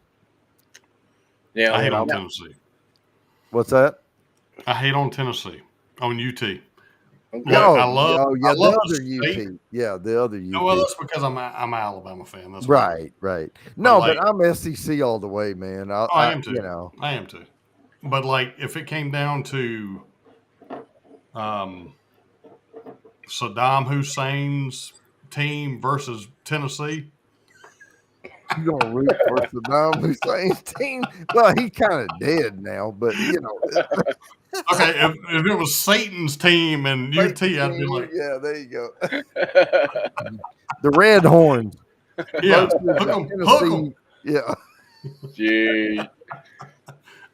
Yeah, I hate on Tennessee. What's that? I hate on Tennessee. On UT. Okay. Look, I love the the other state. UT. Yeah, the other UT. No, well, that's because I'm an Alabama fan. That's right. No, like, but I'm SEC all the way, man. I am too. You know, I am too. But like, if it came down to Saddam Hussein's team versus Tennessee, you're gonna root for Saddam Hussein's team. Well, he's kind of dead now, but you know. okay, if it was Satan's team and UT, I'd be like, yeah, there you go. The Red Horns. yeah, Hook 'em. Yeah. Gee.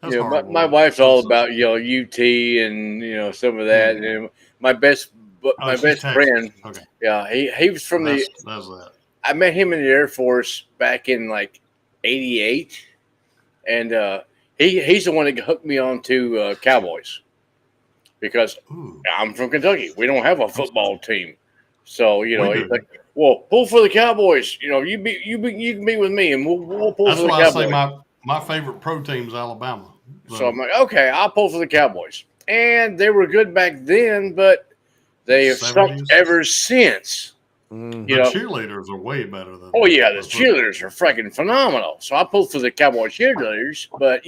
That's You know, horrible. my wife's all about UT and some of that. And my best friend, Okay, yeah, he was from that's that. I met him in the Air Force back in like '88, and he's the one that hooked me on to Cowboys because Ooh. I'm from Kentucky. We don't have a football team, so he's do. like, "Well, pull for the Cowboys. You can be with me, and we'll pull That's for the why Cowboys." I say my favorite pro team is Alabama. So I'm like, okay, I'll pull for the Cowboys, and they were good back then, but they have 70s? sucked ever since. Mm. The cheerleaders are way better than. Oh yeah, the cheerleaders are freaking phenomenal. So I pulled for the Cowboy cheerleaders, but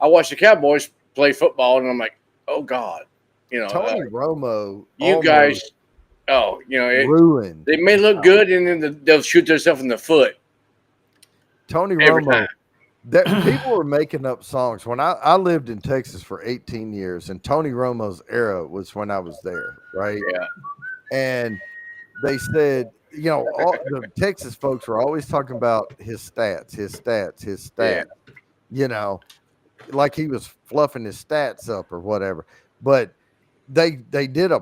I watched the Cowboys play football, and I'm like, oh god, Tony Romo. you guys, ruined. they may look good, and then they'll shoot themselves in the foot. Tony every Romo. time. That people were making up songs when I lived in Texas for 18 years, and Tony Romo's era was when I was there, right? Yeah. And they said, all the Texas folks were always talking about his stats. Like he was fluffing his stats up or whatever. But they did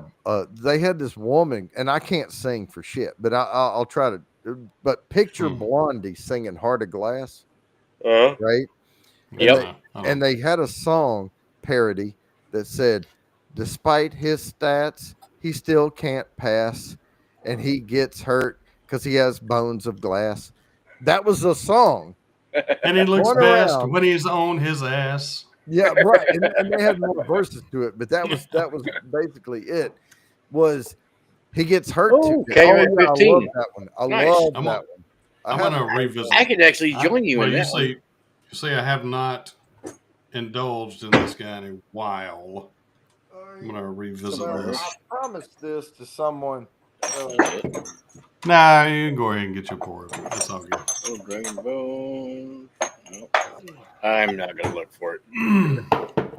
they had this woman, and I can't sing for shit, but I'll try to. But picture Blondie singing "Heart of Glass." Right? Yep. And they had a song parody that said, despite his stats, he still can't pass, and he gets hurt because he has bones of glass. That was the song. And he looks Going best around. when he's on his ass. Yeah, right. And they had more verses to it, but that was basically it. Was he gets hurt too Oh, good. came Oh at yeah, I love 15. that one. I Nice. love I'm that gonna, one. I I'm haven't gonna heard revisit. I could actually join you Well, in that one. you see, I have not indulged in this guy in a while. I'm gonna revisit this. I promised this to someone. Nah, you can go ahead and get your pour. It's all good. Oh, Dragon Ball. Nope. I'm not gonna look for it.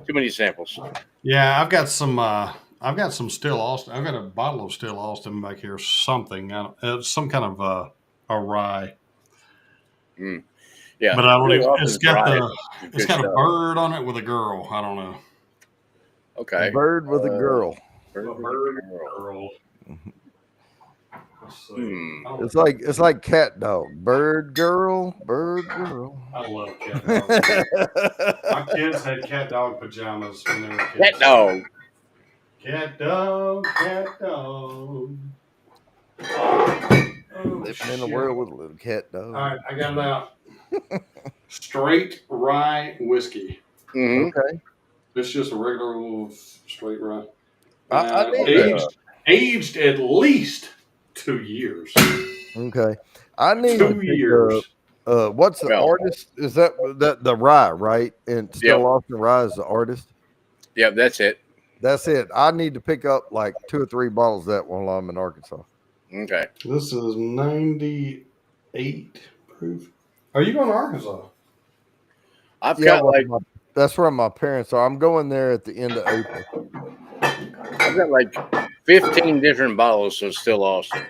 Too many samples. Yeah, I've got some. I've got some Still Austin. I've got a bottle of Still Austin back here. Something. It's some kind of a rye. Mm. Yeah, But I don't Billy even. It's Austin's got variety the. is It's good got a stuff. bird on it with a girl. I don't know. Okay. Bird with a girl. Bird A with a bird girl. girl. Let's see. Hmm. I don't It's like cat dog. Bird girl. Bird girl. I love cat dog. My kids had cat dog pajamas when they were kids. Cat dog. Cat dog, cat dog. Oh, Living in a shit. world with a little cat dog. All right, I got it out. Straight rye whiskey. Mm-hmm. Okay. It's just a regular old straight rye. I need Aged at least 2 years. Okay. I need to 2 pick years. up what's the Well. artist? Is that the rye, right? And still Yep. Austin Rye is the artist. Yep, that's it. That's it. I need to pick up like 2 or 3 bottles of that while I'm in Arkansas. Okay. This is 98 proof. Are you going to Arkansas? I've Yeah, got well, that's where my parents are. I'm going there at the end of April. I've got like 15 different bottles of Still Austin.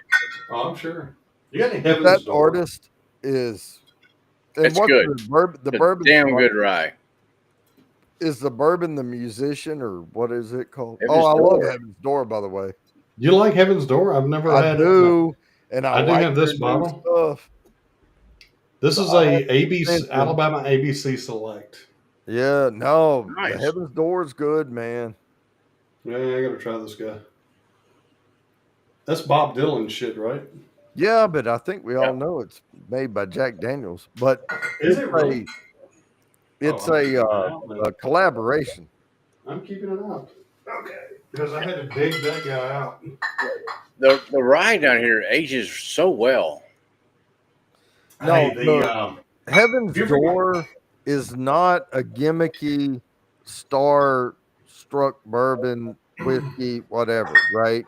Oh, I'm sure. You got any But Heaven's that Door? artist is. And It's what's good. the It's a bourbon? damn good rye. Is the bourbon the musician or what is it called? Heaven's I love Door. Heaven's Door, by the way. You like Heaven's Door? I've never I had do, and I do like have this their new bottle. stuff. This is I a have ABC extension. Alabama ABC Select. Yeah, no, Nice. the Heaven's Door is good, man. Yeah, I gotta try this guy. That's Bob Dylan shit, right? Yeah, but I think we all Yeah. know it's made by Jack Daniels. But Is it really? it's I'm keeping it out, a man. collaboration. I'm keeping it out. Okay. Because I had to dig that guy out. The rye down here ages so well. No, Hey, the Heaven's You ever- Door is not a gimmicky star-struck bourbon whiskey, whatever, right?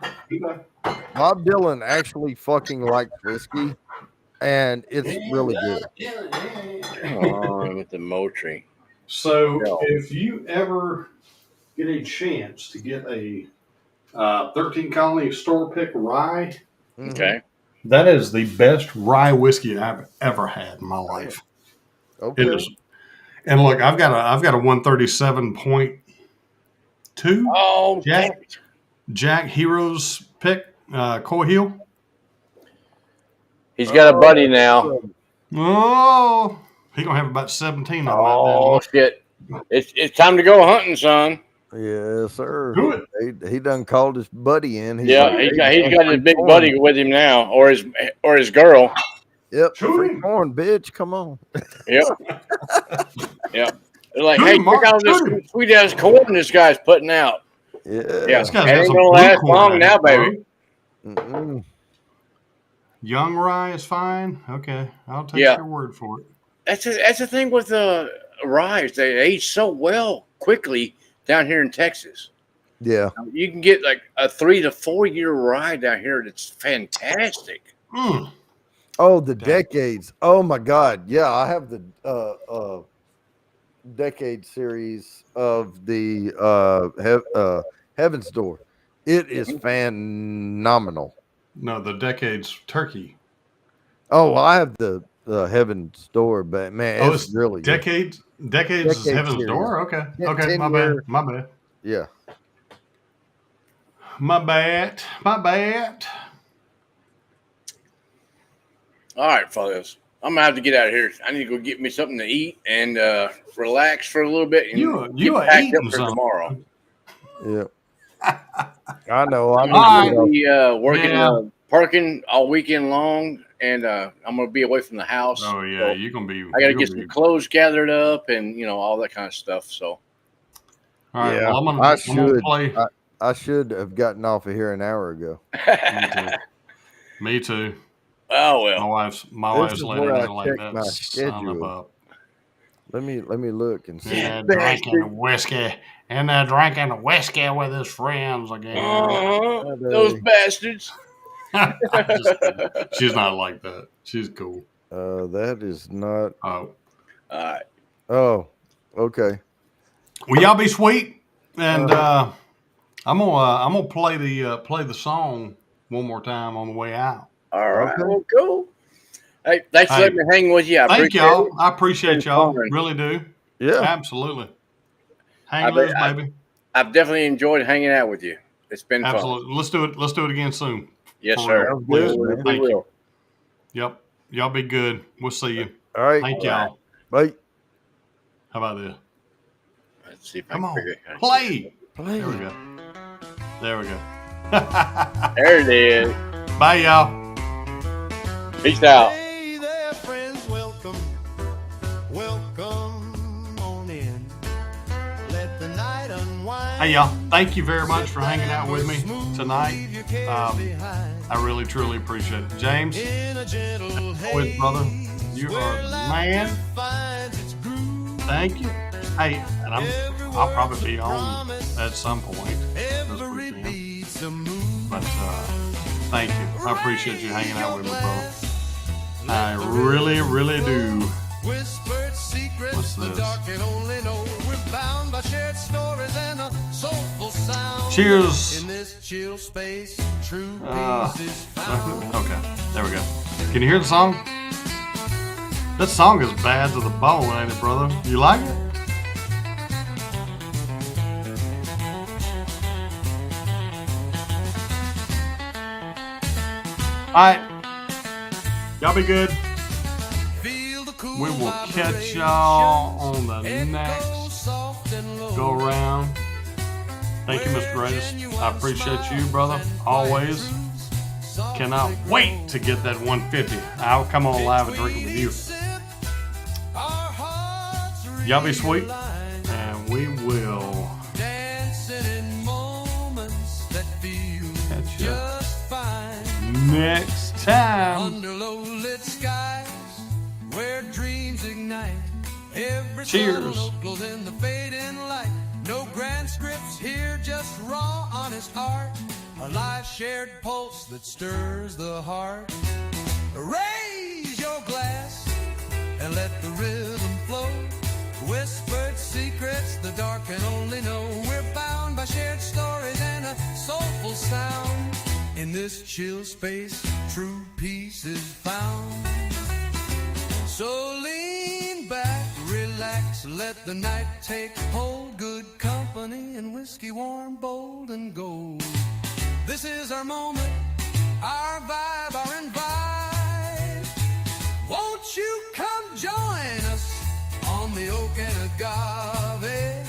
Bob Dylan actually fucking likes whiskey, and it's really good. Come on with the Moultrie. So Yeah. if you ever get a chance to get a 13 Colony store pick rye, Mhm. Okay. that is the best rye whiskey I've ever had in my life. Okay. It is. And look, I've got a 137.2 Oh, Jack Heroes pick Coy Hill. he's got a buddy now. Oh, he gonna have about 17 of Oh them. shit! It's time to go hunting, son. Yes, sir. Do it. He done called his buddy in. He's Yeah, like, he's "Hey, got his free big corn." buddy with him now, or his girl. Yep, Shoot free him. corn, bitch. Come on. Yep. Yep. They're like, Shoot hey, him, Mark, check out this shoot him. sweet ass corn this guy's putting out. Yeah. Yeah, This guy's it got ain't some gonna blue last corn long in now, it, bro. baby. Mm-mm. Young rye is fine. Okay, I'll take Yeah. your word for it. That's the thing with the rye. They age so well quickly down here in Texas. Yeah. You can get like a 3 to 4 year rye down here that's fantastic. Mm. Oh, the decades. Oh my God. Yeah, I have the decade series of the Heaven's Door. It is phenomenal. No, the Decades Turkey. Oh, I have the Heaven's Door, but man, Oh, it's really good. Decades is Decades Heaven's series. Door? Okay. Yeah, Okay, 10 my year. bad. My bad. Yeah. My bad. My bad. All right, fellas. I'm gonna have to get out of here. I need to go get me something to eat and relax for a little bit and You are get packed eating up for something. tomorrow. Yeah. I know. I I'm need All gonna to be working Yeah. parking all weekend long, and I'm gonna be away from the house. Oh yeah, So you're gonna be. I got to get some clothes gathered up and all that kind of stuff. So All right. Yeah, Well, I'm I gonna play. I should have gotten off of here an hour ago. Me too. Oh My well. wife's This is letting where I me like check that my son of schedule. a. Let me look and see. And they're drinking whiskey. And they're drinking whiskey with his friends again. Those bastards. I'm just kidding. She's not like that. She's cool. That is not. Oh. All right. Oh, okay. Well, y'all be sweet, and I'm gonna play the song one more time on the way out. All right. Okay. Well, cool. Hey, thanks for letting me hang with you. I Thank appreciate y'all. it. I appreciate It's been y'all. fun. Really do. Yeah. Absolutely. Hang loose, baby. I've definitely enjoyed hanging out with you. It's been Absolutely. fun. Let's do it. Let's do it again soon. Yes, For sir. real. Please. Good, man. We Thank will. you. Yep. Y'all be good. We'll see you. All right. Thank y'all. Bye. How about this? Let's see if Come I on. can figure it out. Play. Play. There we go. There we go. There it is. Bye, y'all. Peace out. Hey there, friends, welcome. Welcome on in. Let the night unwind. Hey, y'all. Thank you very much for hanging out with me tonight. I really, truly appreciate it. James, with brother, you are the man. Thank you. Hey, and I'll probably be on at some point this weekend. But thank you. I appreciate you hanging out with me, brother. I really, really do. Whispered secrets, What's the this? dark can only know. We're bound by shared stories and a soulful sound. Cheers. In this chill space, true Uh, peace is found. Okay, there we go. Can you hear the song? That song is bad to the bone, ain't it, brother? You like it? All right. Y'all be good. Feel the cool We will catch y'all on the next go around. Thank you, Mr. Greatest. I appreciate you, brother. Always. Cannot wait to get that 150. I'll come on live and drink it with you. Y'all be sweet, and we will catch you next time. under low-lit skies where dreams ignite. Every Cheers. solo glows in the fading light. No grand scripts here, just raw, honest art. A live shared pulse that stirs the heart. Raise your glass and let the rhythm flow. Whispered secrets the dark can only know. We're bound by shared stories and a soulful sound. In this chill space, true peace is found. So lean back, relax, let the night take hold. Good company and whiskey warm, bold and gold. This is our moment, our vibe, our invite. Won't you come join us on the oak and agave?